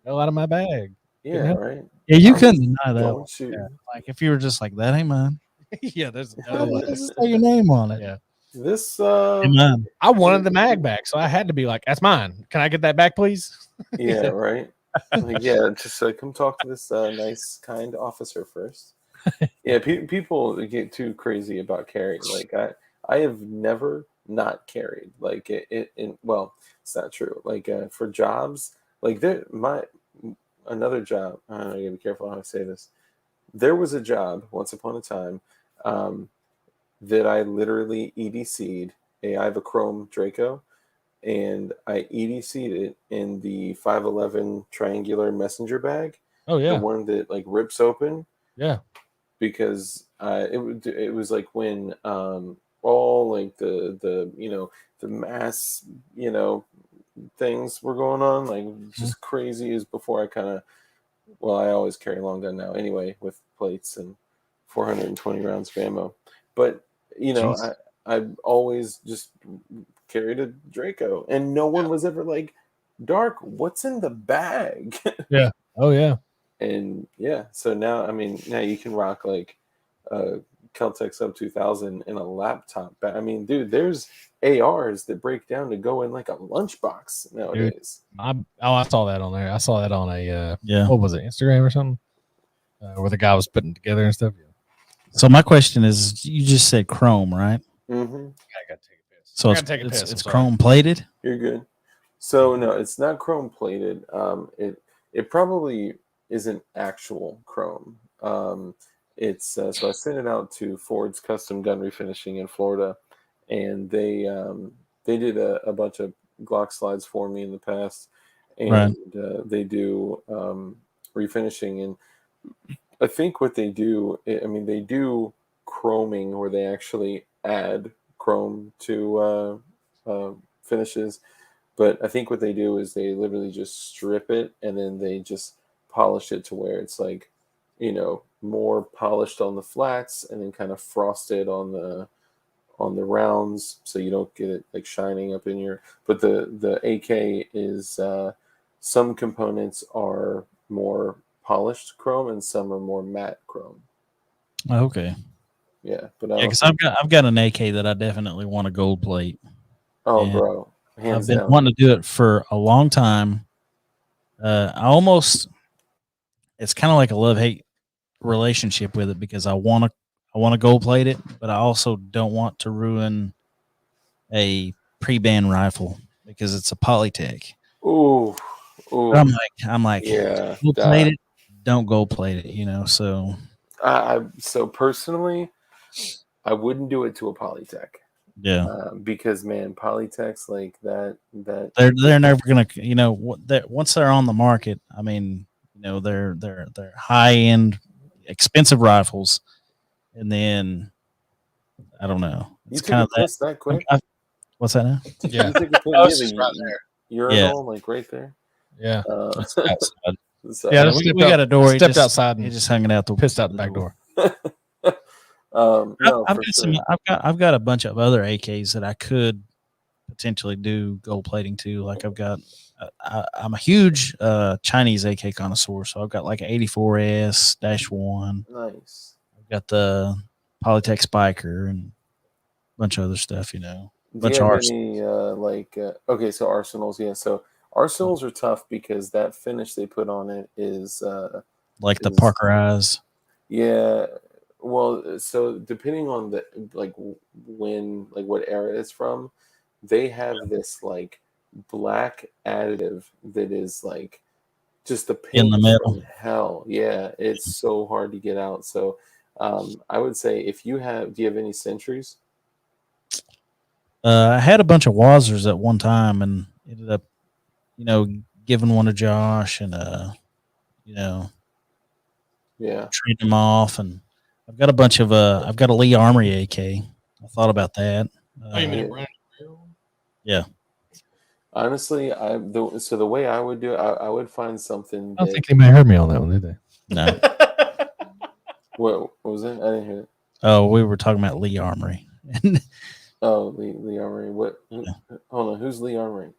Fell out of my bag. Yeah, right. Yeah, you couldn't deny that. Don't you? Yeah. Like if you were just like, that ain't mine. Yeah, there's just say your name on it. Yeah. This I wanted the mag back, so I had to be like, that's mine. Can I get that back, please? Yeah, right. Like, yeah, just come talk to this nice, kind officer first. Yeah, people get too crazy about carrying. Like I have never not carried. Like well, it's not true. Like for jobs, like another job. I gotta be careful how I say this. There was a job once upon a time that I literally EDC'd. I have a chrome Draco, and I EDC'd it in the 511 triangular messenger bag. Oh yeah, the one that like rips open. Yeah, because it was like when all like the mass things were going on, like just crazy. Is before I kind of, well, I always carry a long gun now anyway with plates and 420 rounds of ammo, but I've always just carried a Draco, and no one was ever like, Dark, what's in the bag? Oh yeah. And yeah, so now, I mean, now you can rock like Keltec Sub 2000 in a laptop bag. I mean, dude, there's ARs that break down to go in like a lunchbox nowadays. I saw that on there. I saw that on a Yeah. what was it, Instagram or something, where the guy was putting it together and stuff. Yeah. So my question is, you just said chrome, right? Mm-hmm. I gotta take a piss. So I it's, gotta take a it's, piss. it's I'm sorry. chrome plated. You're good. So no, it's not chrome plated. It probably isn't actual chrome. It's so I sent it out to Ford's Custom Gun Refinishing in Florida, and they did a bunch of Glock slides for me in the past, and they do refinishing. And I think what they do, I mean, they do chroming where they actually add chrome to finishes. But I think what they do is they literally just strip it and then they just polish it to where it's like, more polished on the flats and then kind of frosted on the rounds, so you don't get it like shining up in your. But the AK is some components are more polished chrome and some are more matte chrome. Okay. Yeah, but Yeah, because I've got an AK that I definitely want to gold plate. Oh, and bro, hands I've been down. wanting to do it for a long time. It's kind of like a love-hate relationship with it because I want to gold plate it, but I also don't want to ruin a pre-band rifle because it's a Polytech. Ooh, But I'm like, yeah, gold plate it, don't gold plate it, so so personally, I wouldn't do it to a Polytech. yeah. Because man, Polytechs like that They're never gonna once they're on the market. I mean, they're high end, expensive rifles, and then I don't know. You It's took kind a of that. piss that quick? What's that now? Yeah. You took a piss, Oh, it's yeah, just right there. urinal, like right there. Yeah. It's outside. So, Yeah, we got a door. Stepped outside He and just hung it out the pissed out the back door. no, I've for got sure. I've got a bunch of other AKs that I could potentially do gold plating to. Like I've got, I'm a huge Chinese AK connoisseur, so I've got like an 84S-1. Nice. I've got the Polytech Spiker and a bunch of other stuff. Do bunch you of have arsenals. any okay, so arsenals, yeah. So arsenals are tough because that finish they put on it is like the Parker Eyes. Yeah. Well, so depending on the what era it's from, they have this like black additive that is like just the paint In the middle. from hell. Yeah, it's so hard to get out. So I would say do you have any sentries? I had a bunch of Wazers at one time and ended up, giving one to Josh and Yeah. trading them off. And I've got a bunch of I've got a Lee Armory AK. I thought about that. You mean a brand Yeah. Honestly, the way I would do it, I would find something. I don't think anybody heard me on that one, did they? No. What was it? I didn't hear it. Oh, we were talking about Lee Armory. Oh, Lee Armory. Hold on, who's Lee Armory?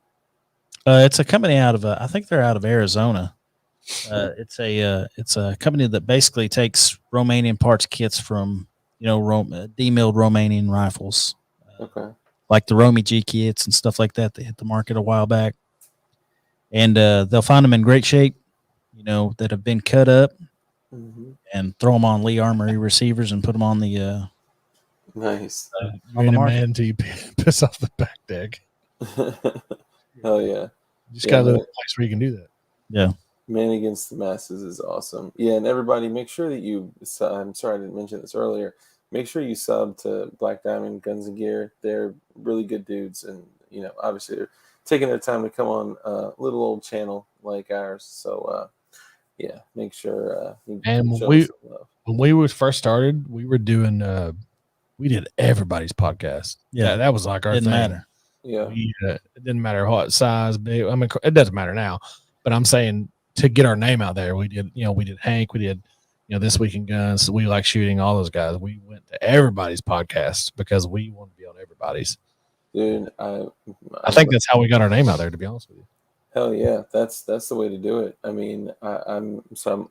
It's a company out of I think they're out of Arizona. It's a company that basically takes Romanian parts kits from demilled Romanian rifles. Okay. Like the Romy G kits and stuff like that. They hit the market a while back, and they'll find them in great shape, that have been cut up, and throw them on Lee Armory receivers and put them on the. Nice. On the market until you piss off the back deck. Hell yeah! You just gotta live in a place where you can do that. Yeah. Man Against the Masses is awesome. Yeah, and everybody, make sure that I'm sorry I didn't mention this earlier. Make sure you sub to Black Diamond Guns and Gear. They're really good dudes, and obviously they're taking their time to come on a little old channel like ours. So yeah, make sure. And when we first started, we were doing we did everybody's podcast. Yeah, that was like our didn't thing. matter. Yeah, it didn't matter what size, big. I mean, it doesn't matter now. But I'm saying to get our name out there, we did Hank, we did This Week in Guns. We like shooting all those guys. We went to everybody's podcast because we want to be on everybody's. Dude, I think that's how we got our name out there, to be honest with you. Hell yeah, that's the way to do it. I mean, I'm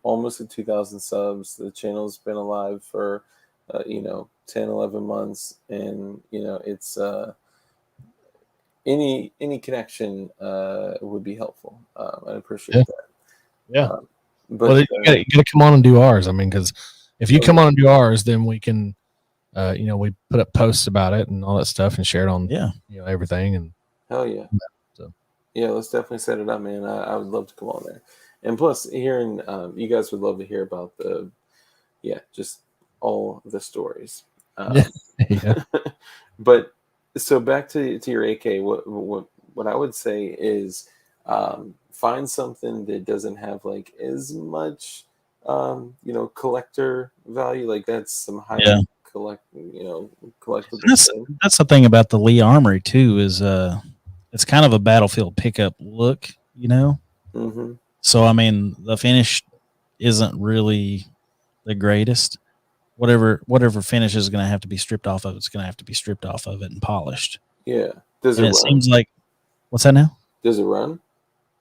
almost at 2,000 subs. The channel's been alive for 10, 11 months, and it's any connection would be helpful. I appreciate Yeah. that. Yeah. But Well, you gotta come on and do ours. I mean, because if you come on and do ours, then we can, we put up posts about it and all that stuff and share it on, everything. And hell yeah. So Yeah, let's definitely set it up, man. I would love to come on there. And plus, hearing you guys would love to hear about just all the stories. yeah. But so back to your AK, what I would say is find something that doesn't have like as much collector value. Like that's some high collectible thing. That's the thing about the Lee Armory too is it's kind of a battlefield pickup look, Mm-hmm. So I mean the finish isn't really the greatest. Whatever finish is going to have to be stripped off of, it's going to have to be stripped off of it and polished. Yeah. Does and it it run? seems like what's that now? Does it run?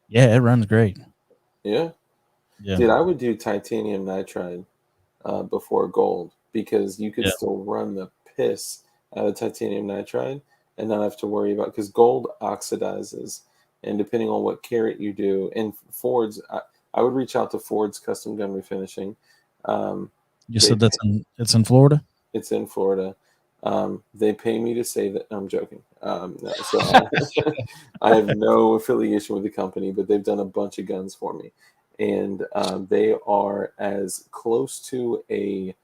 Yeah, it runs great. Yeah. Yeah. Dude, I would do titanium nitride before gold because you could still run the piss out of titanium nitride and not have to worry about, because gold oxidizes, and depending on what carat you do, and Ford's, I would reach out to Ford's Custom Gun Refinishing. You said it's in Florida? It's in Florida. They pay me to say that. I'm joking. No, so I have no affiliation with the company, but they've done a bunch of guns for me. And they are as close to a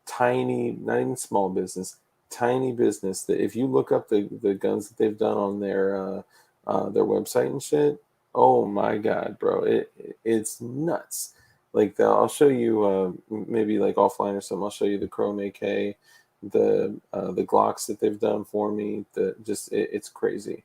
tiny, not even small business, tiny business, that if you look up the guns that they've done on their website and shit, oh my God, bro, it's nuts. Like I'll show you maybe like offline or something. I'll show you the Chrome AK, the Glocks that they've done for me. It's crazy.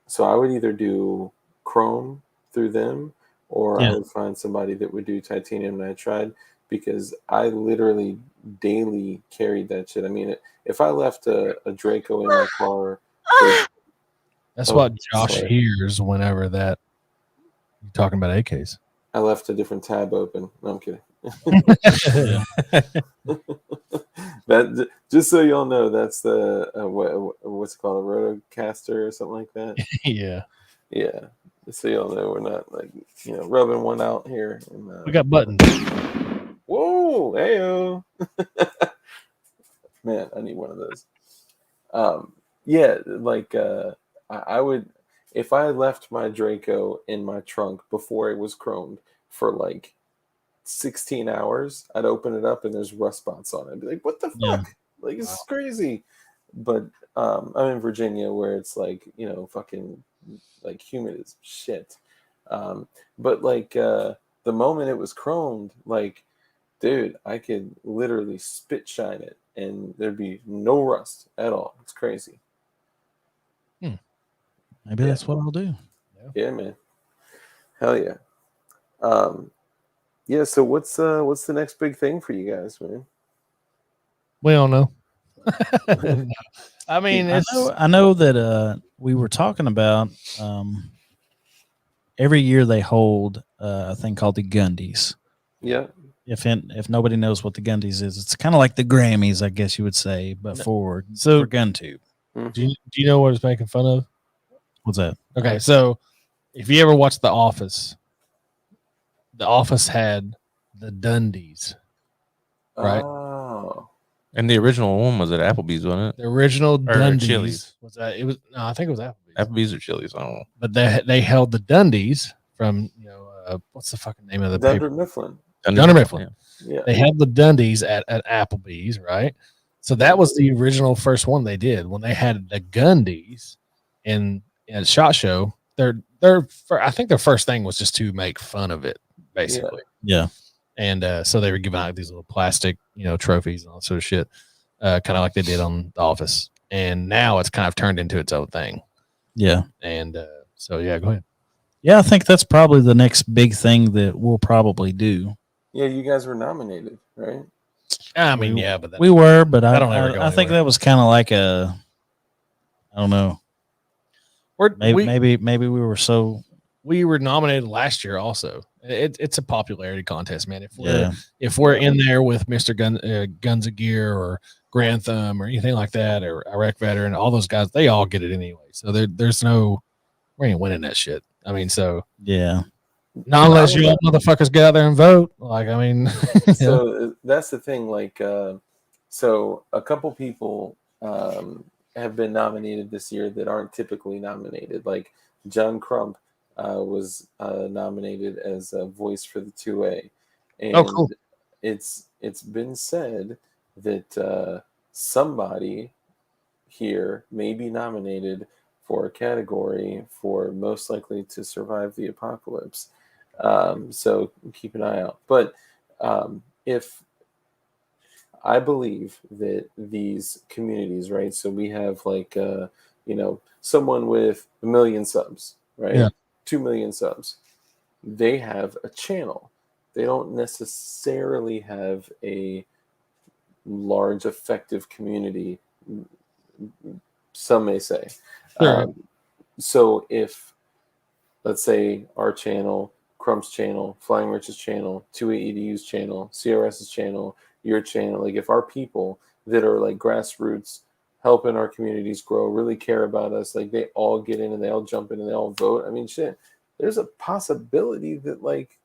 So I would either do Chrome through them, or I would find somebody that would do titanium nitride, because I literally daily carried that shit. I mean, if I left a Draco in my car, that's what Josh hears whenever that you're talking about AKs. I left a different tab open. No, I'm kidding. That, just so y'all know, that's the what's it called, a rotocaster or something like that. Yeah. So y'all know we're not like rubbing one out here. And, we got buttons. Whoa, heyo. Man, I need one of those. I would, if I had left my Draco in my trunk before it was chromed for like 16 hours, I'd open it up and there's rust spots on it. I'd be like, what the fuck? Like, this is crazy. But I'm in Virginia, where it's like, fucking like humid as shit. But like the moment it was chromed, like, dude, I could literally spit shine it and there'd be no rust at all. It's crazy. Maybe that's what I'll do. Yeah, man. Hell yeah. Yeah. So what's the next big thing for you guys, man? We don't know. I mean, I know that we were talking about every year they hold a thing called the Gundies. Yeah. If nobody knows what the Gundies is, it's kind of like the Grammys, I guess you would say, but for GunTube. Do you know what it's making fun of? What's that? Okay, so if you ever watched The Office had the Dundies, right? Oh. And the original one was at Applebee's, wasn't it? The original Dundies Chili's. was that? It was no, I think it was Applebee's. Applebee's or Chili's, I don't know. But they held the Dundies from what's the fucking name of the Dunder paper? Mifflin. Dunder Mifflin. Yeah. They had the Dundies at Applebee's, right? So that was the original first one they did. When they had the Gundies in SHOT Show, I think their first thing was just to make fun of it, basically. Yeah. And so they were giving out these little plastic, trophies and all that sort of shit, kind of like they did on The Office. And now it's kind of turned into its own thing. Yeah. And so, yeah, go ahead. Yeah, I think that's probably the next big thing that we'll probably do. Yeah, you guys were nominated, right? I mean, yeah, but we were, but I think anywhere. that was kind of like I don't know. Maybe we were so we were nominated last year also. It's a popularity contest, man. Yeah. If we're in there with Mr. Guns of Gear or Grantham or anything like that, or Iraq Veteran, all those guys, they all get it anyway. So there's no, we ain't winning that shit. I mean, so Yeah. not unless you all motherfuckers get out there and vote. Like, I mean, So that's the thing. Like, so a couple people have been nominated this year that aren't typically nominated. Like John Crump was nominated as a voice for the 2A, and Oh, cool. it's been said that somebody here may be nominated for a category for most likely to survive the apocalypse. So keep an eye out. But if I believe that these communities, right? So we have like, someone with 1 million subs, right? Yeah. 2 million subs. They have a channel. They don't necessarily have a large, effective community, some may say. Sure. So if, let's say, our channel, Crump's channel, Flying Rich's channel, 2AEDU's channel, CRS's channel, your channel, like if our people that are like grassroots helping our communities grow, really care about us, like they all get in and they all jump in and they all vote. I mean, shit, there's a possibility that like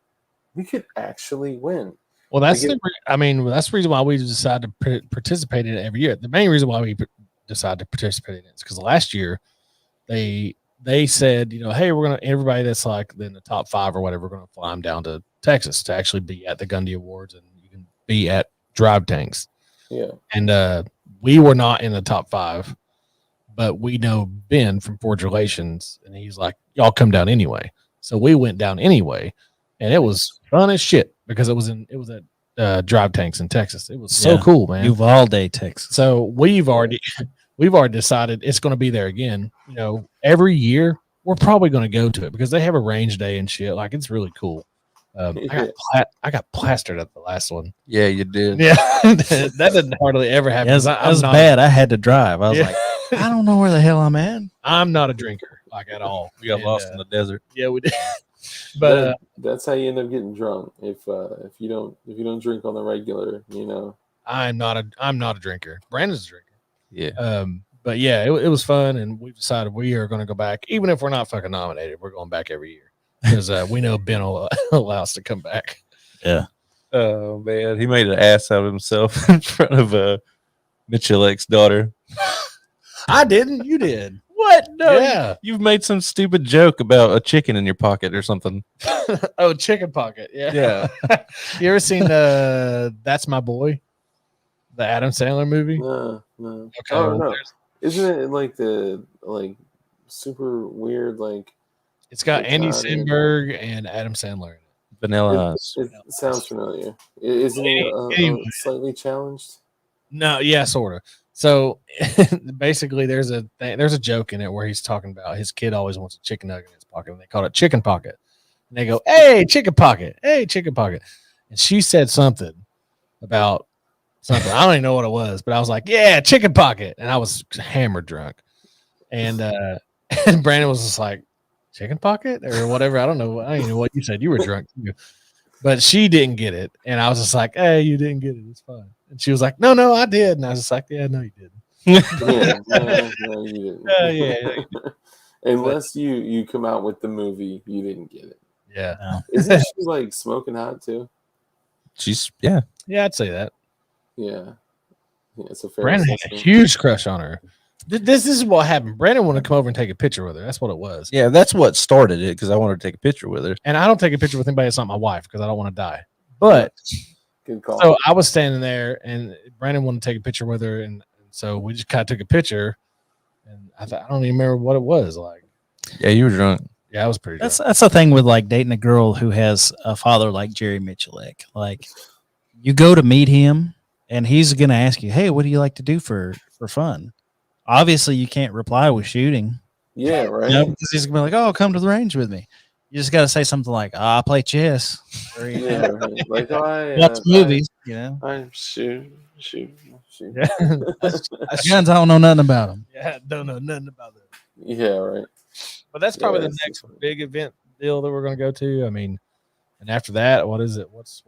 we could actually win. well, that's the reason why we decide to participate in it every year. The main reason why we decide to participate in it is because last year they said, hey, we're gonna, everybody that's like in the top 5 or whatever, we're gonna fly them down to Texas to actually be at the Gundy Awards, and you can be at Drive Tanks. Yeah. And we were not in the top 5, but we know Ben from Forge Relations, and he's like, y'all come down anyway. So we went down anyway, and it was fun as shit because it was at Drive Tanks in Texas. It was so cool, man. Uvalde, Texas. So we've already decided it's going to be there again. Every year we're probably going to go to it because they have a range day and shit. Like, it's really cool. I got plastered at the last one. Yeah, you did. Yeah, that didn't hardly ever happen. Yeah, that was bad. I had to drive. I was Yeah. like, I don't know where the hell I'm at. I'm not a drinker, like, at all. We got lost in the desert. Yeah, we did. But that's how you end up getting drunk if you don't drink on the regular. I'm not a drinker. Brandon's a drinker. Yeah. But yeah, it was fun, and we've decided we are going to go back, even if we're not fucking nominated. We're going back every year because we know Ben will allow us to come back. Yeah. Oh man, he made an ass out of himself in front of Mitchell-X daughter. I didn't. You did. What? No. Yeah. You've made some stupid joke about a chicken in your pocket or something. Oh, Chicken Pocket. Yeah. Yeah. You ever seen That's My Boy, the Adam Sandler movie? No. Okay. Oh no. Isn't it like the super weird It's got Andy It's not in- Samberg and Adam Sandler in it. Vanilla Ice. It sounds familiar. Isn't it Anyway. slightly challenged? No, yeah, sort of. So basically, there's a joke in it where he's talking about his kid always wants a chicken nugget in his pocket, and they call it Chicken Pocket. And they go, "Hey, Chicken Pocket! Hey, Chicken Pocket!" And she said something about something. I don't even know what it was, but I was like, "Yeah, Chicken Pocket!" And I was hammered drunk, and and Brandon was just like, "Chicken Pocket" or whatever. I don't know. I don't even know what you said. You were drunk too. But she didn't get it. And I was just like, hey, you didn't get it. It's fine. And she was like, no, I did. And I was just like, yeah, no, you didn't. No, you didn't. Yeah. Unless you come out with the movie, you didn't get it. Yeah. Isn't she like smoking hot too? Yeah, I'd say that. Yeah. It's a fair Brandon had a assessment. huge crush on her. This is what happened. Brandon wanted to come over and take a picture with her. That's what it was. Yeah, that's what started it because I wanted to take a picture with her. And I don't take a picture with anybody that's not my wife because I don't want to die. But Good call. so I was standing there and Brandon wanted to take a picture with her. And so we just kind of took a picture. And I don't even remember what it was like. Yeah, you were drunk. Yeah, I was pretty drunk. That's the thing with like dating a girl who has a father like Jerry Mitchell-Ek. Like, you go to meet him and he's gonna ask you, hey, what do you like to do for fun? Obviously, you can't reply with shooting. Yeah, right. Because he's gonna be like, "Oh, come to the range with me." You just got to say something like, "I play chess." Or, Yeah, right. Like watch movies. I shoot. Yeah. Guns, I don't know nothing about them. Yeah, don't know nothing about that. Yeah, right. But that's probably Yeah, the that's next funny. big event deal that we're going to go to. I mean, and after that, what is it? What's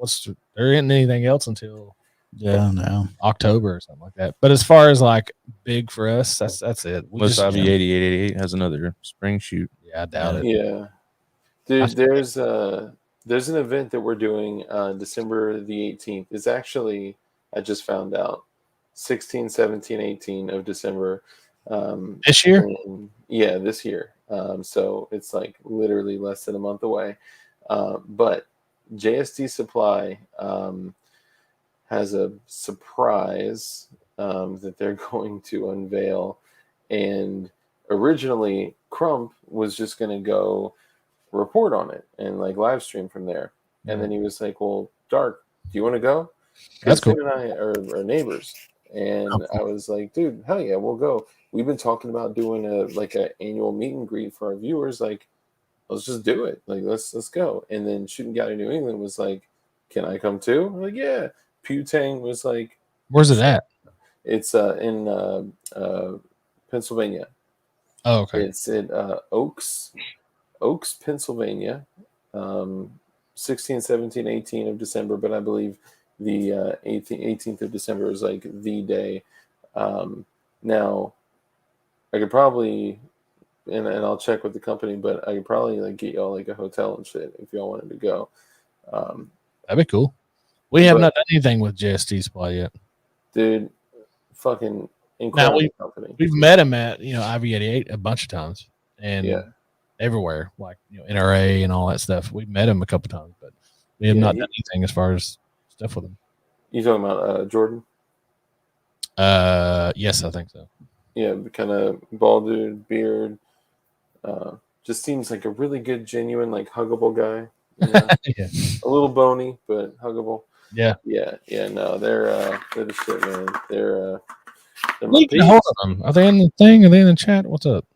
there isn't anything else until no. October or something like that. But as far as like big for us, that's it. We Unless just, IV 8888 has another spring shoot. yeah, I doubt it. Yeah, dude. There's an event that we're doing December the 18th. It's actually, I just found out, 16, 17, 18 of December. This year? Yeah, this year. So it's like literally less than a month away. But JSD Supply has a surprise that they're going to unveil. And originally, Crump was just going to go report on it and like live stream from there. And then he was like, well, Dark, do you want to go? That's cool. Him and I are neighbors. And I was like, dude, hell yeah, we'll go. We've been talking about doing a annual meet and greet for our viewers. Like, let's just do it. Like, let's go. And then Shooting Guy in New England was like, can I come too? I'm like, yeah. Pewtang was like, Where's it at? it's in Pennsylvania. Oh, okay. It's at Oaks, Pennsylvania, 16, 17, 18 of December, but I believe the 18th of December is like the day. Now, I could probably, and I'll check with the company, but I could probably like get y'all like a hotel and shit if y'all wanted to go. That'd be cool. We have not done anything with JST Supply yet. Dude, fucking incredible company. We've met him at, IV88 a bunch of times and everywhere, like, NRA and all that stuff. We've met him a couple times, but we have not done anything as far as stuff with him. You talking about Jordan? Yes, I think so. Yeah, kind of bald dude, beard. Just seems like a really good, genuine, like huggable guy. Yeah. A little bony, but huggable. Yeah. No, they're the shit, man. They're get hold of them. Are they in the thing? Are they in the chat? What's up?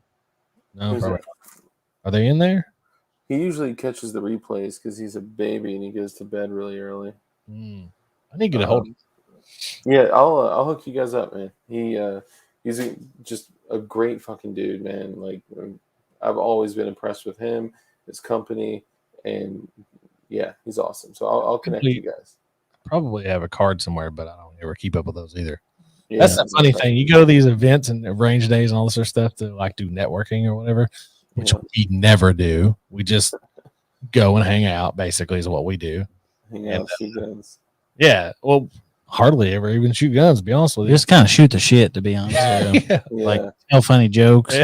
No, probably not. Are they in there? He usually catches the replays because he's a baby and he goes to bed really early. I need to get a hold of him. Yeah, I'll hook you guys up, man. He's just a great fucking dude, man. Like, I've always been impressed with him, his company, and yeah, he's awesome. So I'll connect you guys. Probably have a card somewhere, but I don't ever keep up with those either. Yeah, that's the funny thing. You go to these events and arrange days and all this sort of stuff to like do networking or whatever, which we never do. We just go and hang out, basically, is what we do. Hang out, shoot guns. Yeah, well, hardly ever even shoot guns, to be honest with you. Just kind of shoot the shit, to be honest. Like, tell funny jokes.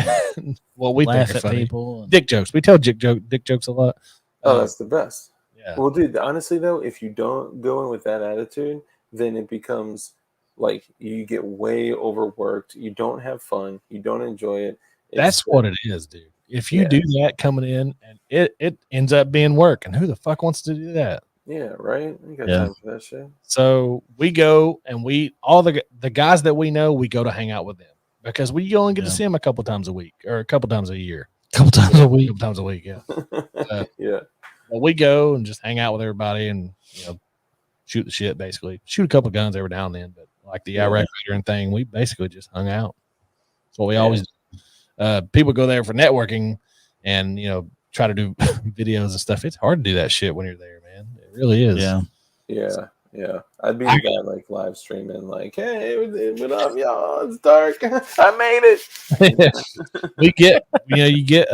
Well, we laugh think at funny people. Dick jokes. We tell dick jokes a lot. Oh, that's the best. Yeah. Well, dude, honestly though, if you don't go in with that attitude, then it becomes like you get way overworked. You don't have fun. You don't enjoy it. That's what it is, dude. If you do that coming in, and it ends up being work, and who the fuck wants to do that? Yeah, right. You got time for that shit. So we go and all the guys that we know, we go to hang out with them because we only get to see them a couple times a week or a couple times a year. Couple times a week. Couple times a week, yeah. Yeah. Well, we go and just hang out with everybody and shoot the shit, basically. Shoot a couple guns every now and then, but like the Iraq veteran thing, we basically just hung out. That's what we always do. People go there for networking and try to do videos and stuff. It's hard to do that shit when you're there, man. It really is. Yeah. I'd be the guy like live streaming, like, hey, what up, y'all? It's dark. I made it. We get, you get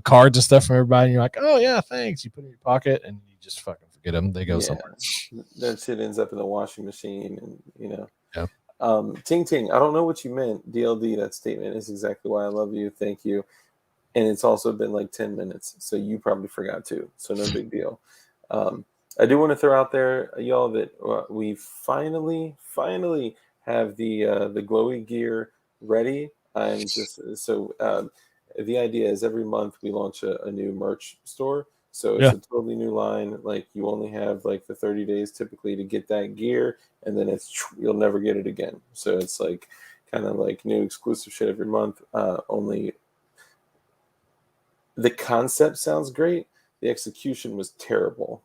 cards and stuff from everybody, and you're like, oh yeah, thanks. You put it in your pocket and you just fucking forget them. They go somewhere. That shit ends up in the washing machine, and Ting Ting, I don't know what you meant. DLD, that statement is exactly why I love you. Thank you. And it's also been like 10 minutes, so you probably forgot too. So no big deal. I do want to throw out there, y'all, that we finally have the glowy gear ready. I'm just the idea is every month we launch a new merch store. So it's a totally new line. Like you only have like the 30 days typically to get that gear, and then you'll never get it again. So it's like kind of like new exclusive shit every month. Only the concept sounds great. The execution was terrible.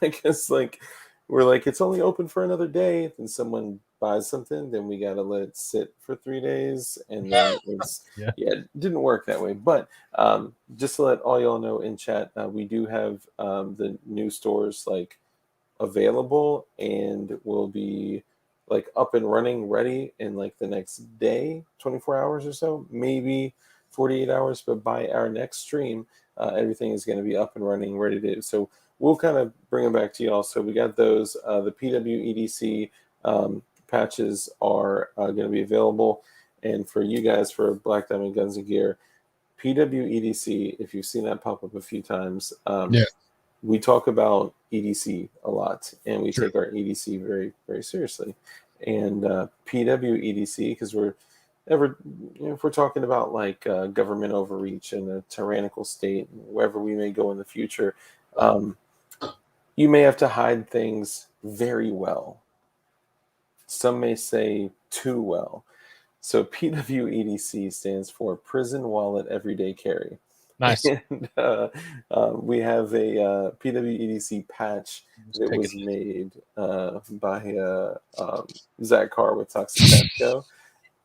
I guess like we're like, it's only open for another day. Then someone buys something, then we gotta let it sit for 3 days, and then it's Yeah. it didn't work that way. But just to let all y'all know in chat, we do have the new stores like available and will be like up and running, ready in like the next day, 24 hours or so, maybe 48 hours. But by our next stream, everything is going to be up and running, ready to. So we'll kind of bring them back to y'all. So we got those. The PWEDC patches are going to be available, and for you guys for Black Diamond Guns and Gear, PWEDC. If you've seen that pop up a few times, Yeah. we talk about EDC a lot, and we Sure. take our EDC very, very seriously. And PWEDC, because we're ever, if we're talking about like government overreach in a tyrannical state, wherever we may go in the future, you may have to hide things very well. Some may say too well. So PWEDC stands for Prison Wallet Everyday Carry. Nice. And we have a PWEDC patch that was made by Zach Carr with Toxic Tactico.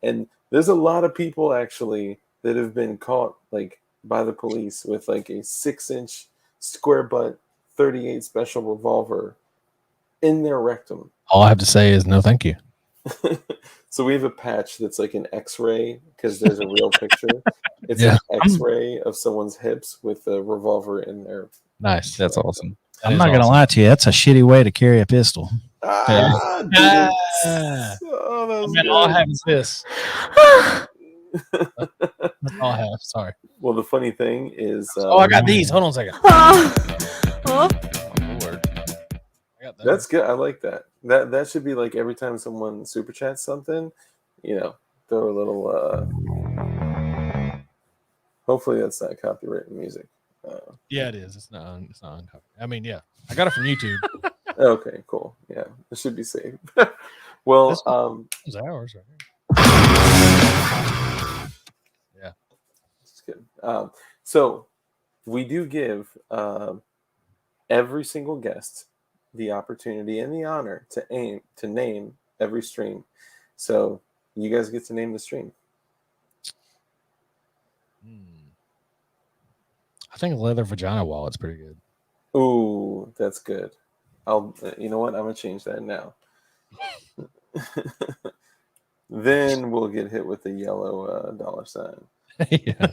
And there's a lot of people actually that have been caught like by the police with like a 6-inch square butt 38 special revolver in their rectum. All I have to say is no, thank you. So we have a patch that's like an X-ray because there's a real picture. It's Yeah. an X-ray of someone's hips with a revolver in their. Nice. That's awesome. That I'm is not gonna awesome. lie to you. That's a shitty way to carry a pistol. Dude. Ah. Oh, that was Man, all I good. have is this. That's all I have. Sorry. Well, the funny thing is, Oh, I got these. Hold on a second. Oh, Lord. I got those. that's good. I like that. That should be like every time someone super chats something, throw a little. Hopefully, that's not copyrighted music. Yeah, it is. It's not. It's not uncovered. I mean, yeah, I got it from YouTube. Okay, cool. Yeah, it should be safe. Well, This It was ours, right? Yeah. it's good. So we do give every single guest the opportunity and the honor to name every stream. So you guys get to name the stream. I think leather vagina wallet's pretty good. Ooh, that's good. You know what? I'm gonna change that now. Then we'll get hit with the yellow dollar sign. Yeah.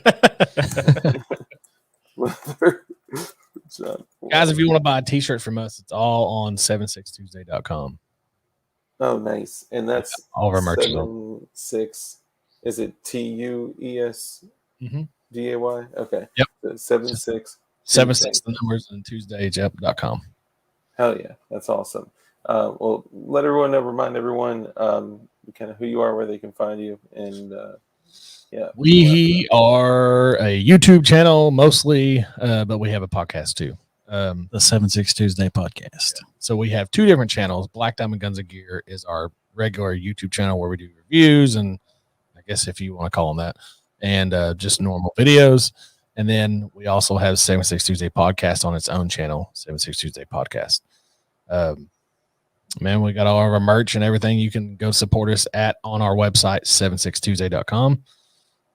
John. Guys, if you want to buy a t-shirt from us, it's all on 76tuesday.com. Oh, nice. And that's All of our merch is on. 76. Is it TUESDAY? Mhm. Okay. Yep. 76. 76 the numbers and tuesdayjep.com. Hell yeah. That's awesome. Well, let everyone know, remind everyone kind of who you are, where they can find you. And yeah. We are a YouTube channel mostly, but we have a podcast too. The 76 Tuesday podcast. So we have two different channels. Black Diamond Guns and Gear is our regular YouTube channel where we do reviews and I guess if you want to call them that, and just normal videos. And then we also have 76 Tuesday podcast on its own channel, 76 Tuesday podcast. Man, we got all of our merch and everything. You can go support us on our website, 76tuesday.com.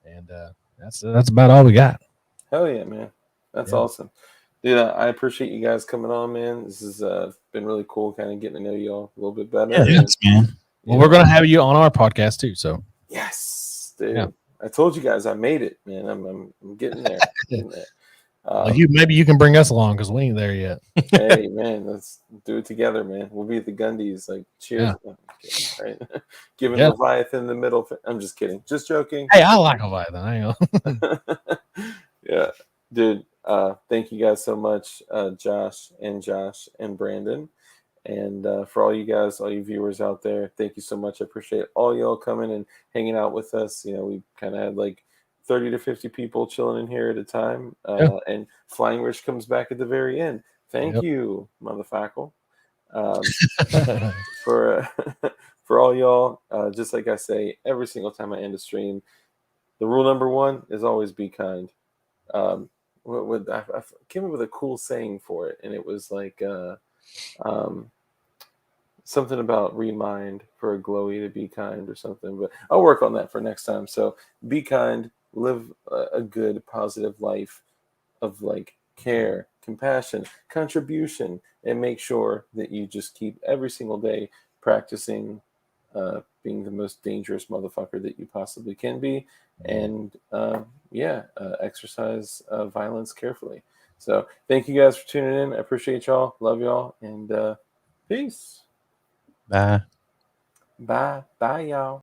And that's about all we got. Hell yeah, man. That's Yeah. awesome. Dude, I appreciate you guys coming on, man. This has been really cool kind of getting to know y'all a little bit better. Yeah, thanks, man. Well, we're going to have you on our podcast too. So Yes, dude. Yeah. I told you guys I made it, man. I'm getting there. Getting there. maybe you can bring us along because we ain't there yet. Hey, man, let's do it together, man. We'll be at the Gundies. Like, cheers. Yeah. No, I'm kidding, right? Giving Yeah. Leviathan the middle. I'm just kidding. Just joking. Hey, I like Leviathan. I know. Yeah, dude. Thank you guys so much, Josh and Brandon. And for all you guys, all you viewers out there, thank you so much. I appreciate all y'all coming and hanging out with us. We kind of had like 30 to 50 people chilling in here at a time. And Flying Rich comes back at the very end. Thank you, motherfucker. For all y'all, just like I say every single time I end a stream, the rule number one is always be kind. I came up with a cool saying for it, and it was like, something about remind for a glowy to be kind or something, but I'll work on that for next time. So be kind, live a good, positive life of like care, compassion, contribution, and make sure that you just keep every single day practicing being the most dangerous motherfucker that you possibly can be, and exercise violence carefully. So thank you guys for tuning in. I appreciate y'all, love y'all, and peace. Bye. Bye, y'all.